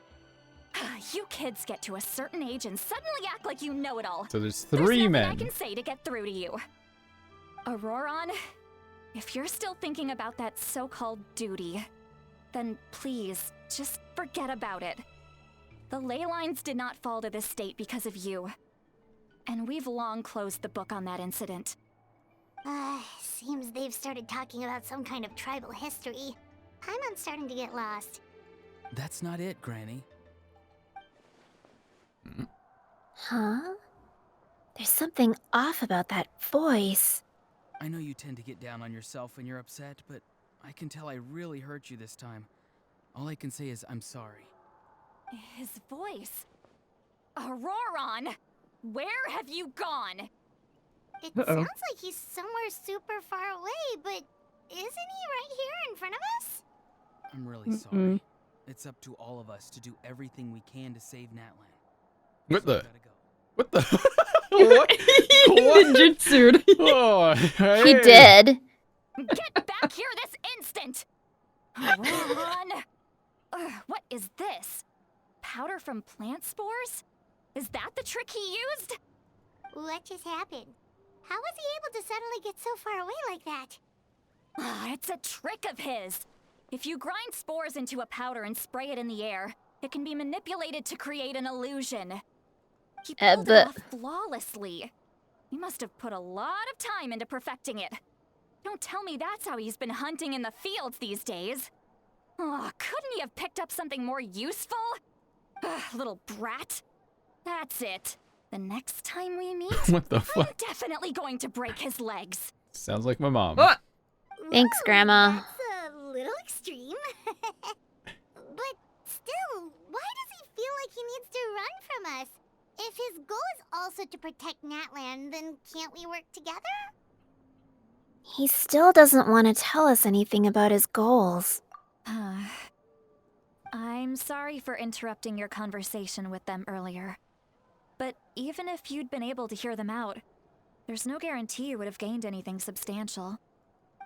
You kids get to a certain age and suddenly act like you know it all. So there's There's three nothing men. I can say to get through to you. Auroron, if you're still thinking about that so-called duty, then please, just forget about it. The ley lines did not fall to this state because of you. And we've long closed the book on that incident. Seems they've started talking about some kind of tribal history. I'm starting to get lost. That's not it, Granny. Huh? There's something off about that voice. I know you tend to get down on yourself when you're upset, but I can tell I really hurt you this time. All I can say is I'm sorry. His voice. Auroron, where have you gone? It sounds like he's somewhere super far away, but isn't he right here in front of us? I'm really sorry. It's up to all of us to do everything we can to save Natlan. What the? What the? What? Ninjutsu'd. Oh, hey. He did. Get back here this instant! Auroron! What is this? powder from plant spores? Is that the trick he used? What just happened? How was he able to suddenly get so far away like that? It's a trick of his. If you grind spores into a powder and spray it in the air, it can be manipulated to create an illusion. He pulled it off flawlessly. He must have put a lot of time into perfecting it. Don't tell me that's how he's been hunting in the fields these days. Oh, couldn't he have picked up something more useful? Little brat. That's it. The next time we meet, What the I'm fuck? definitely going to break his legs. Sounds like my mom. Thanks, Grandma. That's a little extreme. But still, why does he feel like he needs to run from us? If his goal is also to protect Natlan, then can't we work together? He still doesn't want to tell us anything about his goals. I'm sorry for interrupting your conversation with them earlier. But even if you'd been able to hear them out, there's no guarantee you would have gained anything substantial.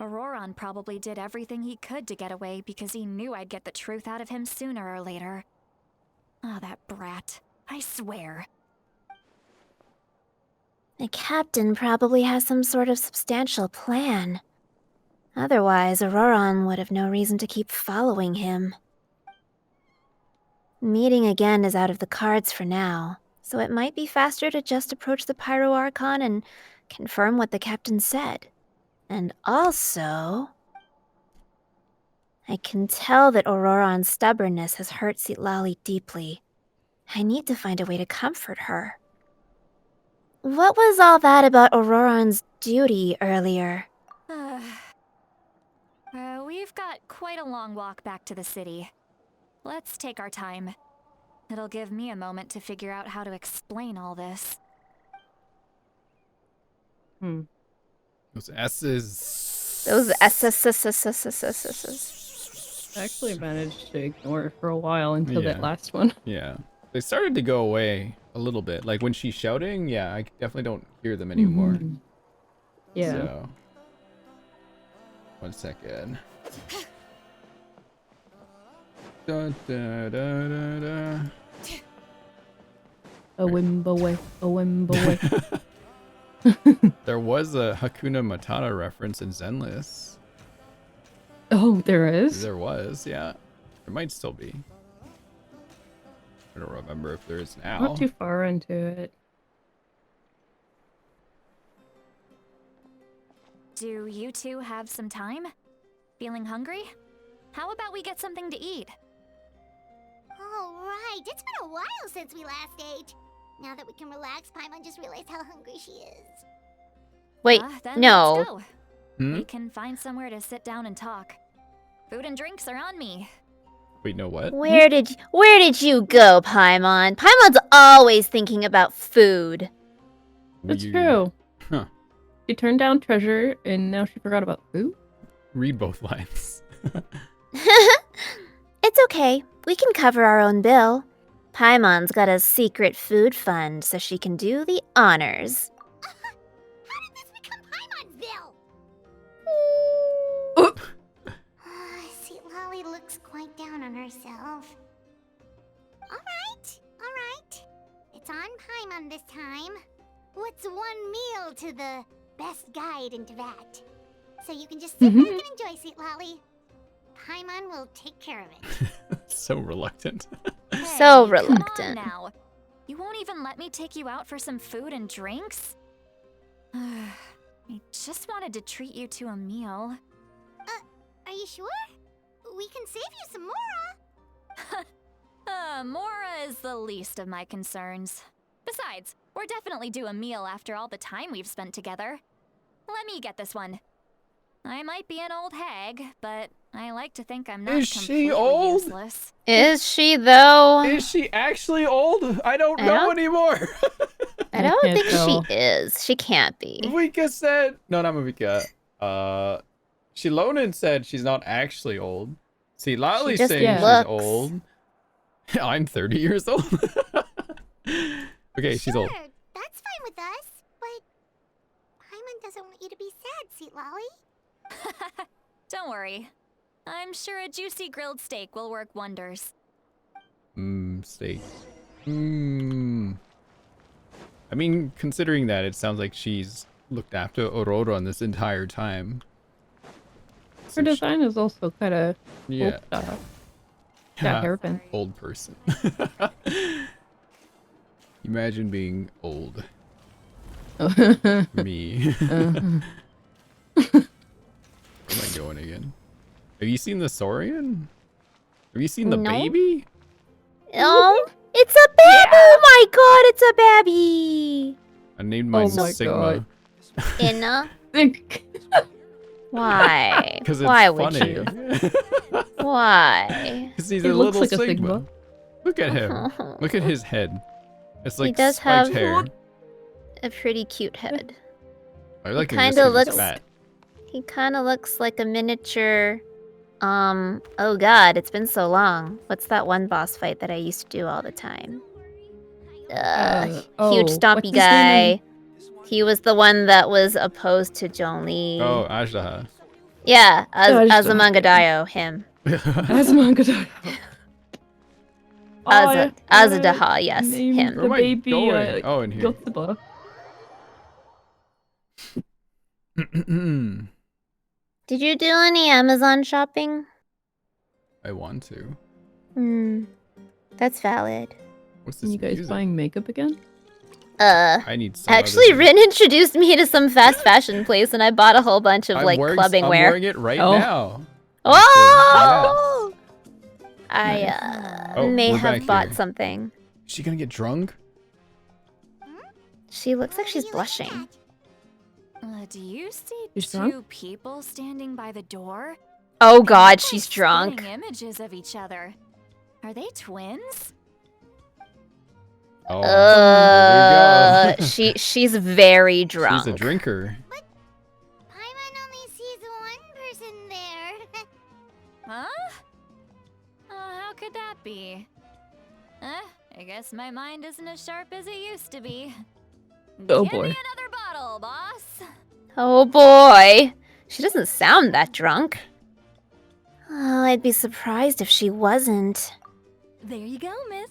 Auroron probably did everything he could to get away because he knew I'd get the truth out of him sooner or later. Ah, that brat. I swear. The captain probably has some sort of substantial plan. Otherwise, Auroron would have no reason to keep following him. Meeting again is out of the cards for now, so it might be faster to just approach the Pyro Archon and confirm what the captain said. And also, I can tell that Auroron's stubbornness has hurt Citlali deeply. I need to find a way to comfort her. What was all that about Auroron's duty earlier? We've got quite a long walk back to the city. Let's take our time. It'll give me a moment to figure out how to explain all this. Those S's. Those S's. I actually managed to ignore it for a while until Yeah. that last one. Yeah. They started to go away a little bit. Like when she's shouting, yeah, I definitely don't hear them anymore. Yeah. So, 1 second. Da, da, da, da, da. A Wimboe. There was a Hakuna Matata reference in Zenless. Oh, there is? There was, yeah. There might still be. I don't remember if there is now. Not too far into it. Do you two have some time? Feeling hungry? How about we get something to eat? Oh, right. It's been a while since we last ate. Now that we can relax, Paimon just realized how hungry she is. Wait, Then no. let's go. We can find somewhere to sit down and talk. Food and drinks are on me. Wait, no, what? Where did you go, Paimon? Paimon's always thinking about food. That's Weird. true. Huh. She turned down treasure, and now she forgot about food? Read both lines. It's okay. We can cover our own bill. Paimon's got a secret food fund, so she can do the honors. How did this become Paimon's bill? Citlali looks quite down on herself. Alright. It's on Paimon this time. What's one meal to the best guide into that? So you can just sit back and enjoy, Citlali. Paimon will take care of it. So reluctant. So Come reluctant. on now. You won't even let me take you out for some food and drinks? I just wanted to treat you to a meal. Are you sure? We can save you some Mora. Mora is the least of my concerns. Besides, we're definitely due a meal after all the time we've spent together. Let me get this one. I might be an old hag, but I like to think I'm not Is completely she old? useless. Is she, though? Is she actually old? I don't know anymore. I don't can't think tell. she is. She can't be. Mavika said... No, not Mavika. Shilonen said she's not actually old. See, Lali's just saying looks. she's old. I'm 30 years old. Okay, she's old. Sure, that's fine with us, but Paimon doesn't want you to be sad, Citlali. Don't worry. I'm sure a juicy grilled steak will work wonders. steak. I mean, considering that, it sounds like she's looked after Aurora this entire time. Her design is also kind of Yeah. Got hairpin. Old person. Imagine being old. Me. Where am I going again? Have you seen the Saurian? Have you seen the No. baby? Oh, it's a baby! Oh my god, it's a baby! I named mine my Sigma. Inna? Why? Because it's Why funny. would you? Why? Because he's He a looks little like a Sigma. Sigma. Look at him. Look at his head. It's like He does spiked have hair. a pretty cute head. I like him Kinda just 'cause he's looks- fat. He kind of looks like a miniature. Oh god, it's been so long. What's that one boss fight that I used to do all the time? Huge what's stompy his guy. name? He was the one that was opposed to Zhongli. Oh, Ajdaha. Yeah, Ajdaha. Azumangadayo, him. Azumangadayo. Azadaha, yes, Named him. Where am the I baby, going? Oh, in here. Yotsuba. Did you do any Amazon shopping? I want to. That's valid. What's this You guys music? buying makeup again? I need some Actually, other- Rin introduced me to some fast fashion place, and I bought a whole bunch of like clubbing I'm wear. wearing it right Oh. now. Oh! I Oh, may we're have back bought here. something. Is she gonna get drunk? She looks like she's blushing. Do you see She's two drunk? people standing by the door? Oh They god, look she's like drunk. spitting images of each other. Are they twins? Oh, there you go. she's very drunk. She's a drinker. Paimon only sees one person there. Huh? How could that be? I guess my mind isn't as sharp as it used to be. Oh Give boy. me another bottle, boss. Oh boy. She doesn't sound that drunk. Oh, I'd be surprised if she wasn't. There you go, miss.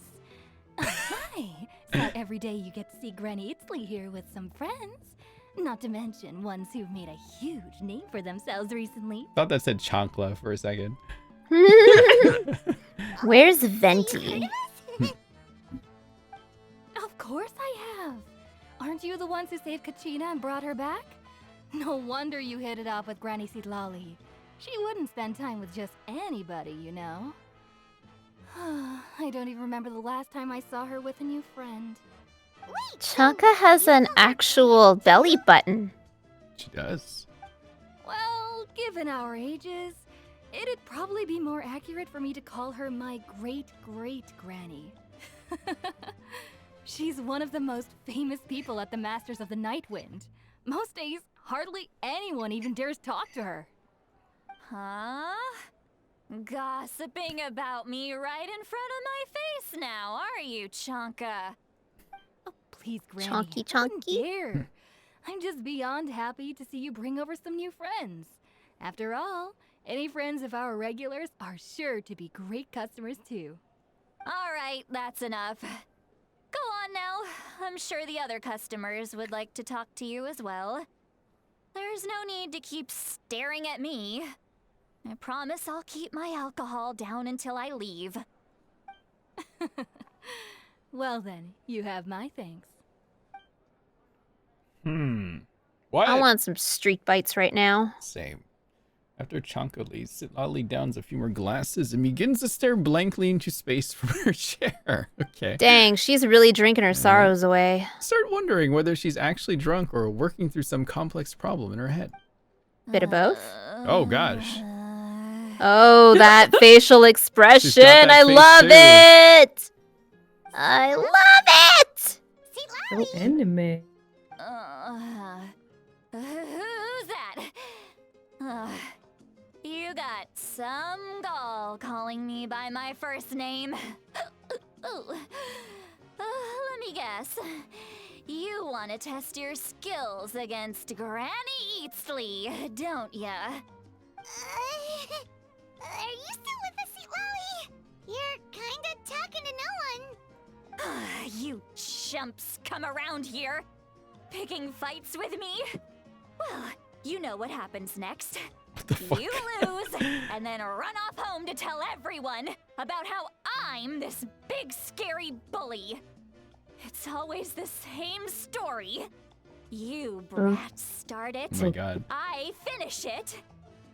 Hi. So every day you get to see Granny Itzley here with some friends. Not to mention ones who've made a huge name for themselves recently. Thought that said Chankla for a second. Where's Venti? Of course I have. Aren't you the ones who saved Kachina and brought her back? No wonder you hit it off with Granny Sitlali. She wouldn't spend time with just anybody, you know. I don't even remember the last time I saw her with a new friend. Chanka has an actual belly button. She does. Well, given our ages, it'd probably be more accurate for me to call her my great-great-granny. She's one of the most famous people at the Masters of the Nightwind. Most days, hardly anyone even dares talk to her. Huh? Gossiping about me right in front of my face now, are you, Chanka? Please, Granny. Chonky, I wouldn't chonky. dare. I'm just beyond happy to see you bring over some new friends. After all, any friends of our regulars are sure to be great customers too. All right, that's enough. Go on now. I'm sure the other customers would like to talk to you as well. There's no need to keep staring at me. I promise I'll keep my alcohol down until I leave. Well then, you have my thanks. What? I want some street bites right now. Same. After Chanka leaves, Sitlali downs a few more glasses and begins to stare blankly into space from her chair. Okay. Dang, she's really drinking her sorrows away. Start wondering whether she's actually drunk or working through some complex problem in her head. Bit of both? Oh gosh. Oh, that facial expression. that I face love too. it. I love it. So anime. Who's that? You got some gall calling me by my first name. Let me guess. You want to test your skills against Granny Eatsley, don't ya? Are you still with us, Lolly? You're kinda talking to no one. You chumps come around here, picking fights with me? Well, you know what happens next. You lose, and then run off home to tell everyone about how I'm this big scary bully. It's always the same story. You brats start it, Oh my god. I finish it,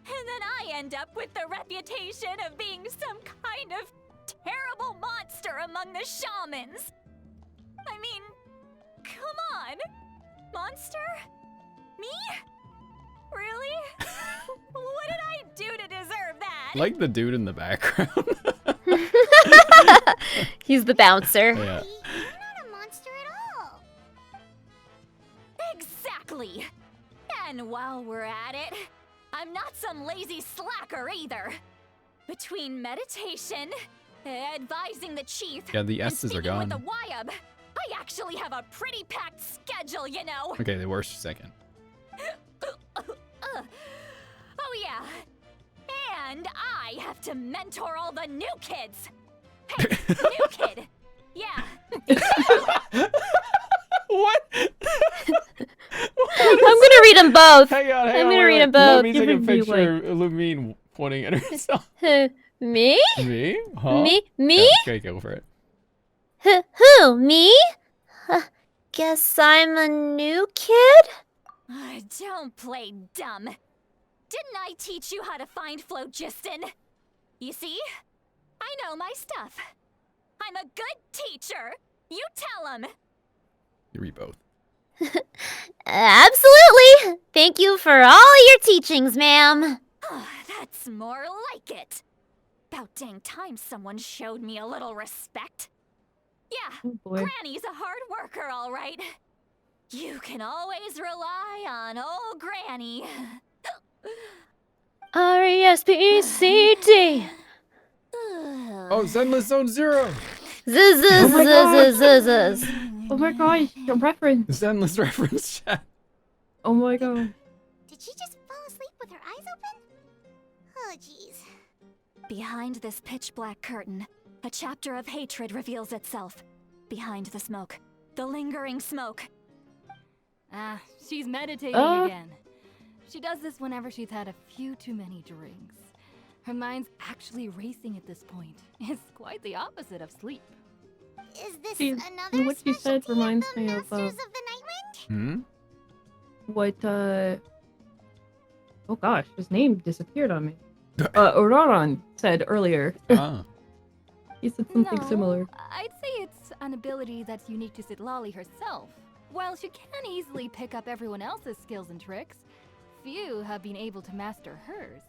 and then I end up with the reputation of being some kind of terrible monster among the shamans. I mean, come on. Monster? Me? Really? What did I do to deserve that? Like the dude in the background. He's the bouncer. Yeah. You're not a monster at all. Exactly. And while we're at it, I'm not some lazy slacker either. Between meditation, advising the chief, Yeah, the and S's are speaking with gone. the Wyab, I actually have a pretty packed schedule, you know. Okay, they were second. Oh yeah. And I have to mentor all the new kids. Hey, new kid. Yeah. What? I'm gonna read them both. Hang on, I'm gonna read them both. Lumine's taking a picture of Lumine pointing at herself. Me? Me? Huh? Me? Yeah, okay, go for it. Who? Me? Guess I'm a new kid? Don't play dumb. Didn't I teach you how to find phlogiston? You see? I know my stuff. I'm a good teacher. You tell him. You read both. Absolutely! Thank you for all your teachings, ma'am. That's more like it. About dang time someone showed me a little respect. Yeah, Oh boy. Granny's a hard worker, all right. You can always rely on old Granny. R-E-S-P-E-C-T. Oh, Zenless Zone Zero! Zzz. Oh my gosh, the reference. Zenless reference chat. Oh my god. Did she just fall asleep with her eyes open? Oh, jeez. Behind this pitch black curtain, a chapter of hatred reveals itself. Behind the smoke, the lingering smoke. Ah, she's meditating again. She does this whenever she's had a few too many drinks. Her mind's actually racing at this point. It's quite the opposite of sleep. Is this See, another what you said reminds me of Masters of the Nightwind? what oh gosh, his name disappeared on me. Auroron said earlier. Ah. He said something similar. I'd say it's an ability that's unique to Sitlali herself. While she can easily pick up everyone else's skills and tricks, few have been able to master hers.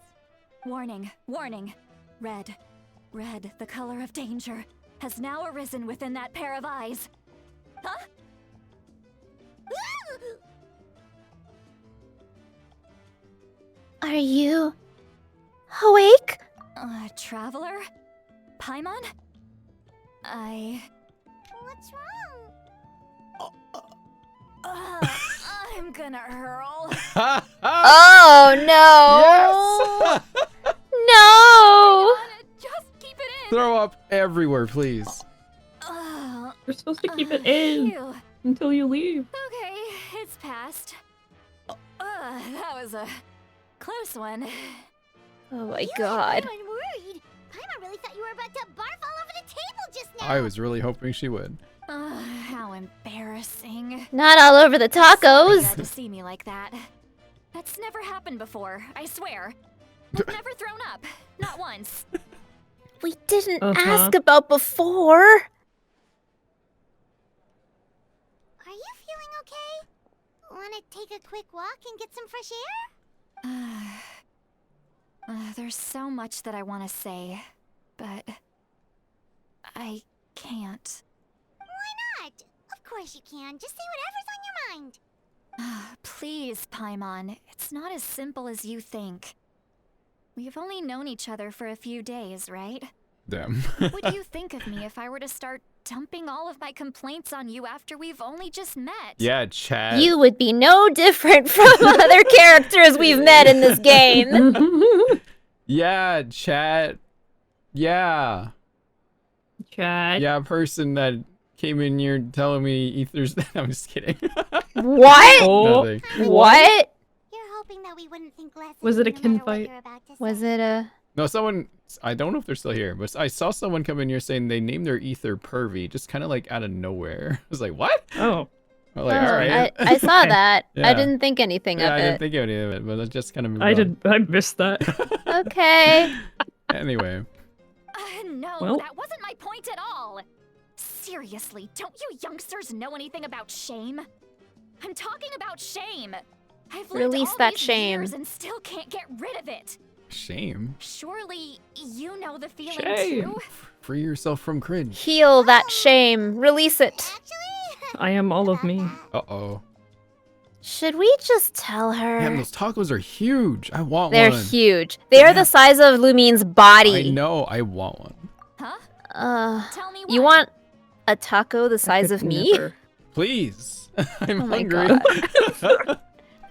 Warning, warning. Red, the color of danger, has now arisen within that pair of eyes. Huh? Are you awake? Traveler? Paimon? What's wrong? I'm gonna hurl. Oh no! No! Just keep it in. Throw up everywhere, please. You're supposed to keep it in Phew. until you leave. Okay, it's passed. That was a close one. Oh my god. I'm worried. Paimon really thought you were about to barf all over the table just now. I was really hoping she would. How embarrassing. Not all over the Sorry you tacos. had to see me like that. That's never happened before, I swear. I've never thrown up. Not once. We didn't ask about before. Are you feeling okay? Want to take a quick walk and get some fresh air? There's so much that I want to say, but I can't. Why not? Of course you can. Just say whatever's on your mind. Please, Paimon. It's not as simple as you think. We've only known each other for a few days, right? Damn. What do you think of me if I were to start dumping all of my complaints on you after we've only just met? Yeah, chat. You would be no different from other characters we've met in this game. Yeah, chat. Yeah. Chat. Yeah, person that came in here telling me ether's. I'm just kidding. What? Nothing. What? You're hoping that we wouldn't think less Was of it a you no matter what kinfight? you're about to Was say. it a? No, someone. I don't know if they're still here, but I saw someone come in here saying they named their ether Pervy, just kind of like out of nowhere. I was like, what? Oh. I'm like, all right. I saw that. I Yeah. didn't think anything Yeah, of I it. didn't think of any of it, but I just kind of. I missed that. Okay. Anyway. No, Well. that wasn't my point at all. Seriously, don't you youngsters know anything about shame? I'm talking about shame. I've lived Release all that these shame. years and still can't get rid of it. Shame. Surely you know the feeling Shame. too. Free yourself from cringe. Heal that shame. Release it. I am all of me. Uh-oh. Should we just tell her? Damn, those tacos are huge. I want They're one. huge. They are the size of Lumine's I body. know. I want one. Tell me You want a taco the size of me? Never. Please. I'm Oh my hungry.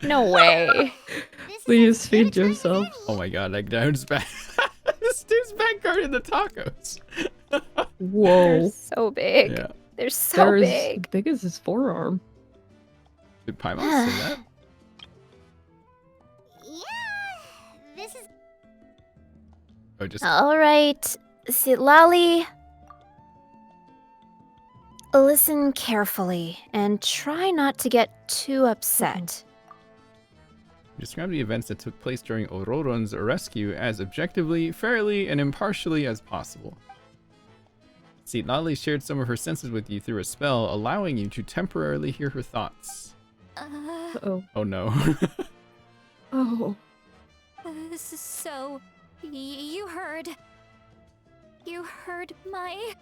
No way. Please feed yourself. Oh my god, that dude's back. This dude's back guarding the tacos. Whoa. They're so big. Yeah. They're so They're big. as big as his forearm. Did Paimon say that? Yeah, this is Oh, just All right, Sitlali. Listen carefully and try not to get too upset. describe the events that took place during Ororon's rescue as objectively, fairly, and impartially as possible. See, Lali shared some of her senses with you through a spell, allowing you to temporarily hear her thoughts. Uh-oh. Oh no. Oh. So, you heard my...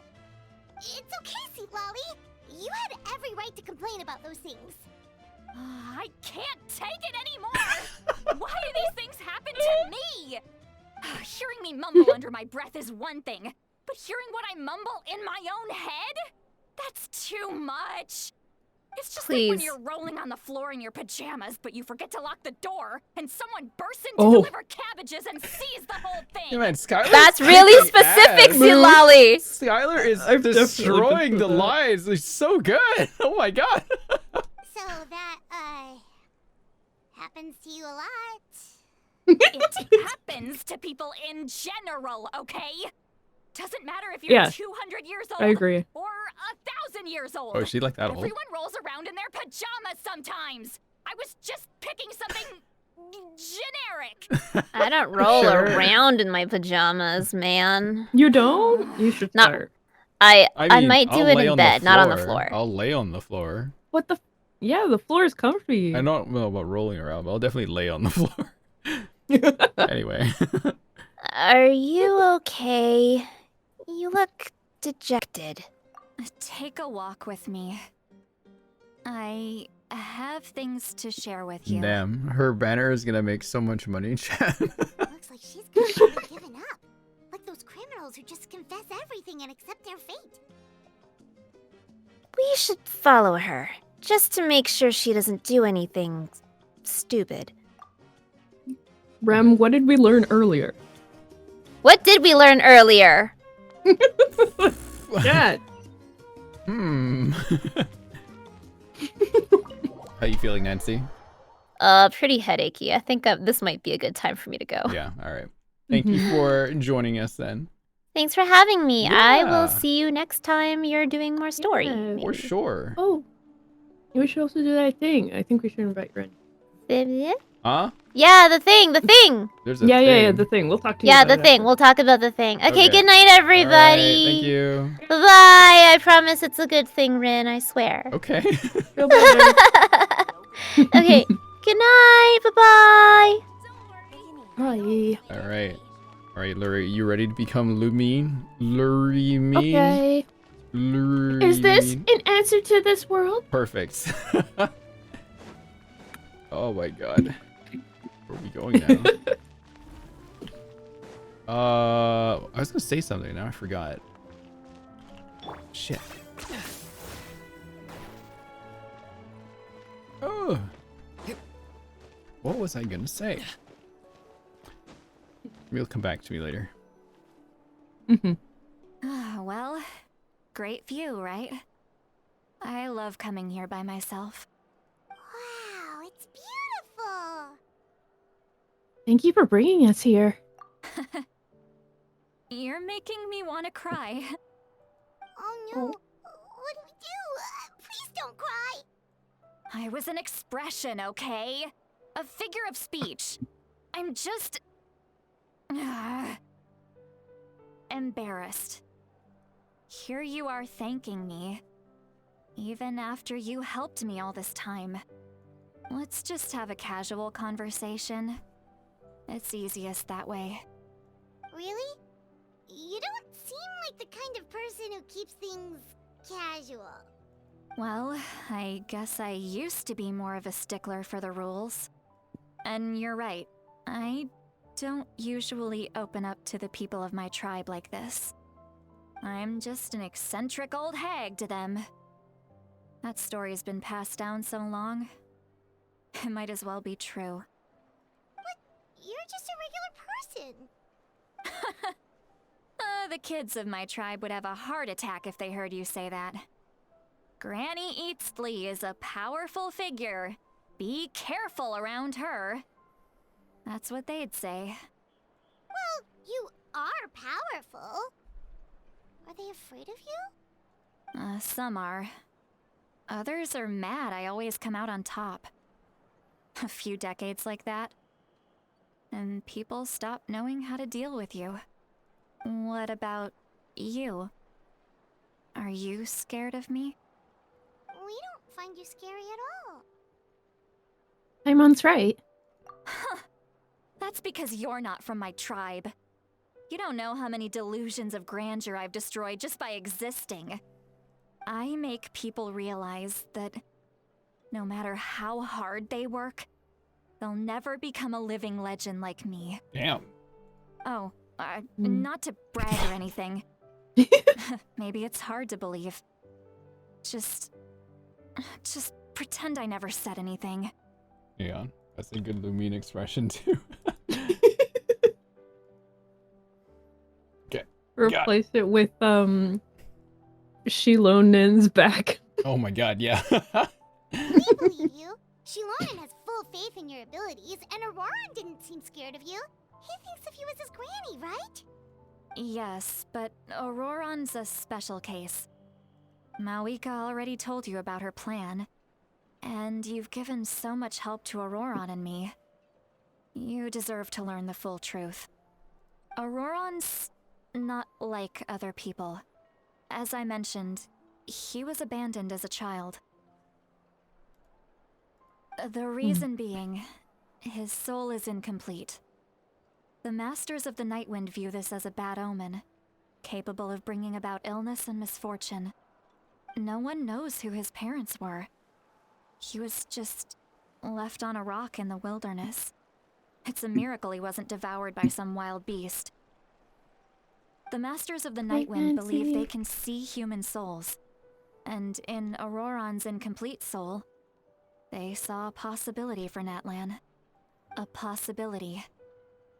It's okay, Sweet Lolly. You had every right to complain about those things. I can't take it anymore! Why do these things happen to me? Hearing me mumble under my breath is one thing, but hearing what I mumble in my own head? That's too much! It's just like when Please. you're rolling on the floor in your pajamas, but you forget to lock the door, and someone bursts in to Oh. deliver cabbages and sees the whole thing! Yeah, man, Skylar's That's really kicking specific, ass. Sitlali. Skylar is I've definitely destroying been the through that. lives. It's so good. Oh my god. So that, happens to you a lot. It happens to people in general, okay? Doesn't matter if you're Yeah. 200 years old I agree. or 1,000 years old. Oh, is she like that old? Everyone rolls around in their pajamas sometimes. I was just picking something generic. I don't roll Sure. around in my pajamas, man. You don't? You should Not- start. I mean, might do I'll it lay in on bed, not on the floor. I'll lay on the floor. What the? Yeah, the floor is comfy. I don't know about rolling around, but I'll definitely lay on the floor. Anyway. Are you okay? You look dejected. Take a walk with me. I have things to share with you. Damn, her banner is gonna make so much money, chat. Looks like she's completely given up. Like those criminals who just confess everything and accept their fate. We should follow her, just to make sure she doesn't do anything stupid. Rem, what did we learn earlier? What did we learn earlier? Chat. How you feeling, Nancy? Pretty headachy. I think this might be a good time for me to go. Yeah, alright. Thank you for joining us then. Thanks for having me. I Yeah. will see you next time you're doing more story. Yeah. For sure. Oh, we should also do that thing. I think we should invite Ren. Huh? Yeah, the thing. There's a Yeah, thing. the thing. We'll talk to you Yeah, about the it thing. after. We'll talk about the thing. Okay, Okay. good night, everybody. Alright, thank you. Bye-bye. I promise it's a good thing, Rin. I swear. Okay. Feel better. Okay. Good night. Bye-bye. Bye. Alright. Alright, Lurie, you ready to become Lumine? Lurie Okay. Lurie. Is this an answer to this world? Perfect. Oh my god. Where are we going now? I was gonna say something, now I forgot. Shit. Oh. What was I gonna say? Maybe it'll come back to me later. Mm-hmm. Well, great view, right? I love coming here by myself. Wow, it's beautiful! Thank you for bringing us here. You're making me want to cry. Oh no, what do we do? Please don't cry! I was an expression, okay? A figure of speech. I'm just... embarrassed. Here you are thanking me. Even after you helped me all this time. Let's just have a casual conversation. It's easiest that way. Really? You don't seem like the kind of person who keeps things casual. Well, I guess I used to be more of a stickler for the rules. And you're right, I don't usually open up to the people of my tribe like this. I'm just an eccentric old hag to them. That story's been passed down so long, it might as well be true. But you're just a regular person. The kids of my tribe would have a heart attack if they heard you say that. Granny Eatsley is a powerful figure. Be careful around her. That's what they'd say. Well, you are powerful. Are they afraid of you? Some are. Others are mad I always come out on top. A few decades like that, and people stop knowing how to deal with you. What about you? Are you scared of me? We don't find you scary at all. Paimon's right. That's because you're not from my tribe. You don't know how many delusions of grandeur I've destroyed just by existing. I make people realize that no matter how hard they work, they'll never become a living legend like me. Damn. Oh, not to brag or anything. Maybe it's hard to believe. Just pretend I never said anything. Yeah, that's a good Lumine expression too. Okay. Replace it with Shilonin's back. Oh my god, yeah. We believe you. Shilonin has full faith in your abilities, and Auroran didn't seem scared of you. He thinks of you as his granny, right? Yes, but Auroran's a special case. Mawika already told you about her plan. And you've given so much help to Auroran and me. You deserve to learn the full truth. Auroran's not like other people. As I mentioned, he was abandoned as a child. The reason being, his soul is incomplete. The Masters of the Nightwind view this as a bad omen, capable of bringing about illness and misfortune. No one knows who his parents were. He was just left on a rock in the wilderness. It's a miracle he wasn't devoured by some wild beast. The Masters of the Nightwind believe they can see human souls. And in Auroran's incomplete soul, they saw a possibility for Natlan. A possibility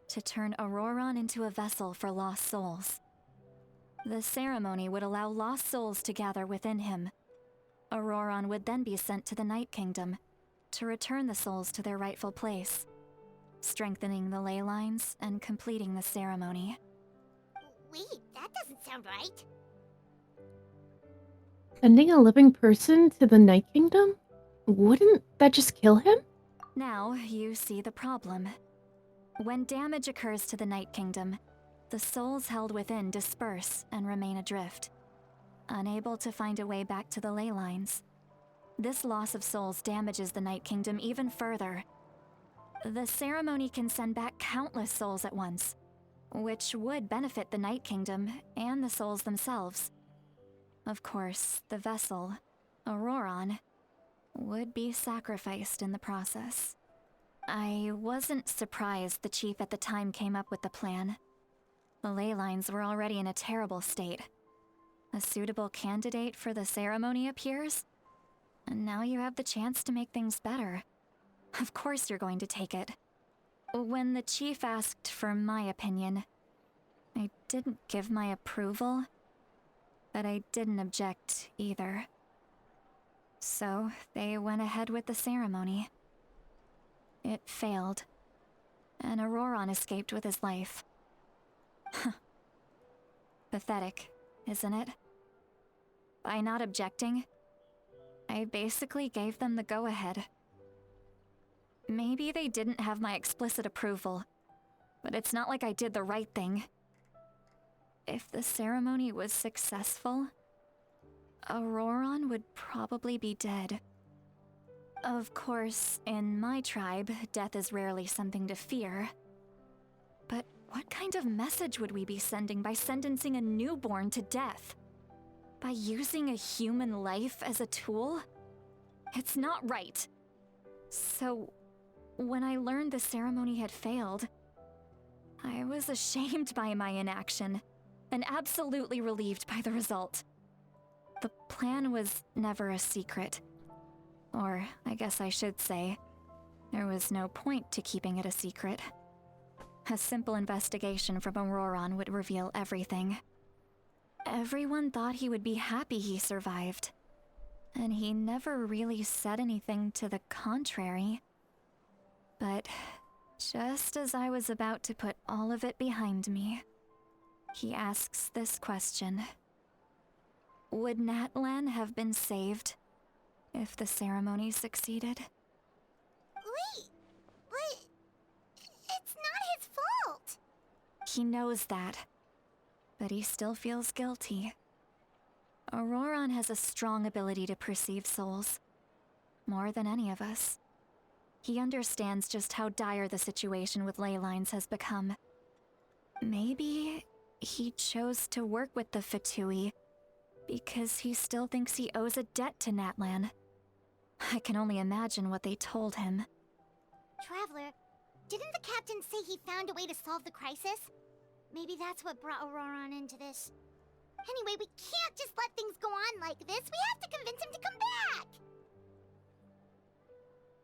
to turn Auroran into a vessel for lost souls. The ceremony would allow lost souls to gather within him. Auroran would then be sent to the Night Kingdom to return the souls to their rightful place, strengthening the ley lines and completing the ceremony. Wait, that doesn't sound right. Sending a living person to the Night Kingdom? Wouldn't that just kill him? Now you see the problem. When damage occurs to the Night Kingdom, the souls held within disperse and remain adrift, unable to find a way back to the ley lines. This loss of souls damages the Night Kingdom even further. The ceremony can send back countless souls at once, which would benefit the Night Kingdom and the souls themselves. Of course, the vessel, Auroran, would be sacrificed in the process. I wasn't surprised the chief at the time came up with the plan. The ley lines were already in a terrible state. A suitable candidate for the ceremony appears, and now you have the chance to make things better. Of course you're going to take it. When the chief asked for my opinion, I didn't give my approval. but I didn't object either. So they went ahead with the ceremony. It failed, and Auroron escaped with his life. Pathetic, isn't it? By not objecting, I basically gave them the go-ahead. Maybe they didn't have my explicit approval, but it's not like I did the right thing. If the ceremony was successful, Auroron would probably be dead. Of course, in my tribe, death is rarely something to fear. But what kind of message would we be sending by sentencing a newborn to death? By using a human life as a tool? It's not right. So, when I learned the ceremony had failed, I was ashamed by my inaction, and absolutely relieved by the result. The plan was never a secret. Or, I guess I should say, there was no point to keeping it a secret. A simple investigation from Auroron would reveal everything. Everyone thought he would be happy he survived. And he never really said anything to the contrary. But just as I was about to put all of it behind me, he asks this question. Would Natlan have been saved if the ceremony succeeded? Wait, but it's not his fault. He knows that, but he still feels guilty. Auroron has a strong ability to perceive souls, more than any of us. He understands just how dire the situation with ley lines has become. Maybe he chose to work with the Fatui because he still thinks he owes a debt to Natlan. I can only imagine what they told him. Traveler, didn't the captain say he found a way to solve the crisis? Maybe that's what brought Auroron into this. Anyway, we can't just let things go on like this. We have to convince him to come back.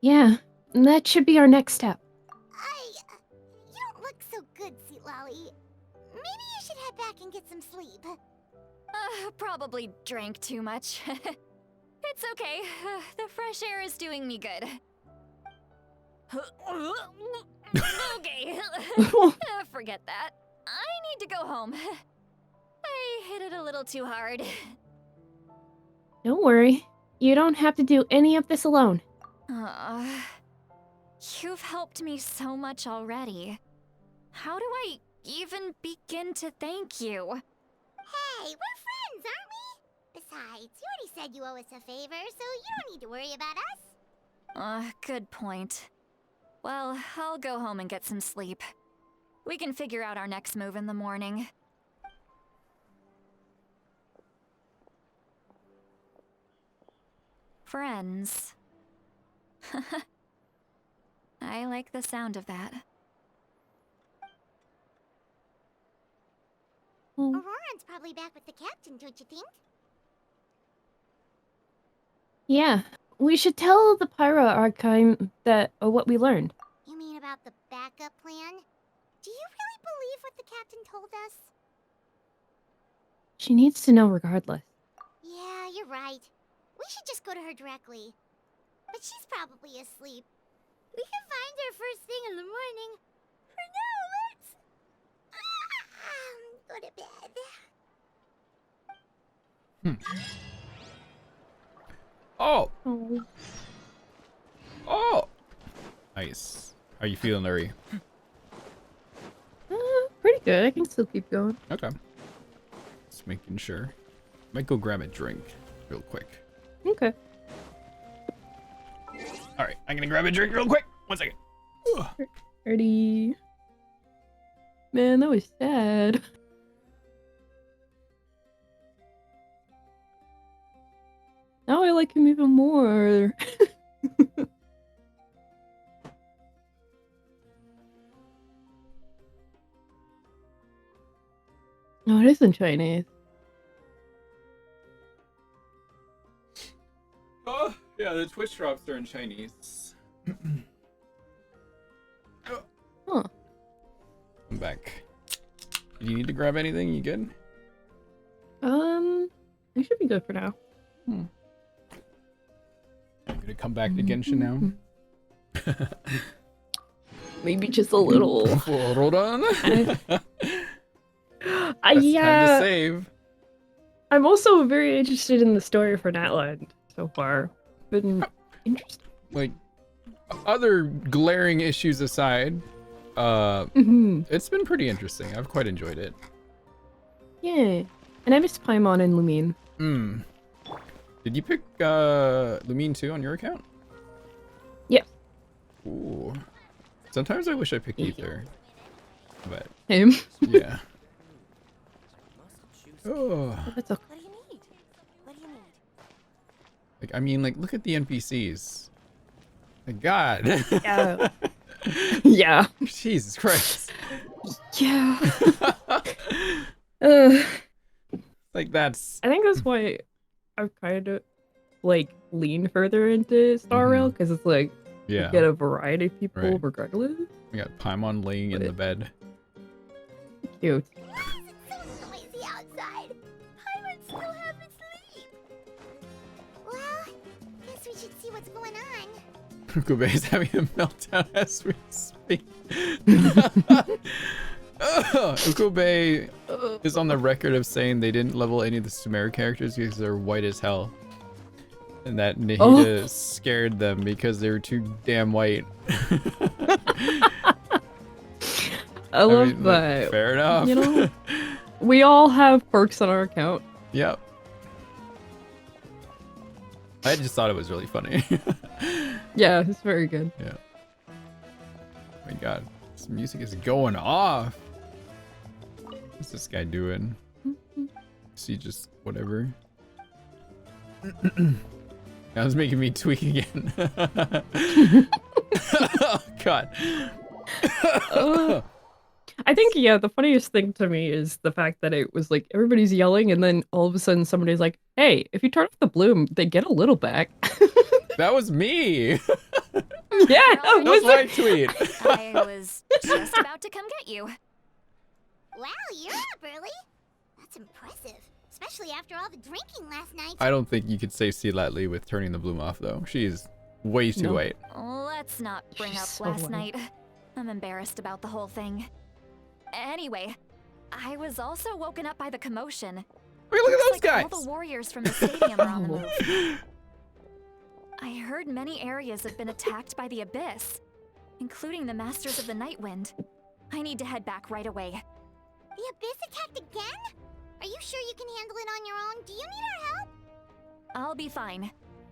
Yeah, that should be our next step. You don't look so good, Lolly. Maybe you should head back and get some sleep. Probably drank too much. It's okay. The fresh air is doing me good. Okay. Forget that. I need to go home. I hit it a little too hard. Don't worry. You don't have to do any of this alone. You've helped me so much already. How do I even begin to thank you? Hey, we're friends, aren't we? Besides, you already said you owe us a favor, so you don't need to worry about us. Good point. Well, I'll go home and get some sleep. We can figure out our next move in the morning. Friends. I like the sound of that. Auroron's probably back with the captain, don't you think? Yeah, we should tell the Pyro Archon that what we learned. You mean about the backup plan? Do you really believe what the captain told us? She needs to know regardless. Yeah, you're right. We should just go to her directly. But she's probably asleep. We can find her first thing in the morning. For now, let's... go to bed. Oh! Oh! Nice. How you feeling, Larry? Pretty good. I can still keep going. Okay. Just making sure. Might go grab a drink real quick. Okay. Alright, I'm gonna grab a drink real quick. 1 second. Ready. Man, that was sad. Now I like him even more. No, it is in Chinese. Oh, yeah, the Twitch drops are in Chinese. Huh. I'm back. Do you need to grab anything? You good? should be good for now. I'm gonna come back to Genshin now. Maybe just a little. Hold on. Yeah. Time to save. I'm also very interested in the story for Natlan so far. Been interesting. Like, other glaring issues aside, it's been pretty interesting. I've quite enjoyed it. Yeah. And I missed Paimon and Lumine. Did you pick Lumine too on your account? Yep. Ooh. Sometimes I wish I picked Ether. But him. Yeah. Oh. That's okay. What do you need? What do you need? Like, I mean, like, look at the NPCs. Like, God. Yeah. Yeah. Jesus Christ. Yeah. Like, that's... I think that's why I've kind of, like, leaned further into Star Rail, because it's like, Yeah. you get a variety of people Right. regardless. We got Paimon laying in the bed. Cute. Noisy outside. Pirates still haven't sleep. Well, guess we should see what's going on. Ukube is having a meltdown as we speak. Ukube is on the record of saying they didn't level any of the Sumeru characters because they're white as hell. And that Nahida scared them because they were too damn white. I love mean, that. like, fair enough. You know, we all have perks on our account. Yep. I just thought it was really funny. Yeah, it's very good. Yeah. Oh my god. This music is going off. What's this guy doing? Is he just whatever? That was making me tweak again. Oh god. I think, yeah, the funniest thing to me is the fact that it was like everybody's yelling and then all of a sudden somebody's like, hey, if you turn off the bloom, they get a little back. That was me. Yeah, That was my tweet. I was just about to come get you. Wow, you're up early. That's impressive. Especially after all the drinking last night. I don't think you could save Silatli with turning the bloom off though. She's way too white. Let's not bring up so last white. night. I'm embarrassed about the whole thing. Anyway, I was also woken up by the commotion. Wait, look at those Looks like guys! all the warriors from the stadium are on the move. I heard many areas have been attacked by the Abyss, including the Masters of the Night Wind. I need to head back right away. The Abyss attacked again? Are you sure you can handle it on your own? Do you need our help? I'll be fine.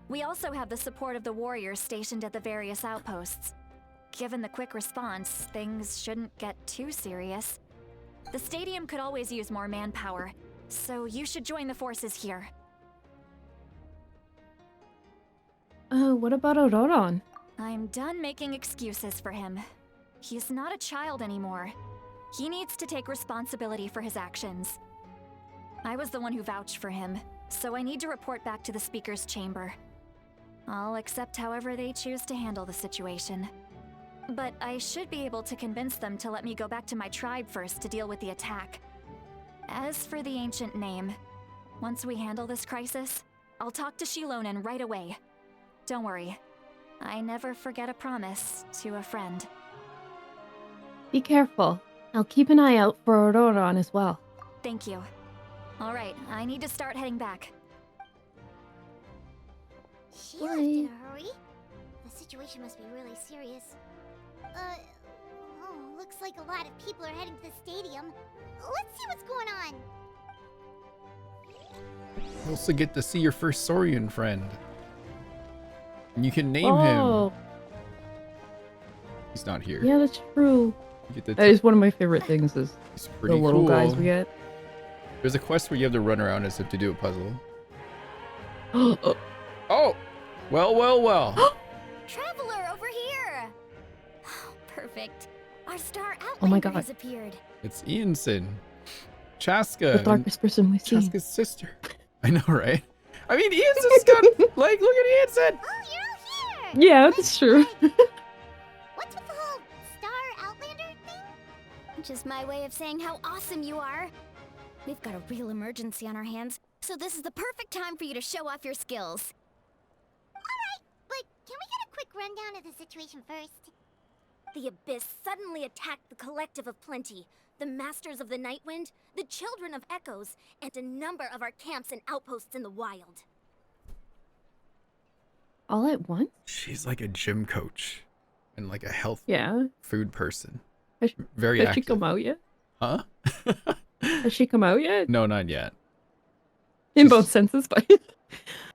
We also have the support of the warriors stationed at the various outposts. Given the quick response, things shouldn't get too serious. The stadium could always use more manpower, so you should join the forces here. What about Auroron? I'm done making excuses for him. He's not a child anymore. He needs to take responsibility for his actions. I was the one who vouched for him, so I need to report back to the Speaker's chamber. I'll accept however they choose to handle the situation. But I should be able to convince them to let me go back to my tribe first to deal with the attack. As for the ancient name, once we handle this crisis, I'll talk to Shilonen right away. Don't worry, I never forget a promise to a friend. Be careful. I'll keep an eye out for Auroron as well. Thank you. Alright, I need to start heading back. She left in a hurry. The situation must be really serious. Looks like a lot of people are heading to the stadium. Let's see what's going on. You also get to see your first Saurian friend. And you can name Oh, him. He's not here. yeah, that's true. You get to That is one of my favorite things is It's the pretty little guys cool. we get. There's a quest where you have to run around as if to do a puzzle. Oh, Oh! Well, well, well. Traveler over here! Perfect. Our star Oh my outlander God. has appeared. It's Ianson. Chaska. the darkest person we've seen. Chaska's sister. I know, right? I mean, Ianson's got, like, look at Ianson! Oh, you're all here! Yeah, that's true. What's with the whole Star Outlander thing? Just my way of saying how awesome you are. We've got a real emergency on our hands, So this is the perfect time for you to show off your skills. Alright, but can we get a quick rundown of the situation first? The Abyss suddenly attacked the Collective of Plenty, the Masters of the Nightwind, the Children of Echoes, and a number of our camps and outposts in the wild. All at once? She's like a gym coach and like a health Yeah. food person. Has, Very has active. she come out yet? Huh? Has she come out yet? No, not yet. In both senses, but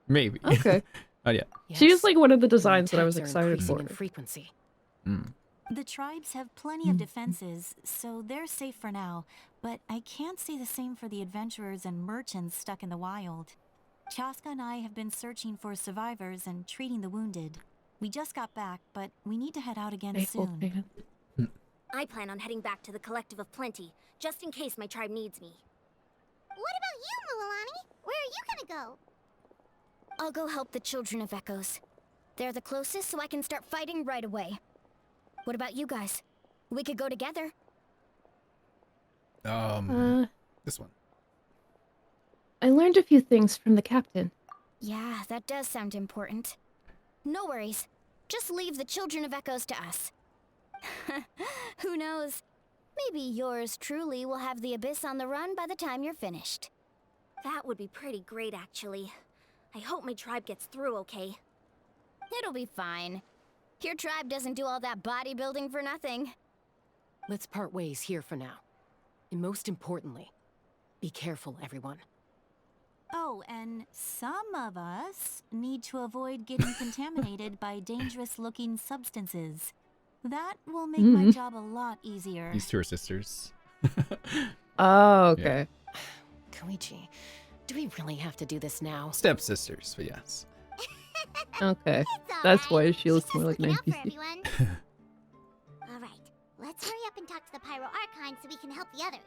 Maybe. okay. Not yet. She is like one of the designs that I was Attacks are excited increasing for. in frequency. The tribes have plenty of defenses, so they're safe for now, but I can't say the same for the adventurers and merchants stuck in the wild. Chaska and I have been searching for survivors and treating the wounded. We just got back, but we need to head out again soon. I plan on heading back to the Collective of Plenty, just in case my tribe needs me. What about you, Mualani? Where are you gonna go? I'll go help the Children of Echoes. They're the closest, so I can start fighting right away. What about you guys? We could go together. This one. I learned a few things from the captain. Yeah, that does sound important. No worries. Just leave the Children of Echoes to us. Who knows? Maybe yours truly will have the Abyss on the run by the time you're finished. That would be pretty great, actually. I hope my tribe gets through okay. It'll be fine. Your tribe doesn't do all that bodybuilding for nothing. Let's part ways here for now. And most importantly, be careful, everyone. Oh, and some of us need to avoid getting contaminated by dangerous-looking substances. That will make my job a lot easier. These two are sisters. Oh, okay. Koichi, do we really have to do this now? Stepsisters, but yes. Okay. That's why she looks more like an Looking out for NPC. everyone. Alright, let's hurry up and talk to the Pyro Archon so we can help the others.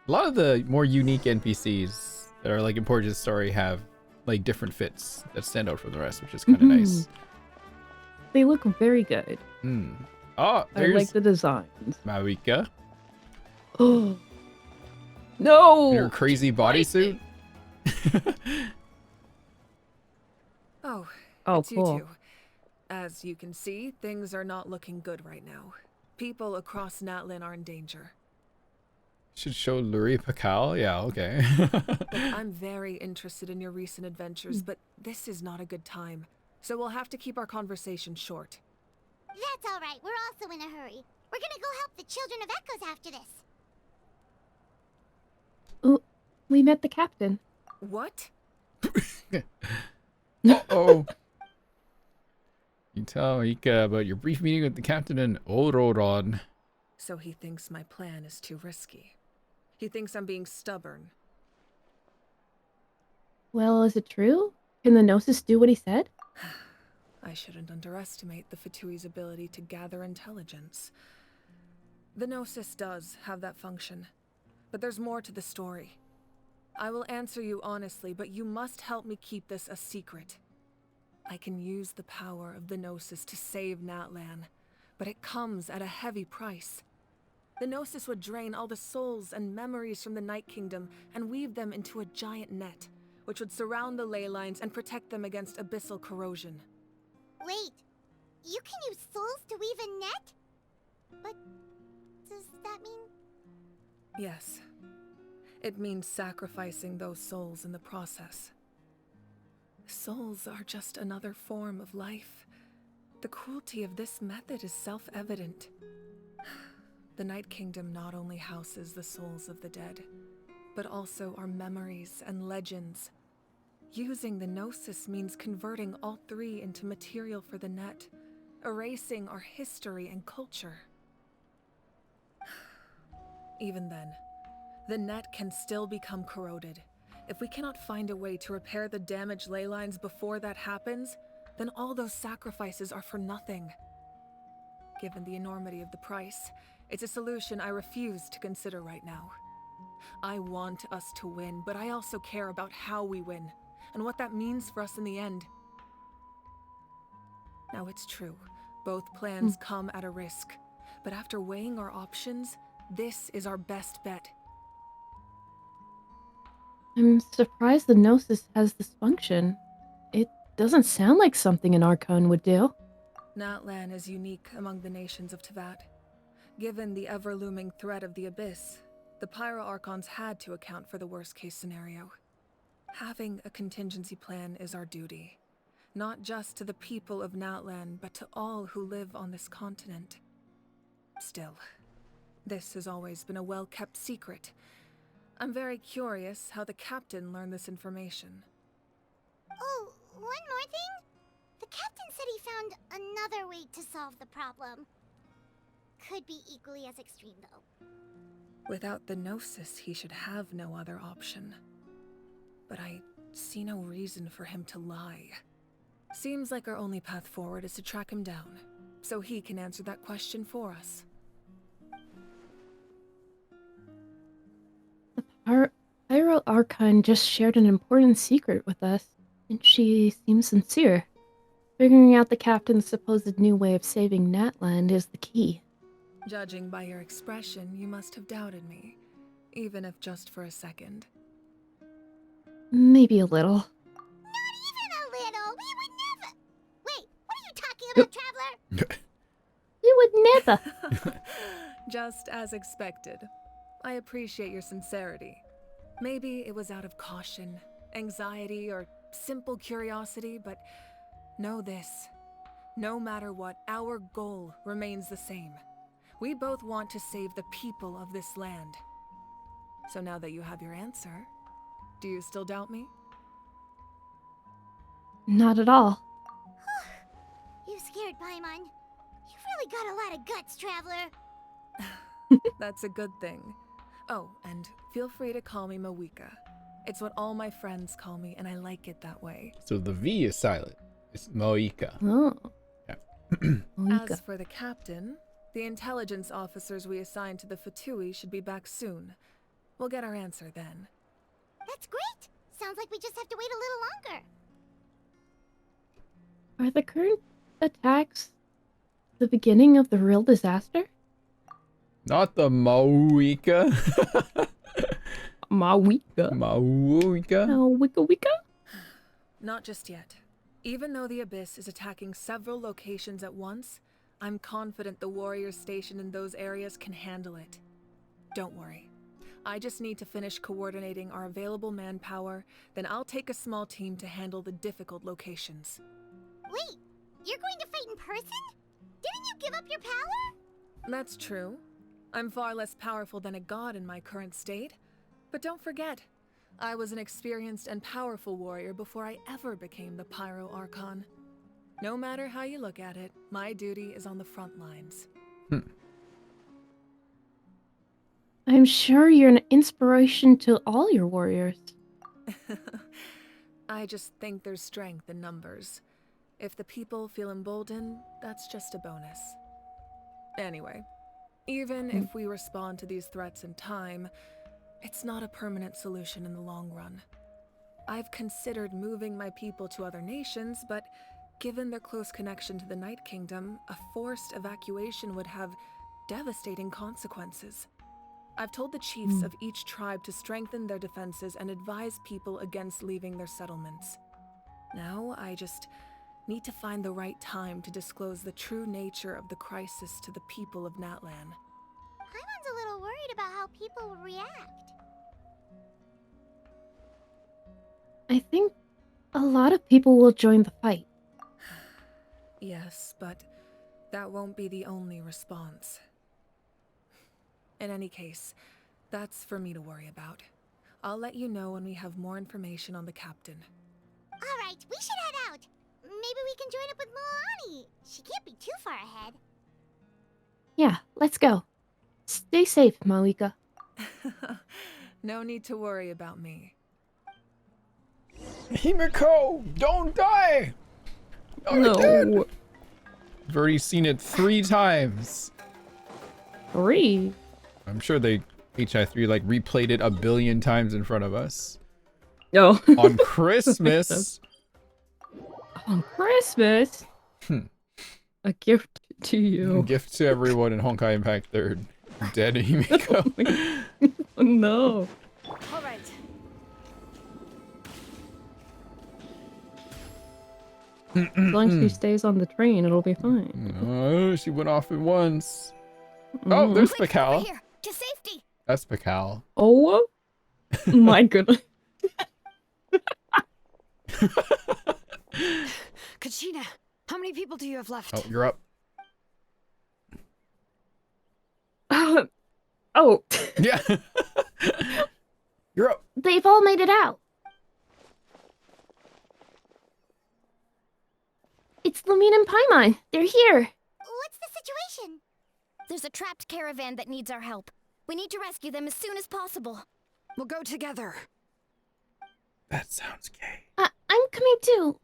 A lot of the more unique NPCs that are like important to the story have like different fits that stand out from the rest, which is kind of nice. They look very good. Oh, I there's like the designs. Marika Oh no! in her crazy bodysuit. Oh, Oh, it's cool. you two. As you can see, things are not looking good right now. People across Natlan are in danger. Should show Lurie Pakal. Yeah, okay. Look, I'm very interested in your recent adventures, but this is not a good time. So we'll have to keep our conversation short. That's alright, we're also in a hurry. We're gonna go help the Children of Echoes after this. Oh, we met the captain. What? Uh-oh. You tell Marika about your brief meeting with the captain in Ororon. So he thinks my plan is too risky. He thinks I'm being stubborn. Well, is it true? Can the Gnosis do what he said? I shouldn't underestimate the Fatui's ability to gather intelligence. The Gnosis does have that function, but there's more to the story. I will answer you honestly, but you must help me keep this a secret. I can use the power of the Gnosis to save Natlan, but it comes at a heavy price. The Gnosis would drain all the souls and memories from the Night Kingdom and weave them into a giant net, which would surround the ley lines and protect them against abyssal corrosion. Wait, you can use souls to weave a net? But does that mean... Yes. It means sacrificing those souls in the process. Souls are just another form of life. The cruelty of this method is self-evident. The Night Kingdom not only houses the souls of the dead, but also our memories and legends. Using the Gnosis means converting all three into material for the net, erasing our history and culture. Even then, the net can still become corroded. If we cannot find a way to repair the damaged ley lines before that happens, then all those sacrifices are for nothing. Given the enormity of the price, it's a solution I refuse to consider right now. I want us to win, but I also care about how we win, and what that means for us in the end. Now it's true, both plans come at a risk, but after weighing our options, this is our best bet. I'm surprised the Gnosis has this function. It doesn't sound like something an Archon would do. Natlan is unique among the nations of Teyvat. Given the ever-looming threat of the Abyss, the Pyro-Archons had to account for the worst-case scenario. Having a contingency plan is our duty, not just to the people of Natlan, but to all who live on this continent. Still, this has always been a well-kept secret. I'm very curious how the captain learned this information. Oh, one more thing? The captain said he found another way to solve the problem. Could be equally as extreme, though. Without the Gnosis, he should have no other option. But I see no reason for him to lie. Seems like our only path forward is to track him down, so he can answer that question for us. Pyro Archon just shared an important secret with us, and she seems sincere. Figuring out the captain's supposed new way of saving Natlan is the key. Judging by your expression, you must have doubted me, even if just for a second. Maybe a little. Not even a little! We would never— Wait, what are you talking about, Traveler? We would never! Just as expected. I appreciate your sincerity. Maybe it was out of caution, anxiety, or simple curiosity, but know this. No matter what, our goal remains the same. We both want to save the people of this land. So now that you have your answer, do you still doubt me? Not at all. You scared Paimon. You've really got a lot of guts, Traveler. That's a good thing. Oh, and feel free to call me Mawika. It's what all my friends call me, and I like it that way. So the V is silent. It's Moika. Oh. Yeah. As for the captain, the intelligence officers we assigned to the Fatui should be back soon. We'll get our answer then. That's great! Sounds like we just have to wait a little longer. Are the current attacks the beginning of the real disaster? Not the Moika. Mawika. Mawika. Oh, Wika Wika? Not just yet. Even though the Abyss is attacking several locations at once, I'm confident the warriors stationed in those areas can handle it. Don't worry. I just need to finish coordinating our available manpower, then I'll take a small team to handle the difficult locations. Wait, you're going to fight in person? Didn't you give up your power? That's true. I'm far less powerful than a god in my current state. But don't forget, I was an experienced and powerful warrior before I ever became the Pyro Archon. No matter how you look at it, my duty is on the front lines. I'm sure you're an inspiration to all your warriors. I just think there's strength in numbers. If the people feel emboldened, that's just a bonus. Anyway, even if we respond to these threats in time, it's not a permanent solution in the long run. I've considered moving my people to other nations, but given their close connection to the Night Kingdom, a forced evacuation would have devastating consequences. I've told the chiefs of each tribe to strengthen their defenses and advise people against leaving their settlements. Now, I just need to find the right time to disclose the true nature of the crisis to the people of Natlan. Paimon's a little worried about how people will react. I think a lot of people will join the fight. Yes, but that won't be the only response. In any case, that's for me to worry about. I'll let you know when we have more information on the captain. Alright, we should head out. Maybe we can join up with Milani. She can't be too far ahead. Yeah, let's go. Stay safe, Mawika. No need to worry about me. Himiko, don't die! No. Dead. I've already seen it 3 times. 3? I'm sure they HI3 like replayed it 1 billion times in front of us. No. On Christmas. On Christmas? A gift to you. A gift to everyone in Honkai Impact 3rd. Dead Himiko. Oh no. All right. As long as she stays on the train, it'll be fine. Oh, she went off at once. Oh, there's Pakal. To safety. That's Pakal. Oh my goodness. Kachina, how many people do you have left? Oh, you're up. Oh. Yeah. You're up. They've all made it out. It's Lumine and Paimon. They're here. What's the situation? There's a trapped caravan that needs our help. We need to rescue them as soon as possible. We'll go together. That sounds gay. I'm coming too.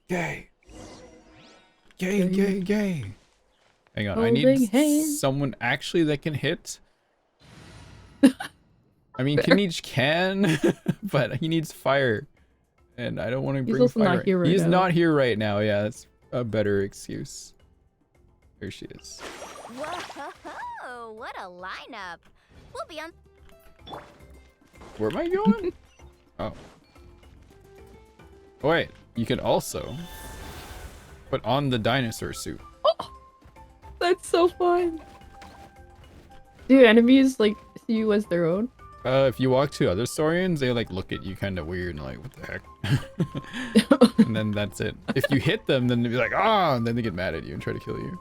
Gay. Gay, gay, gay. Hang on, I Holding need hands. someone actually that can hit. I mean, Kinich can, but he needs fire. And I don't want to He's bring also fire. not here right He's now. not here right now, yeah, that's a better excuse. There she is. Whoa, what a lineup. We'll be on. Where am I going? Oh. Oh, wait, you can also put on the dinosaur suit. That's so fun. Do enemies like see you as their own? If you walk to other Saurians, they like look at you kind of weird and like, what the heck? And then that's it. If you hit them, then they'll be like, ah, and then they get mad at you and try to kill you.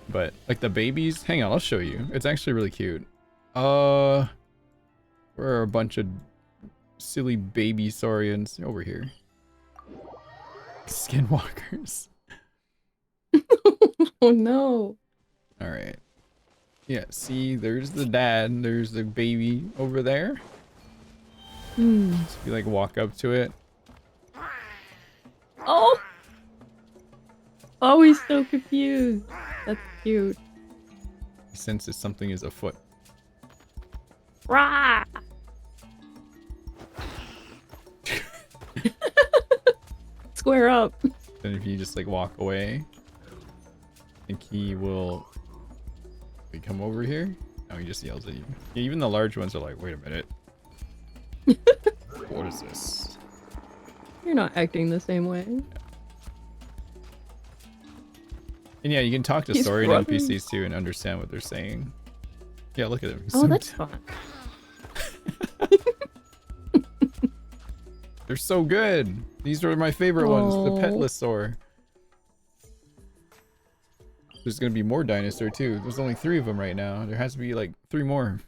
But like the babies, hang on, I'll show you. It's actually really cute. Where are a bunch of silly baby Saurians over here? Skinwalkers. Oh no. All right. Yeah, see, there's the dad, there's the baby over there. So you like walk up to it. Oh. Oh, he's so confused. That's cute. He senses something is afoot. Rah! Square up. Then if you just like walk away, I think he will come over here. No, he just yells at you. Yeah, even the large ones are like, wait a minute. What is this? You're not acting the same way. And yeah, you can talk to He's Saurian rubbing. NPCs too and understand what they're saying. Yeah, look at him. He's Oh, so that's dumb. fun. They're so good. These are my favorite ones. The Oh. Petlosaur. There's gonna be more dinosaur too. There's only 3 of them right now. There has to be like 3 more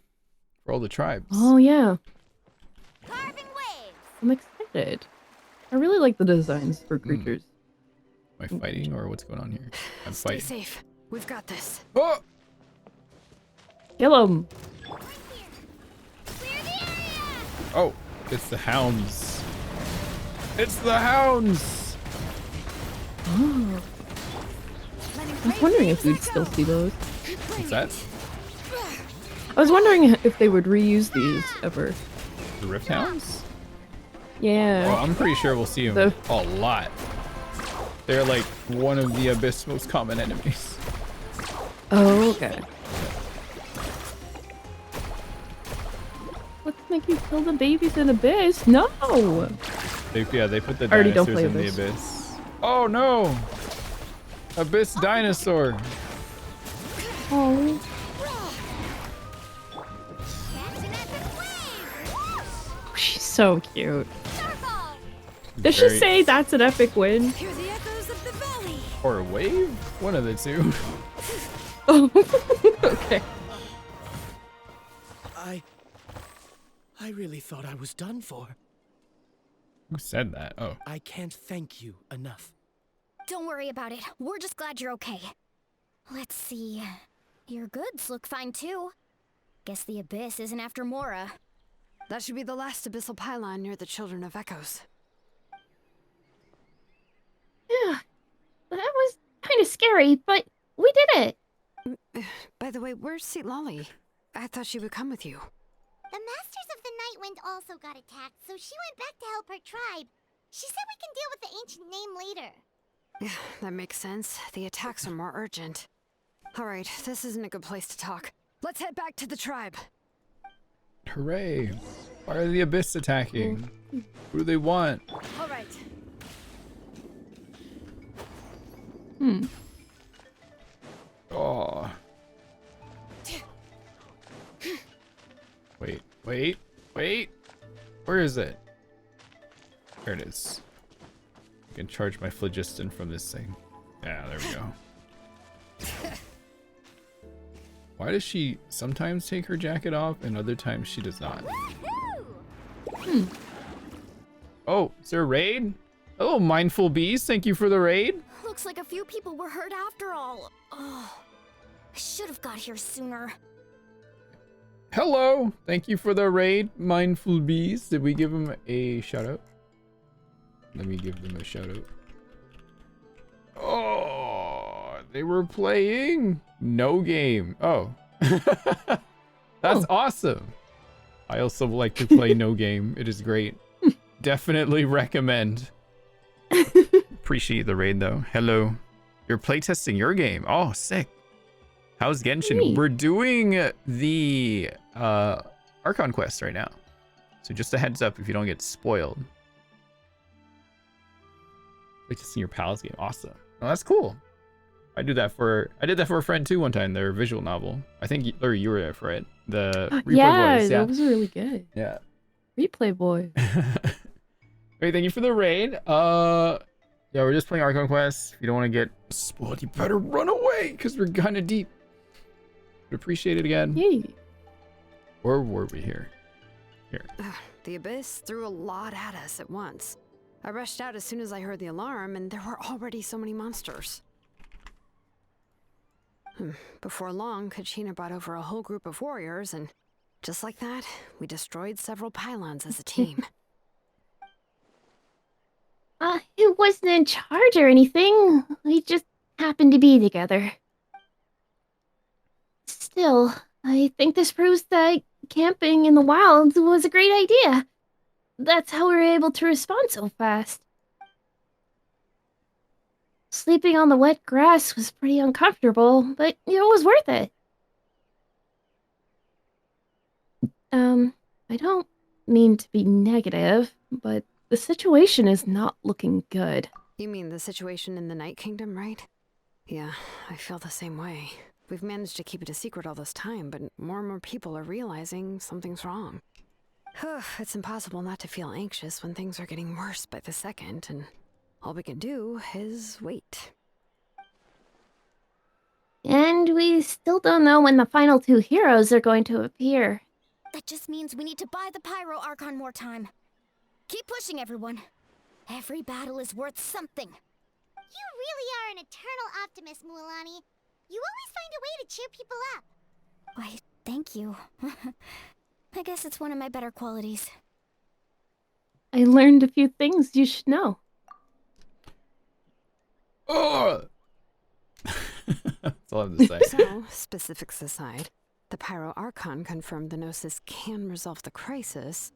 for all the tribes. Oh yeah. Carving waves. I'm excited. I really like the designs for creatures. Am I fighting or what's going on here? I'm Stay fighting. safe. We've got this. Oh! Kill him. Oh, it's the hounds. It's the hounds. Oh. I was wondering if we'd still see those. What's that? I was wondering if they would reuse these ever. The rift hounds? Yeah. Well, I'm pretty sure we'll see them The- a lot. They're like one of the Abyss most common enemies. Oh, okay. Let's make you kill the babies in Abyss. No! They put the I already don't dinosaurs play in the Abyss. Abyss. Oh no! Abyss dinosaur! Oh. She's so cute. Does she Very- say that's an epic win? Hear the echoes of the valley. Or a wave? One of the two. Oh, okay. I really thought I was done for. Who said that? Oh. I can't thank you enough. Don't worry about it. We're just glad you're okay. Let's see. Your goods look fine too. Guess the Abyss isn't after Mora. That should be the last abyssal pylon near the Children of Echoes. Yeah, that was kind of scary, but we did it. By the way, where's Seat Lolly? I thought she would come with you. The Masters of the Night Wind also got attacked, so she went back to help her tribe. She said we can deal with the ancient name later. Yeah, that makes sense. The attacks are more urgent. Alright, this isn't a good place to talk. Let's head back to the tribe. Hooray! Why are the Abyss attacking? Who do they want? Alright. Oh. Wait. Where is it? There it is. I can charge my phlogiston from this thing. Yeah, there we go. Why does she sometimes take her jacket off and other times she does not? Oh, is there a raid? Oh, Mindful Bees, thank you for the raid. Looks like a few people were hurt after all. Oh, I should have got here sooner. Hello, thank you for the raid, Mindful Bees. Did we give them a shout out? Let me give them a shout out. Oh, they were playing No Game. Oh, that's awesome. I also like to play No Game. It is great. Definitely recommend. Appreciate the raid though. Hello. You're playtesting your game. Oh, sick. How's Genshin? Neat. We're doing the Archon quest right now. So just a heads up if you don't get spoiled. Playtesting your Palace game. Awesome. Oh, that's cool. I did that for a friend too one time, their visual novel. I think Larry, you were there for it. The Replay Boys. Yeah, that was really good. Yeah. Replay Boy. Great, thank you for the raid. Yeah, we're just playing Archon Quest. If you don't want to get spoiled, you better run away, because we're kind of deep. Would appreciate it again. Yay. Or were we here? Here. The Abyss threw a lot at us at once. I rushed out as soon as I heard the alarm, and there were already so many monsters. Before long, Kachina brought over a whole group of warriors, and just like that, we destroyed several pylons as a team. It wasn't in charge or anything. We just happened to be together. Still, I think this proves that camping in the wilds was a great idea. That's how we were able to respond so fast. Sleeping on the wet grass was pretty uncomfortable, but it was worth it. I don't mean to be negative, but the situation is not looking good. You mean the situation in the Night Kingdom, right? Yeah, I feel the same way. We've managed to keep it a secret all this time, but more and more people are realizing something's wrong. It's impossible not to feel anxious when things are getting worse by the second, and all we can do is wait. And we still don't know when the final two heroes are going to appear. That just means we need to buy the Pyro Archon more time. Keep pushing, everyone. Every battle is worth something. You really are an eternal optimist, Mualani. You always find a way to cheer people up. Why, thank you. I guess it's one of my better qualities. I learned a few things you should know. Oh! That's all I have to say. So, specifics aside, the Pyro Archon confirmed the Gnosis can resolve the crisis,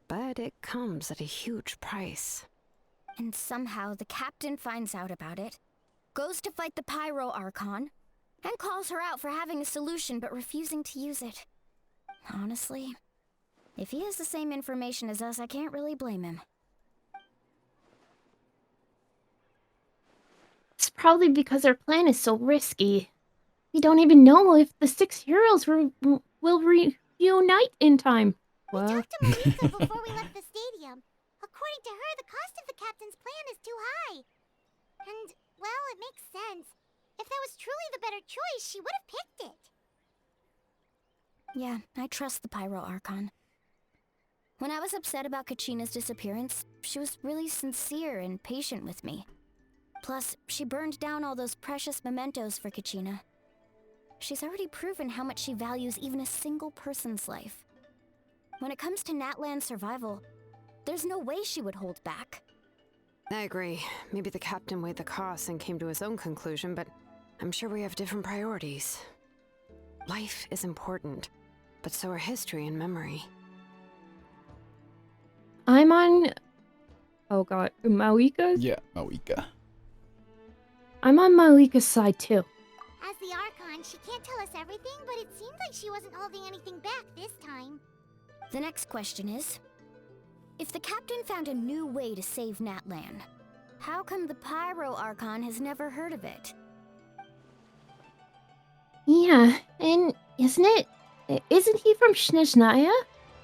but it comes at a huge price. And somehow the captain finds out about it, goes to fight the Pyro Archon, and calls her out for having a solution but refusing to use it. Honestly, if he has the same information as us, I can't really blame him. It's probably because our plan is so risky. We don't even know if the 6 heroes will reunite in time. We talked to Malika before we left the stadium. According to her, the cost of the captain's plan is too high. And, well, it makes sense. If that was truly the better choice, she would have picked it. Yeah, I trust the Pyro Archon. When I was upset about Kachina's disappearance, she was really sincere and patient with me. Plus, she burned down all those precious mementos for Kachina. She's already proven how much she values even a single person's life. When it comes to Natlan's survival, there's no way she would hold back. I agree. Maybe the captain weighed the costs and came to his own conclusion, but I'm sure we have different priorities. Life is important, but so are history and memory. I'm on... Oh god, Mauika's? Yeah, Mauika. I'm on Mauika's side too. As the Archon, she can't tell us everything, but it seemed like she wasn't holding anything back this time. The next question is, if the captain found a new way to save Natlan, How come the Pyro Archon has never heard of it? Yeah, and isn't he from Snezhnaya?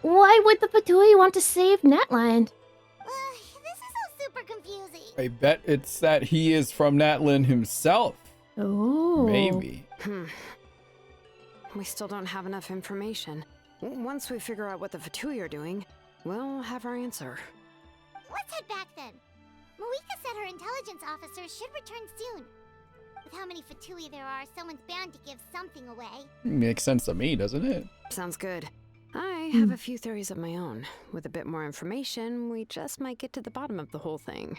Why would the Fatui want to save Natlan? This is all super confusing. I bet it's that he is from Natlan himself. Oh. Maybe. We still don't have enough information. Once we figure out what the Fatui are doing, we'll have our answer. Let's head back then. Marika said her intelligence officers should return soon. With how many Fatui there are, someone's bound to give something away. Makes sense to me, doesn't it? Sounds good. I have a few theories of my own. With a bit more information, we just might get to the bottom of the whole thing.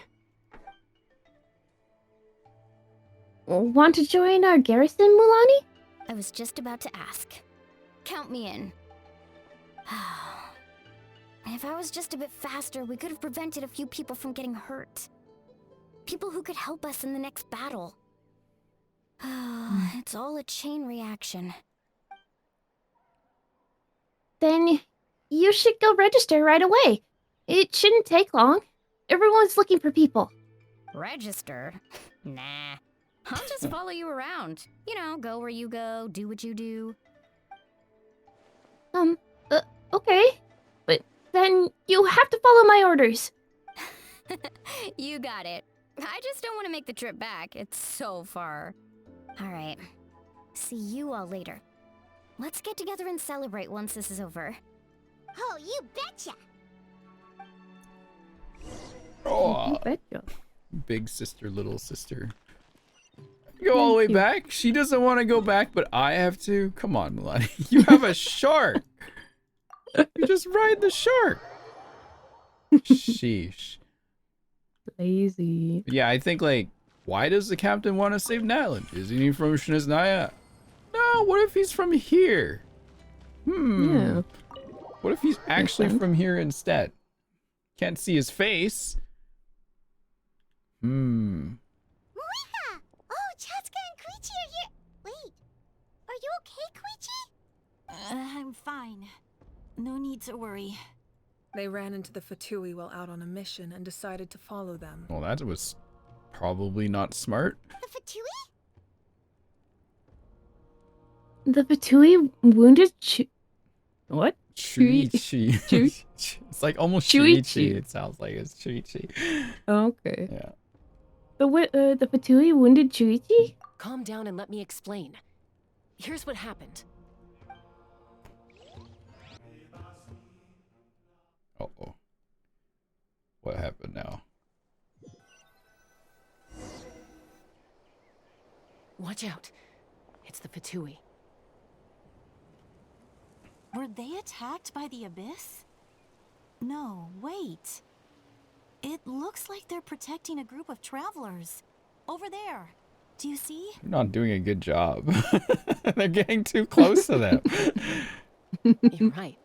Want to join our garrison, Mulani? I was just about to ask. Count me in. If I was just a bit faster, we could have prevented a few people from getting hurt. People who could help us in the next battle. It's all a chain reaction. Then you should go register right away. It shouldn't take long. Everyone's looking for people. Register? Nah. I'll just follow you around. You know, go where you go, do what you do. Okay. But then you have to follow my orders. You got it. I just don't want to make the trip back. It's so far. Alright. See you all later. Let's get together and celebrate once this is over. Oh, you betcha! Oh, betcha. Big sister, little sister. Go all the way back? She doesn't want to go back, but I have to? Come on, Melanie. You have a shark. You just ride the shark. Sheesh. Lazy. Yeah, I think, like, why does the captain want to save Natlan? Isn't he from Snezhnaya? No, what if he's from here? Yeah. What if he's actually from here instead? Can't see his face. Marika! Oh, Chatsuka and Koichi are here. Wait, are you okay, Koichi? I'm fine. No need to worry. They ran into the Fatui while out on a mission and decided to follow them. Well, that was probably not smart. The Fatui? The Fatui wounded What? Shuichi. It's like almost Shuichi. It sounds like it's Shuichi. Okay. Yeah. The Fatui wounded Shuichi? Calm down and let me explain. Here's what happened. Uh-oh. What happened now? Watch out. It's the Fatui. Were they attacked by the Abyss? No, wait. It looks like they're protecting a group of travelers. Over there. Do you see? They're not doing a good job. They're getting too close to them. You're right.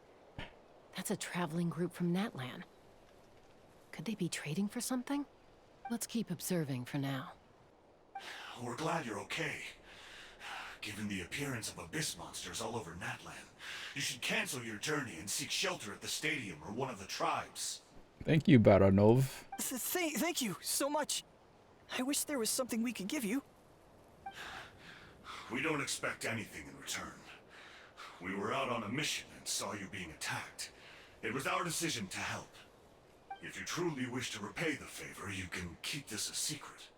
That's a traveling group from Natlan. Could they be trading for something? Let's keep observing for now. We're glad you're okay. Given the appearance of abyss monsters all over Natlan, you should cancel your journey and seek shelter at the stadium or one of the tribes. Thank you, Baranov. Thank you so much. I wish there was something we could give you. We don't expect anything in return. We were out on a mission and saw you being attacked. It was our decision to help. If you truly wish to repay the favor, you can keep this a secret.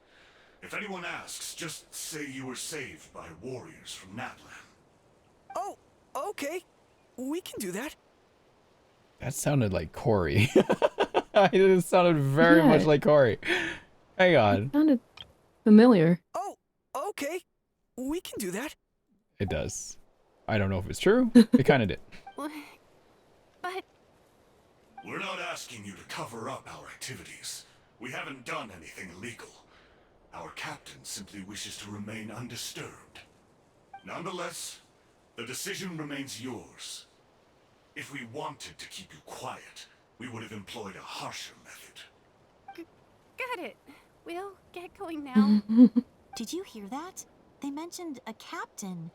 If anyone asks, just say you were saved by warriors from Natlan. Oh, okay. We can do that. That sounded like Corey. It sounded very much like Corey. Hang on. It sounded familiar. Oh, okay. We can do that. It does. I don't know if it's true. It kind of did. But... We're not asking you to cover up our activities. We haven't done anything illegal. Our captain simply wishes to remain undisturbed. Nonetheless, the decision remains yours. If we wanted to keep you quiet, we would have employed a harsher method. Got it. We'll get going now. Did you hear that? They mentioned a captain.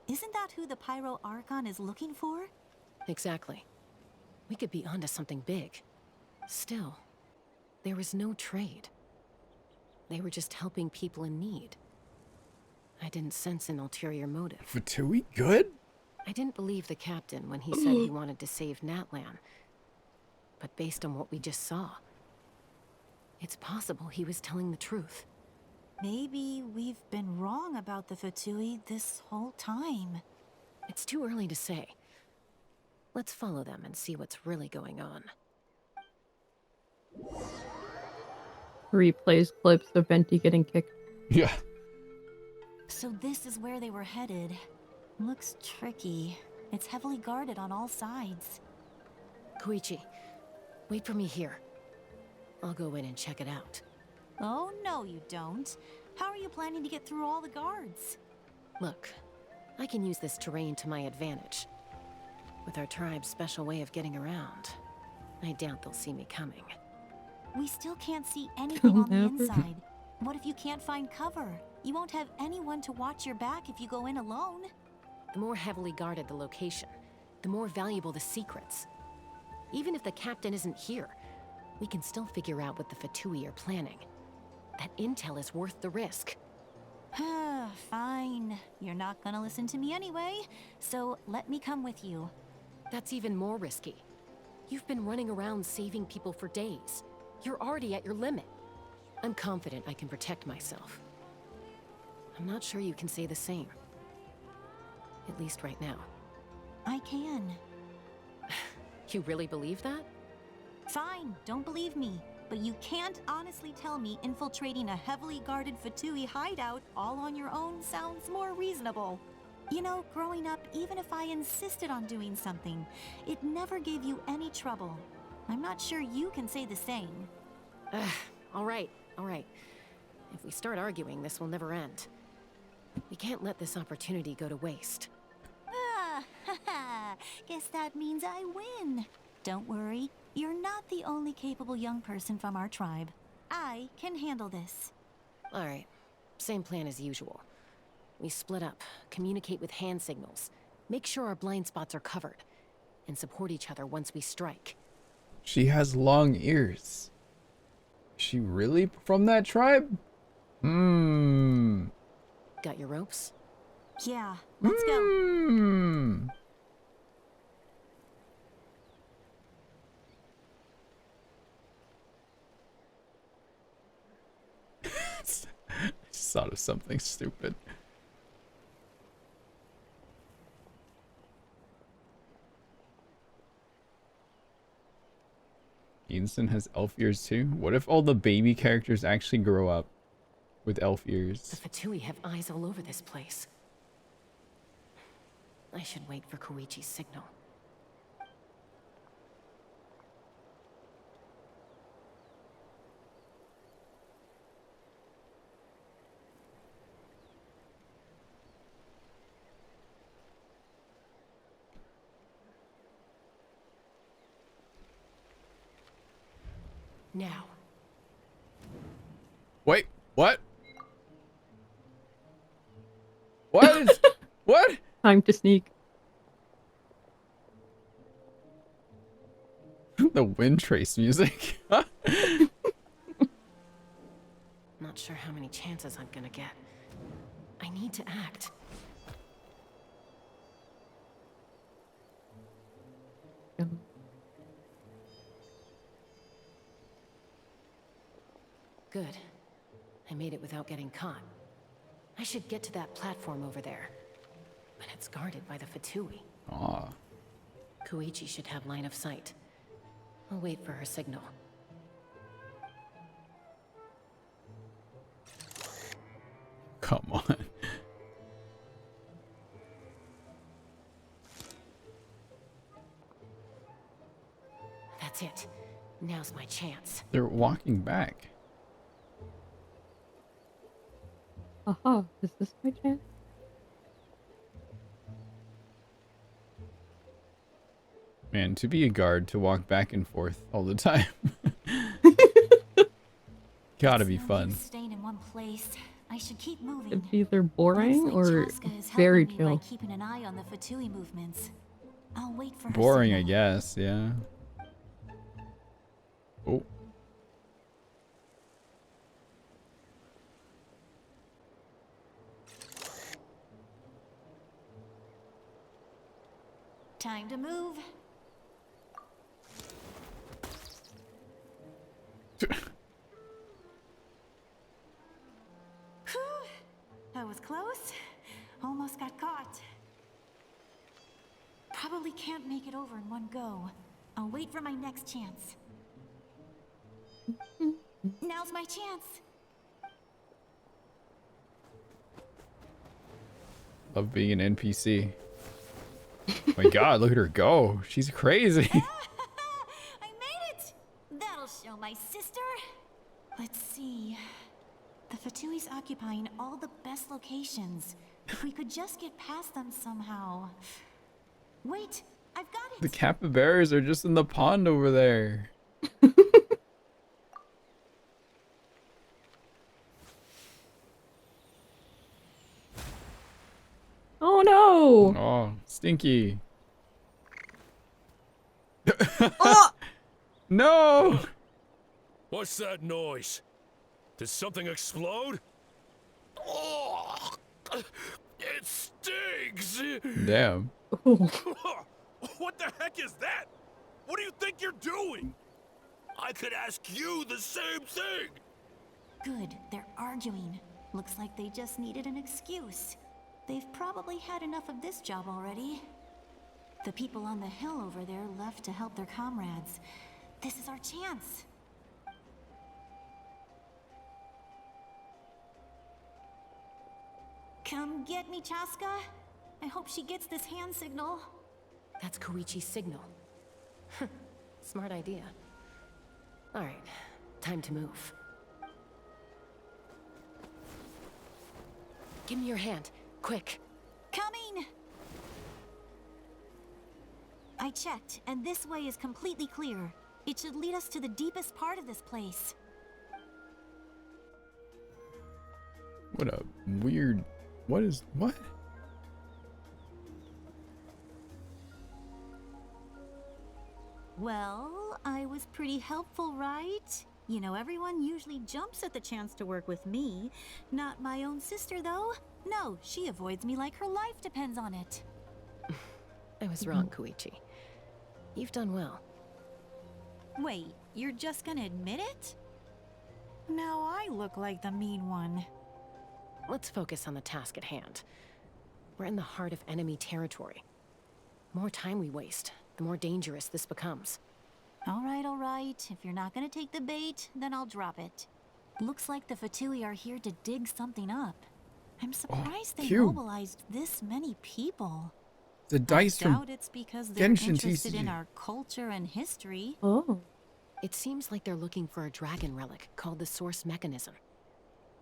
Isn't that who the Pyro Archon is looking for? Exactly. We could be onto something big. Still, there was no trade. They were just helping people in need. I didn't sense an ulterior motive. Fatui good? I didn't believe the captain when he said he wanted to save Natlan. But based on what we just saw, it's possible he was telling the truth. Maybe we've been wrong about the Fatui this whole time. It's too early to say. Let's follow them and see what's really going on. Replays clips of Venti getting kicked. Yeah. So this is where they were headed. Looks tricky. It's heavily guarded on all sides. Koichi, wait for me here. I'll go in and check it out. Oh, no you don't. How are you planning to get through all the guards? Look, I can use this terrain to my advantage. With our tribe's special way of getting around, I doubt they'll see me coming. We still can't see anything on the Never. inside. What if you can't find cover? You won't have anyone to watch your back if you go in alone. The more heavily guarded the location, the more valuable the secrets. Even if the captain isn't here, we can still figure out what the Fatui are planning. That intel is worth the risk. Fine. You're not gonna listen to me anyway, so let me come with you. That's even more risky. You've been running around saving people for days. You're already at your limit. I'm confident I can protect myself. I'm not sure you can say the same. At least right now. I can. You really believe that? Fine, don't believe me. But you can't honestly tell me infiltrating a heavily guarded Fatui hideout all on your own sounds more reasonable. You know, growing up, even if I insisted on doing something, it never gave you any trouble. I'm not sure you can say the same. All right. If we start arguing, this will never end. We can't let this opportunity go to waste. Guess that means I win. Don't worry, you're not the only capable young person from our tribe. I can handle this. All right, same plan as usual. We split up, communicate with hand signals, make sure our blind spots are covered, and support each other once we strike. She has long ears. Is she really from that tribe? Got your ropes? Yeah, let's go. I just thought of something stupid. Edison has elf ears too? What if all the baby characters actually grow up with elf ears? The Fatui have eyes all over this place. I should wait for Koichi's signal. Now. Wait, what? What is... What? Time to sneak. The wind trace music. Not sure how many chances I'm gonna get. I need to act. Good. I made it without getting caught. I should get to that platform over there. But it's guarded by the Fatui. Aw. Koichi should have line of sight. I'll wait for her signal. Come on. That's it. Now's my chance. They're walking back. Aha, is this my chance? Man, to be a guard, to walk back and forth all the time. Gotta be fun. Staying in one place. I should keep moving. It's either boring Looks like or Chaska is very helping me by chill. keeping an eye on the Fatui movements. I'll wait for her Boring, signal. I guess, yeah. Oh. Time to move. Whew. That was close. Almost got caught. Probably can't make it over in one go. I'll wait for my next chance. Now's my chance. Love being an NPC. My god, look at her go. She's crazy. I made it! That'll show my sister. Let's see. The Fatui's occupying all the best locations. If we could just get past them somehow. Wait, I've got it! The capybaras are just in the pond over there. Oh no! Oh, stinky. Oh! No! What's that noise? Did something explode? Oh, it stings! Damn. What the heck is that? What do you think you're doing? I could ask you the same thing! Good, they're arguing. Looks like they just needed an excuse. They've probably had enough of this job already. The people on the hill over there left to help their comrades. This is our chance. Come get me, Chaska. I hope she gets this hand signal. That's Koichi's signal. Smart idea. Alright, time to move. Give me your hand, quick. Coming! I checked, and this way is completely clear. It should lead us to the deepest part of this place. What a weird... What? Well, I was pretty helpful, right? You know, everyone usually jumps at the chance to work with me. Not my own sister, though. No, she avoids me like her life depends on it. I was wrong, Koichi. You've done well. Wait, you're just gonna admit it? Now I look like the mean one. Let's focus on the task at hand. We're in the heart of enemy territory. The more time we waste, the more dangerous this becomes. All right. If you're not gonna take the bait, then I'll drop it. Looks like the Fatui are here to dig something up. I'm surprised they cute. mobilized this many people. The dice I from doubt it's because they're Genshin interested in TCG. our culture and history. Oh. It seems like they're looking for a dragon relic called the Source Mechanism.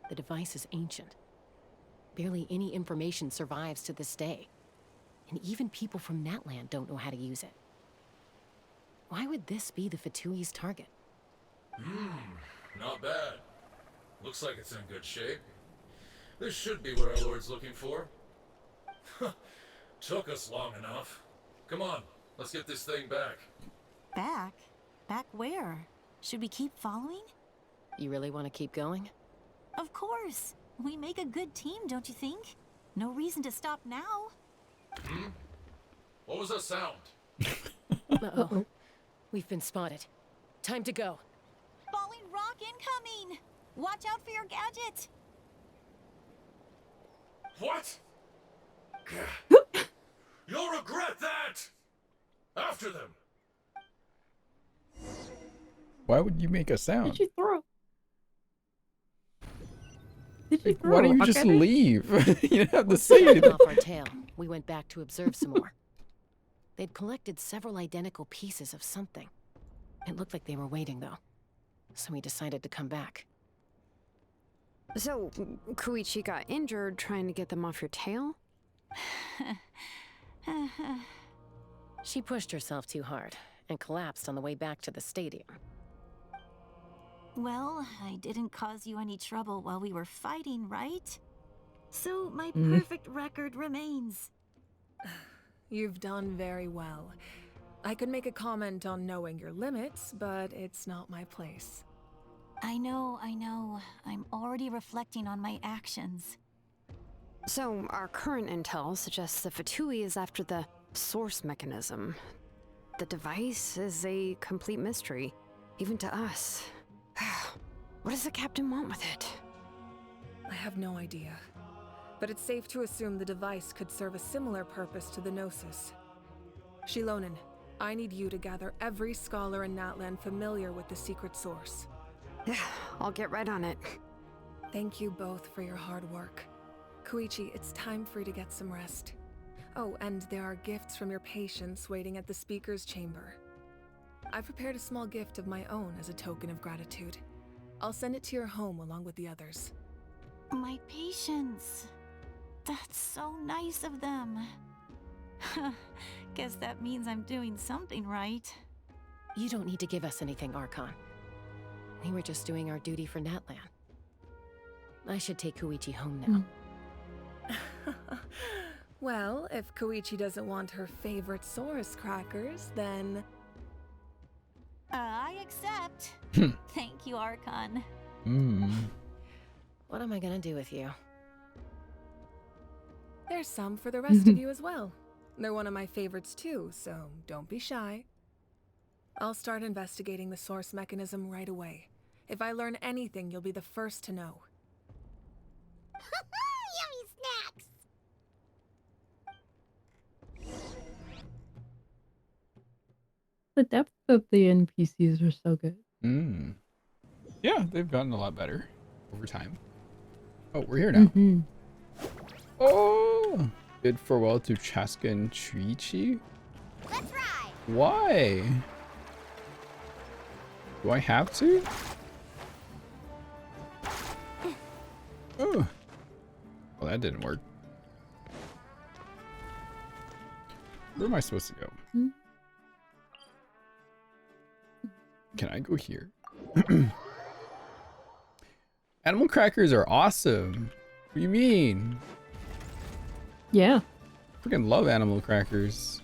The device is ancient. Barely any information survives to this day. And even people from Natlan don't know how to use it. Why would this be the Fatui's target? Not bad. Looks like it's in good shape. This should be what our Lord's looking for. Took us long enough. Come on, let's get this thing back. Back? Back where? Should we keep following? You really want to keep going? Of course. We make a good team, don't you think? No reason to stop now. What was that sound? Uh-oh. We've been spotted. Time to go. Falling rock incoming! Watch out for your gadget! What? You'll regret that! After them! Why would you make a sound? Did you throw? Did you throw Why a don't you rock just at her? leave? You don't have to Once say we got anything. off our tail, we went back to observe some more. They'd collected several identical pieces of something. It looked like they were waiting, though. So we decided to come back. So, Koichi got injured trying to get them off your tail? She pushed herself too hard and collapsed on the way back to the stadium. Well, I didn't cause you any trouble while we were fighting, right? So my perfect record remains. You've done very well. I could make a comment on knowing your limits, but it's not my place. I know. I'm already reflecting on my actions. So, our current intel suggests the Fatui is after the source mechanism. The device is a complete mystery, even to us. What does the captain want with it? I have no idea. But it's safe to assume the device could serve a similar purpose to the Gnosis. Shilonen, I need you to gather every scholar in Natlan familiar with the secret source. Yeah, I'll get right on it. Thank you both for your hard work. Koichi, it's time for you to get some rest. Oh, and there are gifts from your patients waiting at the speaker's chamber. I prepared a small gift of my own as a token of gratitude. I'll send it to your home along with the others. My patience. That's so nice of them. Guess that means I'm doing something right. You don't need to give us anything, Archon. We were just doing our duty for Natlan. I should take Koichi home now. Well, if Koichi doesn't want her favorite Saurus crackers, then... I accept. Thank you, Archon. What am I gonna do with you? There's some for the rest of you as well. They're one of my favorites too, so don't be shy. I'll start investigating the source mechanism right away. If I learn anything, you'll be the first to know. Yummy snacks! The depth of the NPCs are so good. Yeah, they've gotten a lot better over time. Oh, we're here now. Oh! Bid farewell to Chaska and Trichi? Let's ride! Why? Do I have to? Oh. Well, that didn't work. Where am I supposed to go? Can I go here? Animal crackers are awesome. What do you mean? Yeah. Freaking love animal crackers.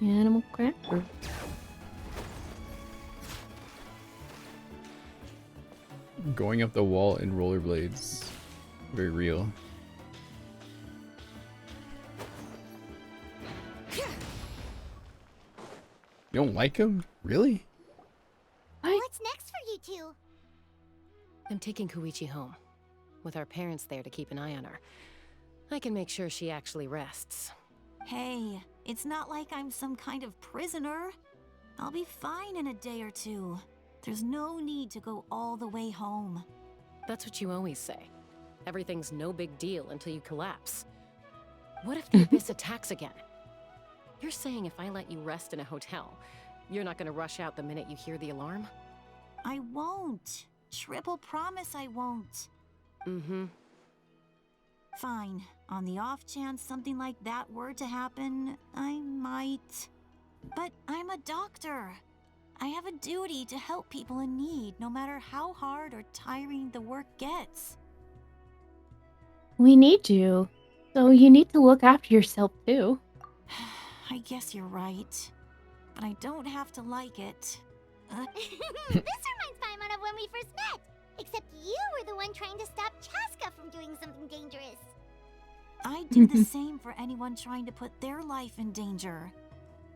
Animal cracker. Going up the wall in rollerblades. Very real. You don't like him? Really? What's next for you two? I'm taking Koichi home. With our parents there to keep an eye on her. I can make sure she actually rests. Hey, it's not like I'm some kind of prisoner. I'll be fine in a day or two. There's no need to go all the way home. That's what you always say. Everything's no big deal until you collapse. What if the Abyss attacks again? You're saying if I let you rest in a hotel, you're not gonna rush out the minute you hear the alarm? I won't. Triple promise I won't. Fine. On the off chance something like that were to happen, I might. But I'm a doctor. I have a duty to help people in need, no matter how hard or tiring the work gets. We need you. So you need to look after yourself too. I guess you're right. But I don't have to like it. This reminds Paimon of when we first met. Except you were the one trying to stop Chaska from doing something dangerous. I'd do the same for anyone trying to put their life in danger.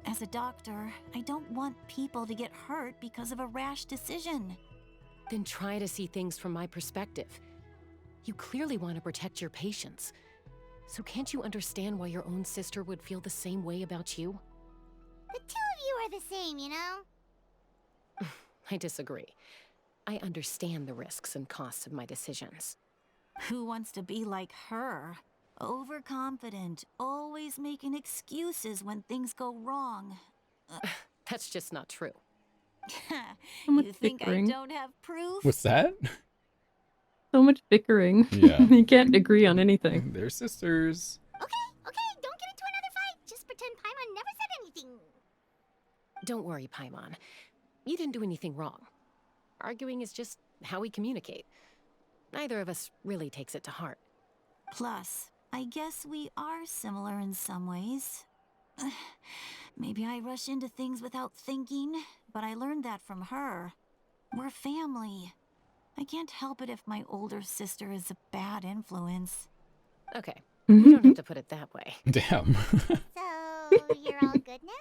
As a doctor, I don't want people to get hurt because of a rash decision. Then try to see things from my perspective. You clearly want to protect your patients. So can't you understand why your own sister would feel the same way about you? The two of you are the same, you know? I disagree. I understand the risks and costs of my decisions. Who wants to be like her? Overconfident, always making excuses when things go wrong. That's just not true. You think bickering. I don't have proof? What's that? So much bickering. Yeah. You can't agree on anything. They're sisters. Okay, don't get into another fight. Just pretend Paimon never said anything. Don't worry, Paimon. You didn't do anything wrong. Arguing is just how we communicate. Neither of us really takes it to heart. Plus, I guess we are similar in some ways. Maybe I rush into things without thinking, but I learned that from her. We're family. I can't help it if my older sister is a bad influence. Okay, you don't have to put it that way. Damn. So, you're all good now?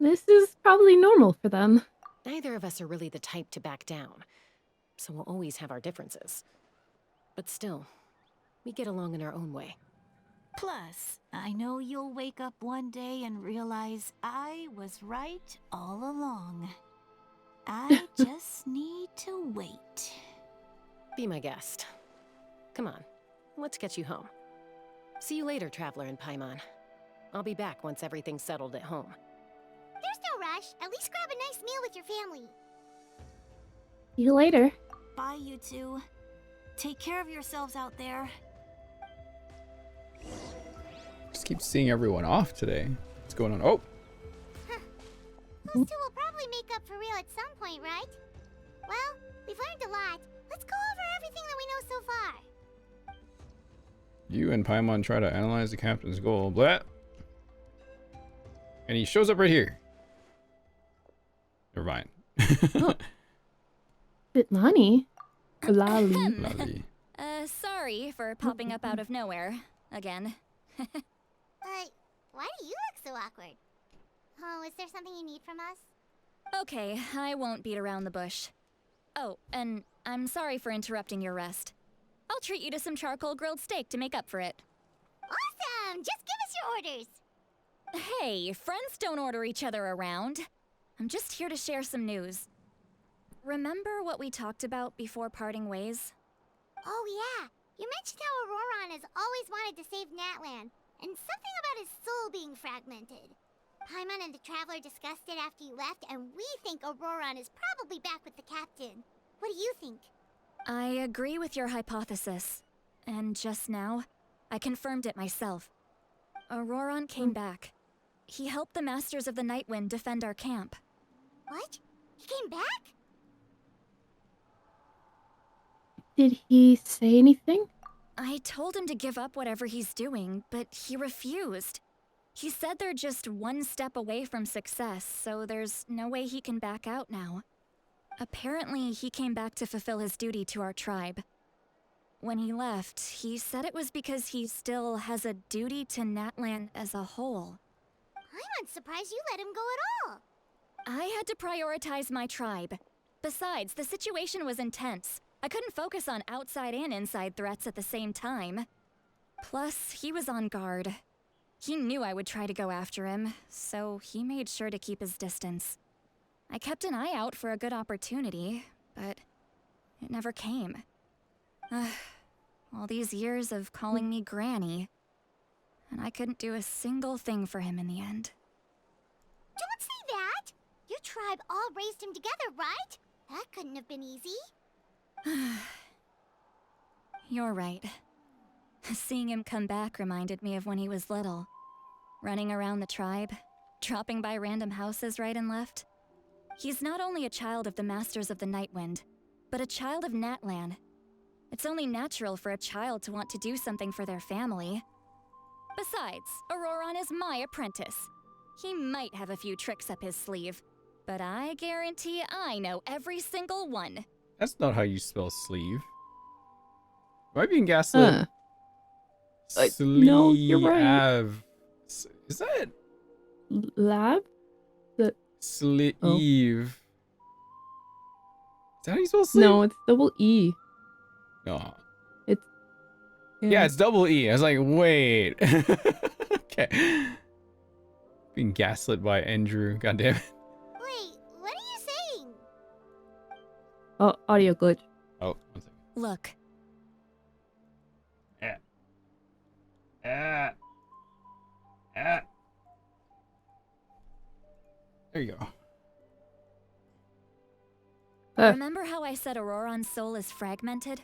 This is probably normal for them. Neither of us are really the type to back down, so we'll always have our differences. But still, we get along in our own way. Plus, I know you'll wake up one day and realize I was right all along. I just need to wait. Be my guest. Come on, let's get you home. See you later, Traveler in Paimon. I'll be back once everything's settled at home. There's no rush. At least grab a nice meal with your family. See you later. Bye, you two. Take care of yourselves out there. Just keep seeing everyone off today. What's going on? Oh! Those two will probably make up for real at some point, right? Well, we've learned a lot. Let's go over everything that we know so far. You and Paimon try to analyze the captain's goal. Blah! And he shows up right here. Never mind. Oh. Lani? Lali. Lali. Sorry for popping up out of nowhere. Again. Why do you look so awkward? Oh, is there something you need from us? Okay, I won't beat around the bush. Oh, and I'm sorry for interrupting your rest. I'll treat you to some charcoal grilled steak to make up for it. Awesome! Just give us your orders! Hey, friends don't order each other around. I'm just here to share some news. Remember what we talked about before parting ways? Oh yeah, you mentioned how Auroron has always wanted to save Natlan, and something about his soul being fragmented. Paimon and the Traveler discussed it after you left, and we think Auroron is probably back with the captain. What do you think? I agree with your hypothesis. And just now, I confirmed it myself. Auroron came back. He helped the Masters of the Nightwind defend our camp. What? He came back? Did he say anything? I told him to give up whatever he's doing, but he refused. He said they're just one step away from success, so there's no way he can back out now. Apparently, he came back to fulfill his duty to our tribe. When he left, he said it was because he still has a duty to Natlan as a whole. I'm unsurprised you let him go at all. I had to prioritize my tribe. Besides, the situation was intense. I couldn't focus on outside and inside threats at the same time. Plus, he was on guard. He knew I would try to go after him, so he made sure to keep his distance. I kept an eye out for a good opportunity, but it never came. All these years of calling me Granny, and I couldn't do a single thing for him in the end. Don't say that! Your tribe all raised him together, right? That couldn't have been easy. You're right. Seeing him come back reminded me of when he was little. Running around the tribe, dropping by random houses right and left. He's not only a child of the Masters of the Nightwind, but a child of Natlan. It's only natural for a child to want to do something for their family. Besides, Auroron is my apprentice. He might have a few tricks up his sleeve, but I guarantee I know every single one. That's not how you spell sleeve. Am I being gaslit? Sleeve. No, you're right. Is that Lab? The sleeve? Oh. Is that how you spell sleeve? No, it's double E. No. It's Yeah, it's double E. I was like, wait. Okay. Being gaslit by Andrew. God damn it. Wait, what are you saying? Oh, audio glitch. Oh, one second. Look. There you go. Remember how I said Auroron's soul is fragmented?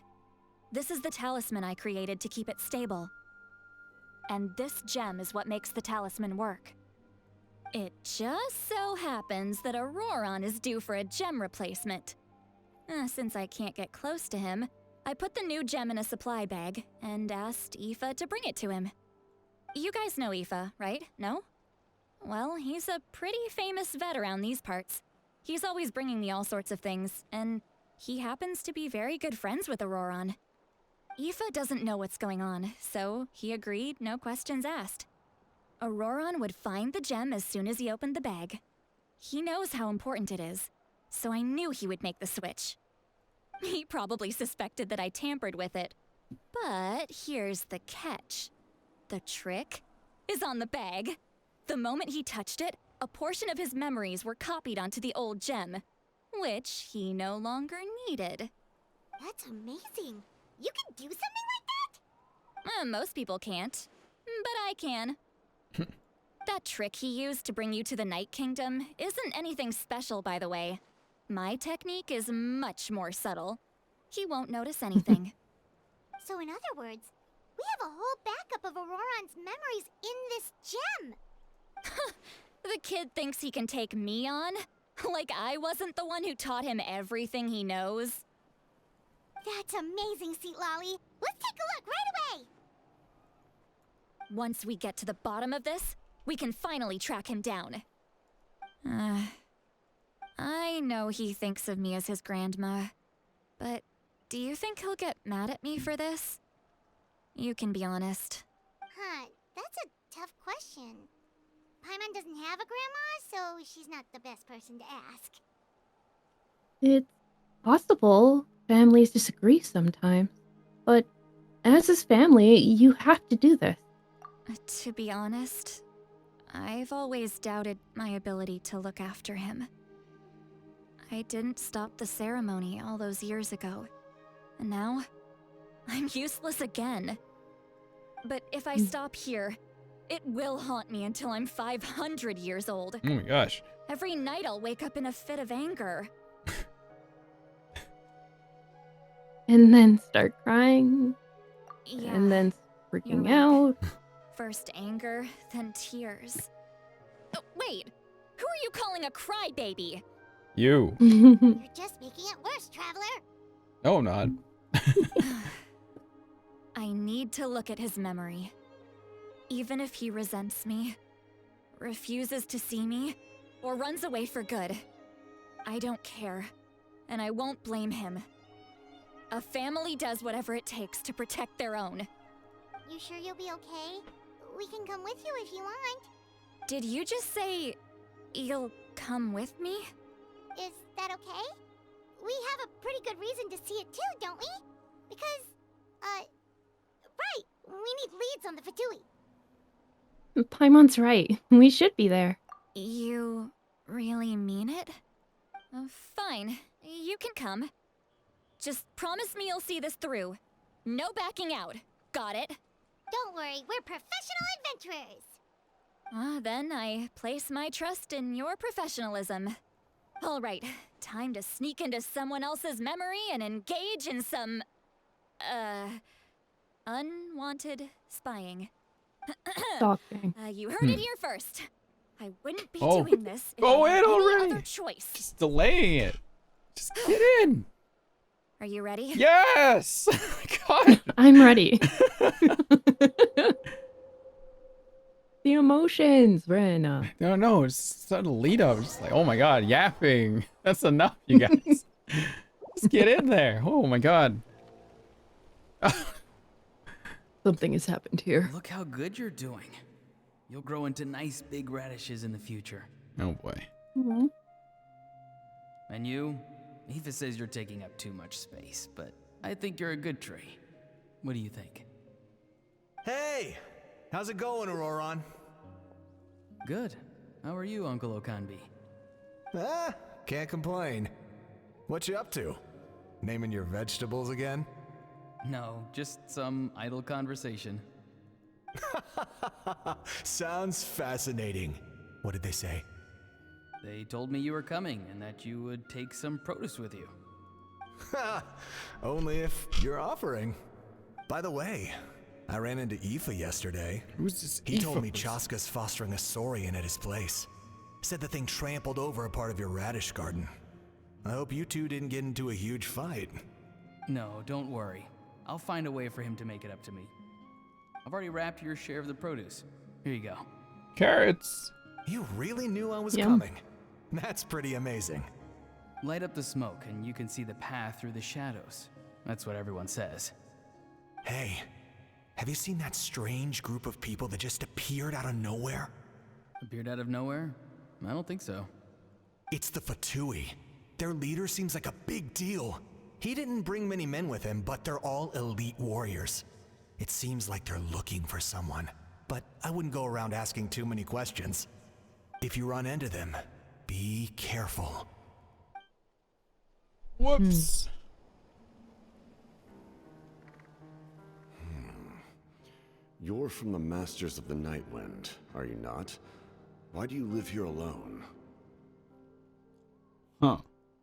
This is the talisman I created to keep it stable. And this gem is what makes the talisman work. It just so happens that Auroron is due for a gem replacement. Since I can't get close to him, I put the new gem in a supply bag and asked Aoife to bring it to him. You guys know Aoife, right? No? Well, he's a pretty famous vet around these parts. He's always bringing me all sorts of things, and he happens to be very good friends with Auroron. Aoife doesn't know what's going on, so he agreed, no questions asked. Auroron would find the gem as soon as he opened the bag. He knows how important it is, so I knew he would make the switch. He probably suspected that I tampered with it. But here's the catch. The trick is on the bag. The moment he touched it, a portion of his memories were copied onto the old gem, which he no longer needed. That's amazing. You can do something like that? Most people can't, but I can. That trick he used to bring you to the Night Kingdom isn't anything special, by the way. My technique is much more subtle. He won't notice anything. So in other words, we have a whole backup of Auroron's memories in this gem. The kid thinks he can take me on? Like I wasn't the one who taught him everything he knows? That's amazing, Seat Lolly. Let's take a look right away. Once we get to the bottom of this, we can finally track him down. I know he thinks of me as his grandma, but do you think he'll get mad at me for this? You can be honest. Huh, that's a tough question. Paimon doesn't have a grandma, so she's not the best person to ask. It's possible families disagree sometimes, but as his family, you have to do this. To be honest, I've always doubted my ability to look after him. I didn't stop the ceremony all those years ago, and now I'm useless again. But if I stop here, it will haunt me until I'm 500 years old. Oh my gosh. Every night I'll wake up in a fit of anger. And then start crying. Yeah, And then freaking right. out. First anger, then tears. Oh, wait! Who are you calling a crybaby? You. You're just making it worse, Traveler. No, I'm not. I need to look at his memory. Even if he resents me, refuses to see me, or runs away for good, I don't care, and I won't blame him. A family does whatever it takes to protect their own. You sure you'll be okay? We can come with you if you want. Did you just say you'll come with me? Is that okay? We have a pretty good reason to see it too, don't we? Because, right, we need leads on the Fatui. Paimon's right. We should be there. You really mean it? Fine, you can come. Just promise me you'll see this through. No backing out. Got it? Don't worry, we're professional adventurers. Then I place my trust in your professionalism. All right, time to sneak into someone else's memory and engage in some, unwanted spying. Stalking. You heard it here first. I wouldn't be Oh, doing this if go I had in any already. other choice. Just delaying it. Just get in. Are you ready? Yes! God. I'm ready. The emotions, Ren. No, it's sort of lead up. Just like, oh my god, yapping. That's enough, you guys. Just get in there. Oh my god. Something has happened here. Look how good you're doing. You'll grow into nice big radishes in the future. Oh boy. Mm-hmm. And you? Aoife says you're taking up too much space, but I think you're a good tree. What do you think? Hey! How's it going, Auroron? Good. How are you, Uncle Okanbi? Can't complain. What you up to? Naming your vegetables again? No, just some idle conversation. Sounds fascinating. What did they say? They told me you were coming and that you would take some produce with you. Ha! Only if you're offering. By the way, I ran into Aoife yesterday. Who's this He told Aoife? me Chaska's fostering a saurian at his place. Said the thing trampled over a part of your radish garden. I hope you two didn't get into a huge fight. No, don't worry. I'll find a way for him to make it up to me. I've already wrapped your share of the produce. Here you go. Carrots. You really knew I was Yum. coming. That's pretty amazing. Light up the smoke and you can see the path through the shadows. That's what everyone says. Hey, Have you seen that strange group of people that just appeared out of nowhere? Appeared out of nowhere? I don't think so. It's the Fatui. Their leader seems like a big deal. He didn't bring many men with him, but they're all elite warriors. It seems like they're looking for someone, but I wouldn't go around asking too many questions. If you run into them, be careful. Whoops. You're from the Masters of the Nightwind, are you not? Why do you live here alone? Huh.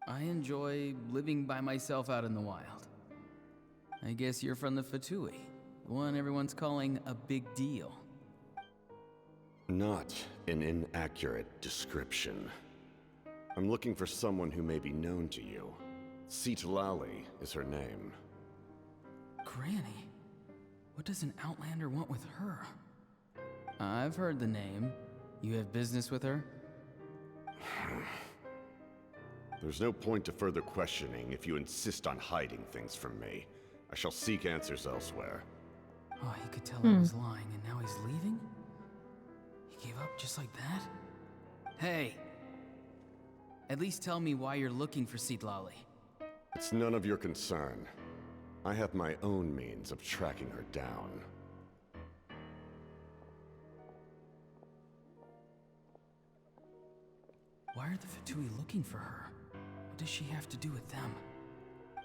I enjoy living by myself out in the wild. I guess you're from the Fatui, the one everyone's calling a big deal. Not an inaccurate description. I'm looking for someone who may be known to you. Citlali is her name. Granny? What does an Outlander want with her? I've heard the name. You have business with her? There's no point to further questioning if you insist on hiding things from me. I shall seek answers elsewhere. Oh, he could tell I was lying, and now he's leaving? He gave up just like that? Hey! At least tell me why you're looking for Citlali. It's none of your concern. I have my own means of tracking her down. Why are the Fatui looking for her? What does she have to do with them?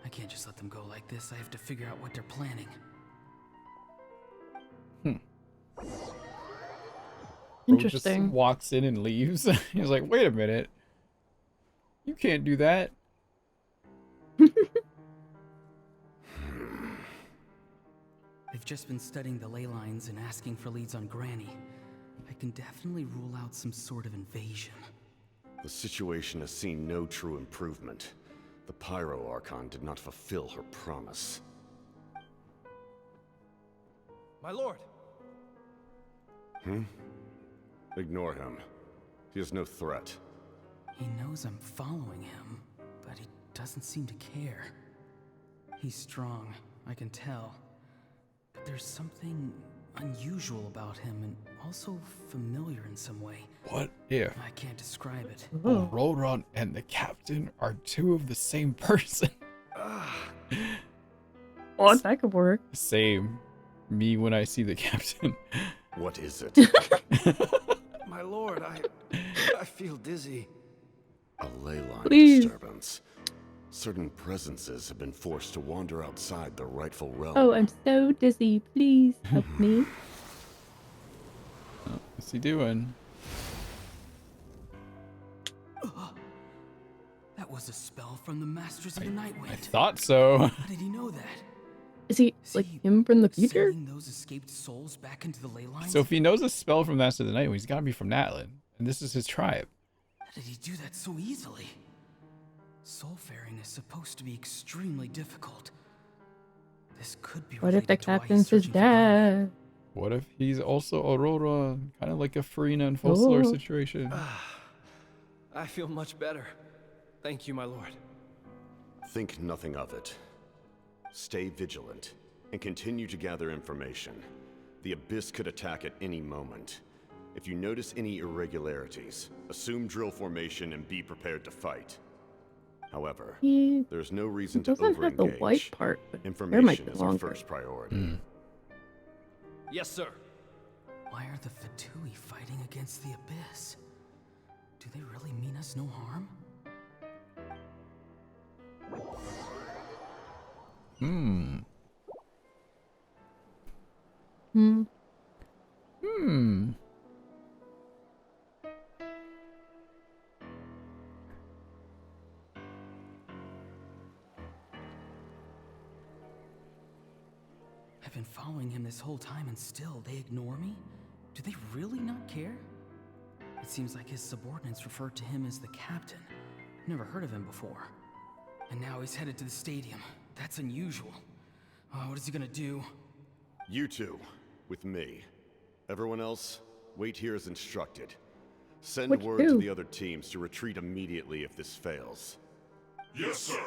I can't just let them go like this. I have to figure out what they're planning. Bro Interesting. just walks in and leaves. He's like, wait a minute. You can't do that. They've just been studying the ley lines and asking for leads on Granny. I can definitely rule out some sort of invasion. The situation has seen no true improvement. The Pyro Archon did not fulfill her promise. My lord! Ignore him. He is no threat. He knows I'm following him, but he doesn't seem to care. He's strong, I can tell. But there's something unusual about him and also familiar in some way. What if I can't describe it. Auroran and the captain are two of the same person? Well, that could work. Same. Me when I see the captain. What is it? My lord, I feel dizzy. A ley line Please. disturbance. Certain presences have been forced to wander outside their rightful realm. Oh, I'm so dizzy. Please help me. What's he doing? That was a spell from the Masters of the Nightwind. I thought so. How did he know that? Is he like him from the future? Sending those escaped souls back into the ley lines? So if he knows a spell from Master of the Night, he's got to be from Natlan, and this is his tribe. How did he do that so easily? Soulfaring is supposed to be extremely difficult. This could be What if the related to why he's captain's his searching for Granny. dad? What if he's also Aurora, kind of like a Farina and Fosler Oh. situation? I feel much better. Thank you, my lord. Think nothing of it. Stay vigilant and continue to gather information. The Abyss could attack at any moment. If you notice any irregularities, assume drill formation and be prepared to fight. However, He there's no reason to doesn't have the overengage. white part, but hair Information might be is our longer. first priority. Yes, sir. Why are the Fatui fighting against the Abyss? Do they really mean us no harm? I've been following him this whole time and still they ignore me? Do they really not care? It seems like his subordinates refer to him as the captain. Never heard of him before. And now he's headed to the stadium. That's unusual. Oh, what is he gonna do? You two, with me. Everyone else, wait here as instructed. Send What'd you word to do? the other teams to retreat immediately if this fails. Yes, sir.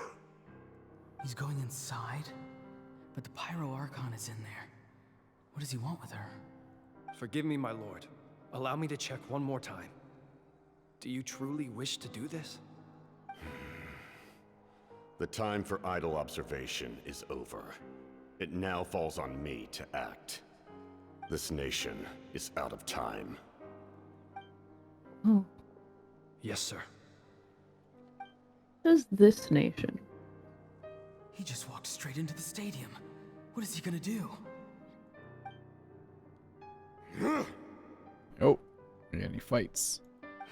He's going inside? But the Pyro Archon is in there. What does he want with her? Forgive me, my lord. Allow me to check one more time. Do you truly wish to do this? The time for idle observation is over. It now falls on me to act. This nation is out of time. Oh. Yes, sir. Who's this nation? He just walked straight into the stadium. What is he gonna do? Oh, and he fights.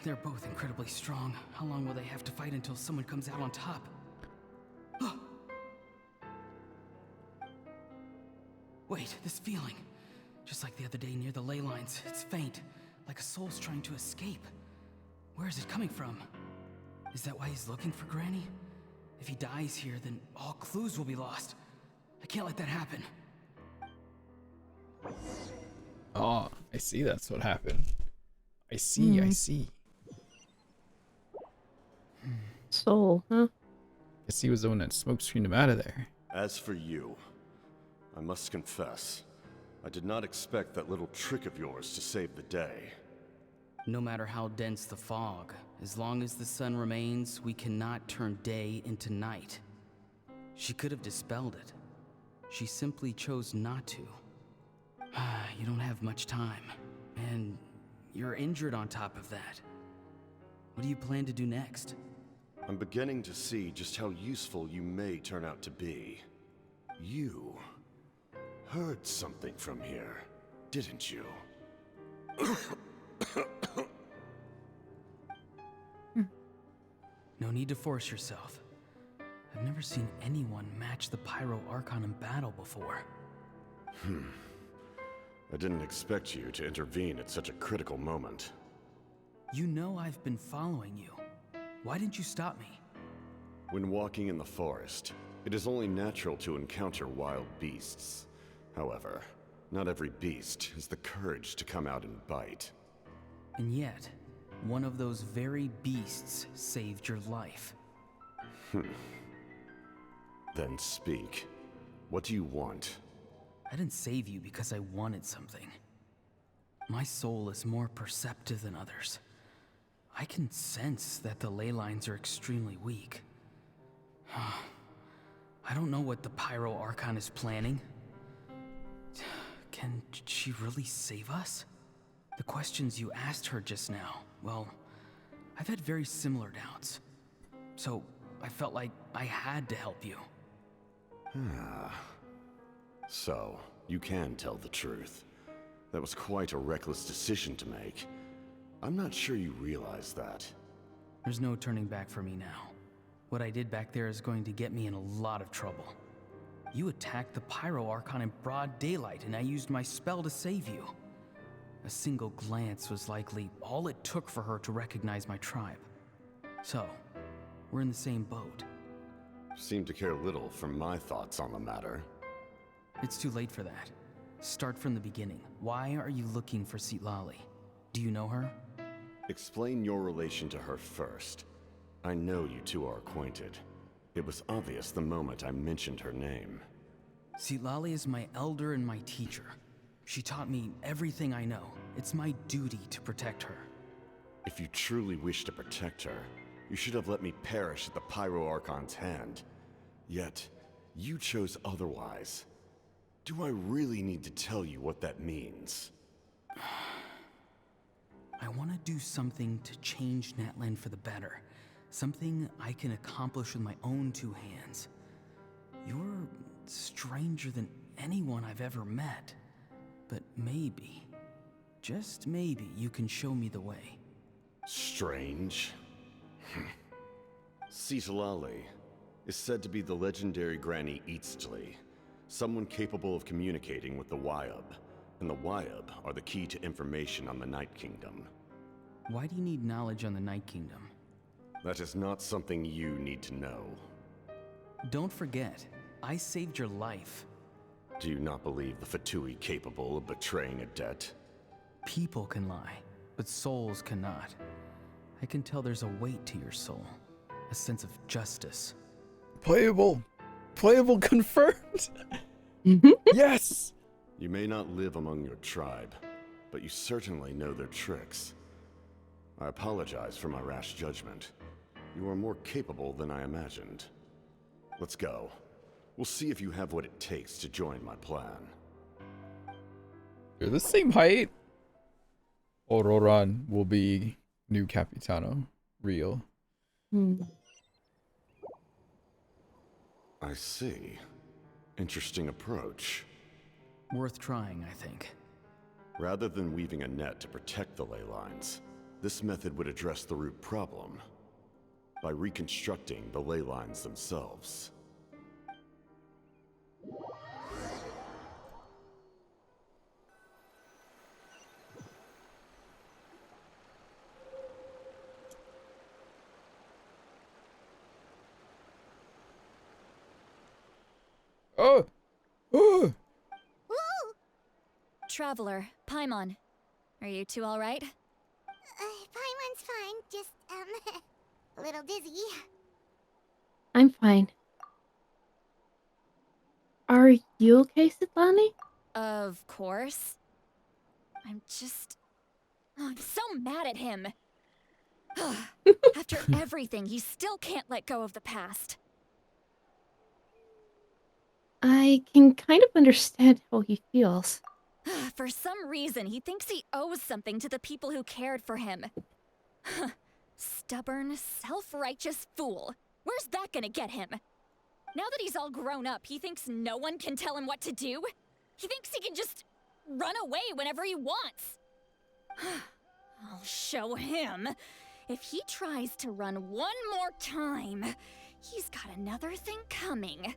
They're both incredibly strong. How long will they have to fight until someone comes out on top? Wait, this feeling. Just like the other day near the ley lines. It's faint, like a soul's trying to escape. Where is it coming from? Is that why he's looking for Granny? If he dies here, then all clues will be lost. I can't let that happen. Oh, I see that's what happened. I see. Soul, huh? Guess he was the one that smoke screened him out of there. As for you, I must confess, I did not expect that little trick of yours to save the day. No matter how dense the fog, as long as the sun remains, we cannot turn day into night. She could have dispelled it. She simply chose not to. You don't have much time, and you're injured on top of that. What do you plan to do next? I'm beginning to see just how useful you may turn out to be. You heard something from here, didn't you? No need to force yourself. I've never seen anyone match the Pyro Archon in battle before. I didn't expect you to intervene at such a critical moment. You know I've been following you. Why didn't you stop me? When walking in the forest, it is only natural to encounter wild beasts. However, not every beast has the courage to come out and bite. And yet, one of those very beasts saved your life. Then speak. What do you want? I didn't save you because I wanted something. My soul is more perceptive than others. I can sense that the ley lines are extremely weak. I don't know what the Pyro Archon is planning. Can she really save us? The questions you asked her just now, well, I've had very similar doubts. So I felt like I had to help you. So, you can tell the truth. That was quite a reckless decision to make. I'm not sure you realize that. There's no turning back for me now. What I did back there is going to get me in a lot of trouble. You attacked the Pyro Archon in broad daylight, and I used my spell to save you. A single glance was likely all it took for her to recognize my tribe. So, we're in the same boat. Seem to care little for my thoughts on the matter. It's too late for that. Start from the beginning. Why are you looking for Citlali? Do you know her? Explain your relation to her first. I know you two are acquainted. It was obvious the moment I mentioned her name. Citlali is my elder and my teacher. She taught me everything I know. It's my duty to protect her. If you truly wish to protect her, you should have let me perish at the Pyro Archon's hand. Yet, you chose otherwise. Do I really need to tell you what that means? I want to do something to change Natlan for the better. Something I can accomplish with my own two hands. You're stranger than anyone I've ever met. But maybe, just maybe, you can show me the way. Strange? Citlali is said to be the legendary Granny Eatsley, someone capable of communicating with the Wyab, and the Wyab are the key to information on the Night Kingdom. Why do you need knowledge on the Night Kingdom? That is not something you need to know. Don't forget, I saved your life. Do you not believe the Fatui capable of betraying a debt? People can lie, but souls cannot. I can tell there's a weight to your soul, a sense of justice. Playable confirmed. Yes. You may not live among your tribe, but you certainly know their tricks. I apologize for my rash judgment. You are more capable than I imagined. Let's go. We'll see if you have what it takes to join my plan. They're the same height. Auroran will be new Capitano. Real. I see. Interesting approach. Worth trying, I think. Rather than weaving a net to protect the ley lines, this method would address the root problem by reconstructing the ley lines themselves. Oh! Oh! Traveler, Paimon. Are you two alright? Paimon's fine, just, a little dizzy. I'm fine. Are you okay, Sitlani? Of course. I'm just... Oh, I'm so mad at him. After everything, he still can't let go of the past. I can kind of understand how he feels. For some reason, he thinks he owes something to the people who cared for him. Stubborn, self-righteous fool. Where's that gonna get him? Now that he's all grown up, he thinks no one can tell him what to do? He thinks he can just run away whenever he wants. I'll show him. If he tries to run one more time, he's got another thing coming.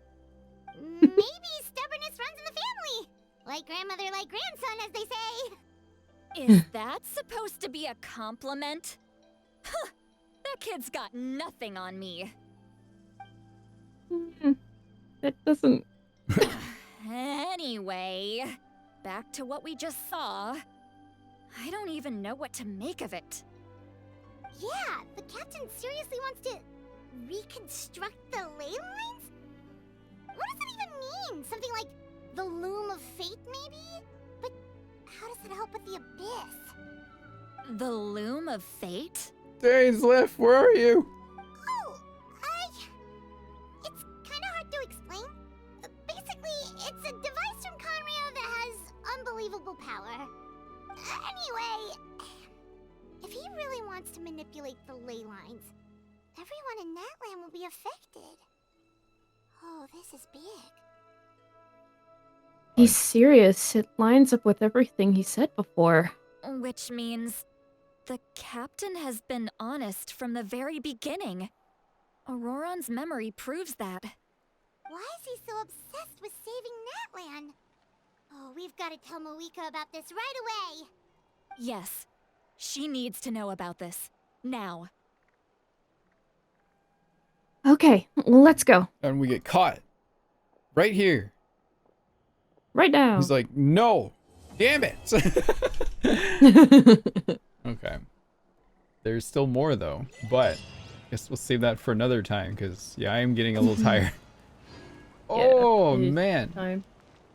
Maybe stubbornness runs in the family. Like grandmother, like grandson, as they say. Is that supposed to be a compliment? Huh, that kid's got nothing on me. That doesn't... Anyway, back to what we just saw. I don't even know what to make of it. Yeah, the captain seriously wants to reconstruct the ley lines? What does that even mean? Something like the loom of fate, maybe? But how does that help with the abyss? The loom of fate? Dainsliff, where are you? Oh, it's kind of hard to explain. Basically, it's a device from Conrio that has unbelievable power. Anyway, if he really wants to manipulate the ley lines, everyone in Natlan will be affected. Oh, this is big. He's serious. It lines up with everything he said before. Which means the captain has been honest from the very beginning. Auroran's memory proves that. Why is he so obsessed with saving Natlan? Oh, we've got to tell Moeka about this right away. Yes, she needs to know about this. Now. Okay, let's go. And we get caught. Right here. Right now. He's like, no. Damn it. Okay. There's still more though, but I guess we'll save that for another time because yeah, I am getting a little tired. Oh man. Time.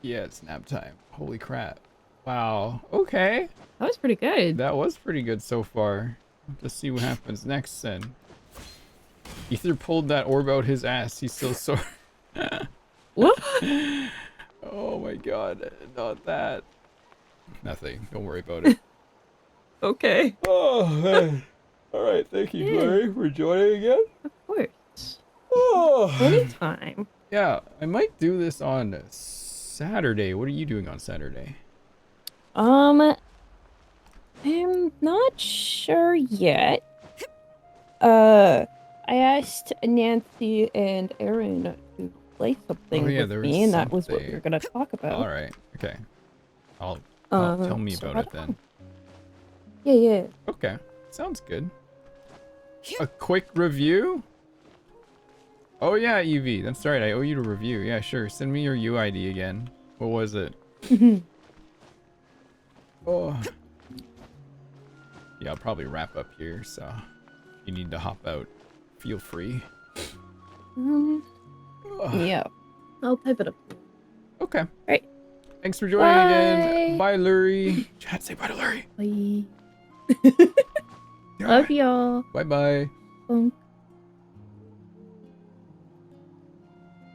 Yeah, it's nap time. Holy crap. Wow. Okay. That was pretty good. That was pretty good so far. Let's see what happens next then. Ether pulled that orb out his ass. He's so sore. What? Oh my god. Not that. Nothing. Don't worry about it. Okay. Oh man. Alright, thank you, Glory, for joining again. Of course. Oh. Anytime. Yeah, I might do this on Saturday. What are you doing on Saturday? I'm not sure yet. I asked Nancy and Aaron to play something with me, and that was what we were gonna talk about. All right. Okay. I'll tell me so about it then. Yeah. Okay. Sounds good. A quick review? Oh yeah, Evie. That's right. I owe you to review. Yeah, sure. Send me your UID again. What was it? Oh. Yeah, I'll probably wrap up here, so if you need to hop out, feel free. Yeah. I'll type it up. Okay. Right. Thanks for joining again. Bye, Lurie. Chat, say bye to Lurie. Bye. Love y'all. Bye bye. Bonk.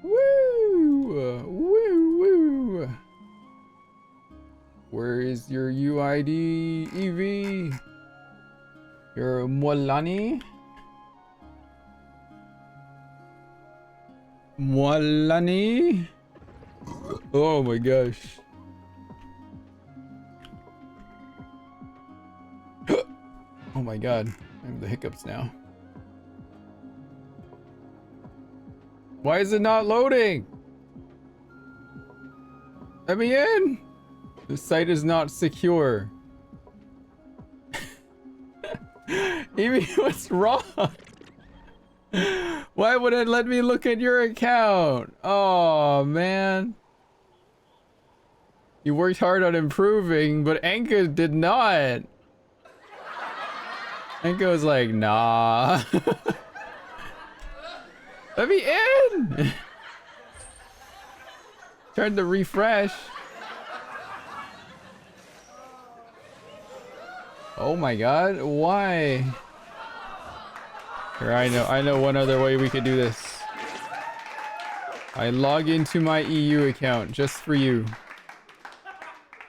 Woo! Woo woo! Where is your UID, Evie? Your Mwalani? Mwalani? Oh my gosh. Oh my god. I have the hiccups now. Why is it not loading? Let me in! The site is not secure. Evie, what's wrong? Why would it let me look at your account? Oh, man. You worked hard on improving, but Anka did not. Anka was like, nah. Let me in! Turn the refresh. Oh my god, why? Here, I know one other way we could do this. I log into my EU account just for you.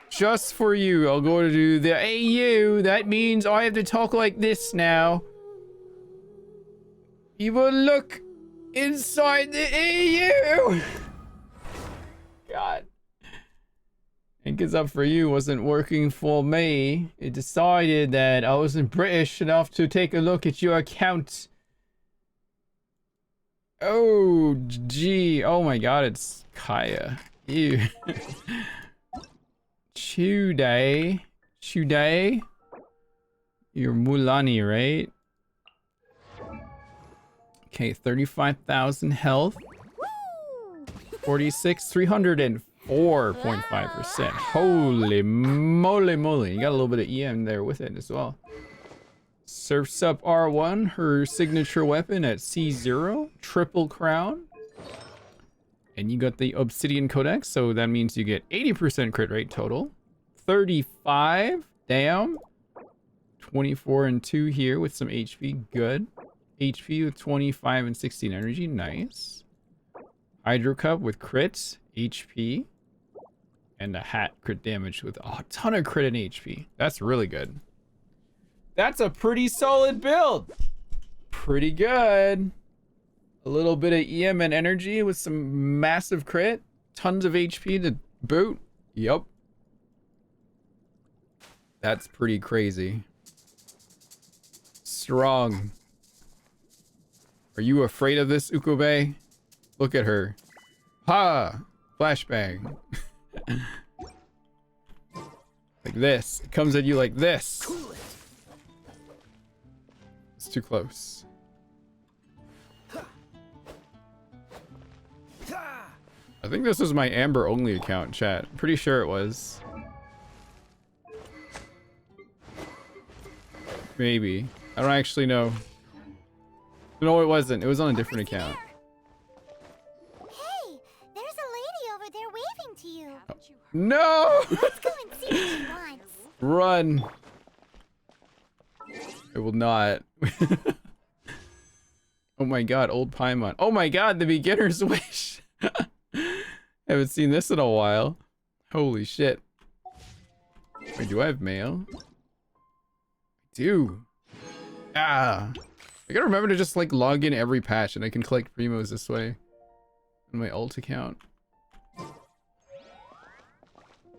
Just for you. I'll go to the AU. That means I have to talk like this now. You will look inside the EU. God. Ink is up for you wasn't working for me. It decided that I wasn't British enough to take a look at your account. Oh, gee. Oh my god, it's Kaya. Ew. Chuday. Chuday? You're Mulani, right? Okay, 35,000 health. 46, 304.5%. Holy moly. You got a little bit of EM there with it as well. Surfs up R1, her signature weapon at C0. Triple crown. And you got the Obsidian Codex, so that means you get 80% crit rate total. 35, damn. 24 and 2 here with some HP, good. HP with 25 and 16 energy, nice. Hydro Cup with crits, HP. And a hat crit damage with a ton of crit and HP. That's really good. That's a pretty solid build. Pretty good. A little bit of EM and energy with some massive crit. Tons of HP to boot. Yup. That's pretty crazy. Strong. Are you afraid of this, Ukube? Look at her. Ha! Flashbang. Like this. It comes at you like this. It's too close. I think this was my Amber only account, chat. Pretty sure it was. Maybe. I don't actually know. No, it wasn't. It was on a different account. Hey, there's a lady over there waving to you. No! Let's go and see what she wants. Run. It will not. Oh my god, old Paimon. Oh my god, the beginner's wish. Haven't seen this in a while. Holy shit. Wait, do I have mail? I do. Ah. I gotta remember to just like log in every patch and I can collect primos this way. On my alt account.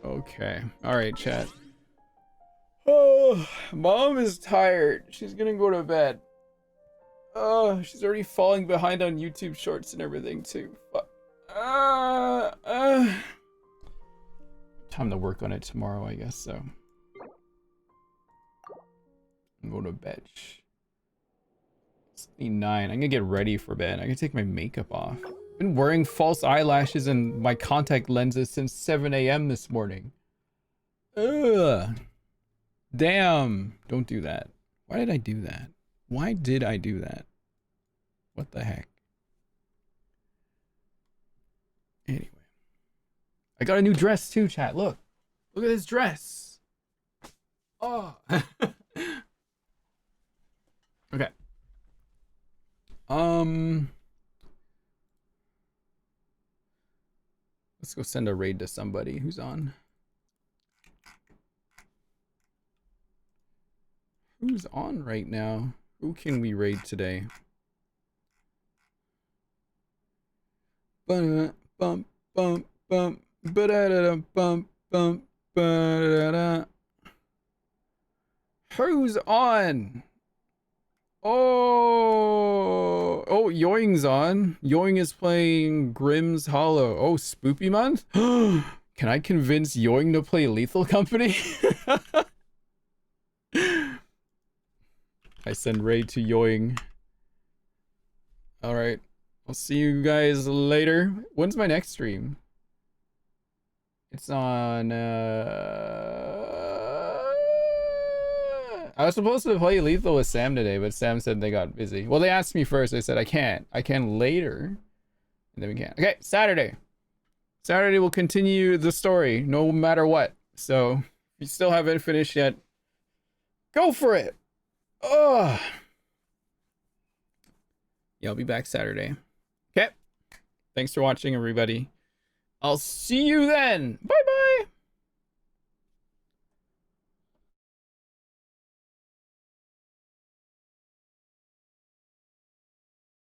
Okay. Alright, chat. Oh, mom is tired. She's gonna go to bed. Oh, she's already falling behind on YouTube shorts and everything too. Fuck. Time to work on it tomorrow, I guess so. I'm going to bed. 9. I'm gonna get ready for bed. I can take my makeup off. I've been wearing false eyelashes and my contact lenses since 7 a.m. this morning. Ugh. Damn. Don't do that. Why did I do that? Why did I do that? What the heck? Anyway. I got a new dress too, chat. Look. Look at this dress. Oh. Okay. Let's go send a raid to somebody who's on. Who's on right now? Who can we raid today? Bum bum bum bum ba-da-da-da, bum bum ba-da-da. Who's on? Oh, Yoing's on. Yoing is playing Grimm's Hollow. Oh, Spoopy month? Can I convince Yoing to play Lethal Company? I send raid to Yoing. Alright. I'll see you guys later. When's my next stream? It's on, I was supposed to play Lethal with Sam today, but Sam said they got busy. Well, they asked me first. I said, I can't. I can later. And then we can't. Okay, Saturday. Saturday will continue the story, no matter what. So, if you still haven't finished yet, go for it. Oh. Yeah, I'll be back Saturday. Okay. Thanks for watching, everybody. I'll see you then. Bye-bye.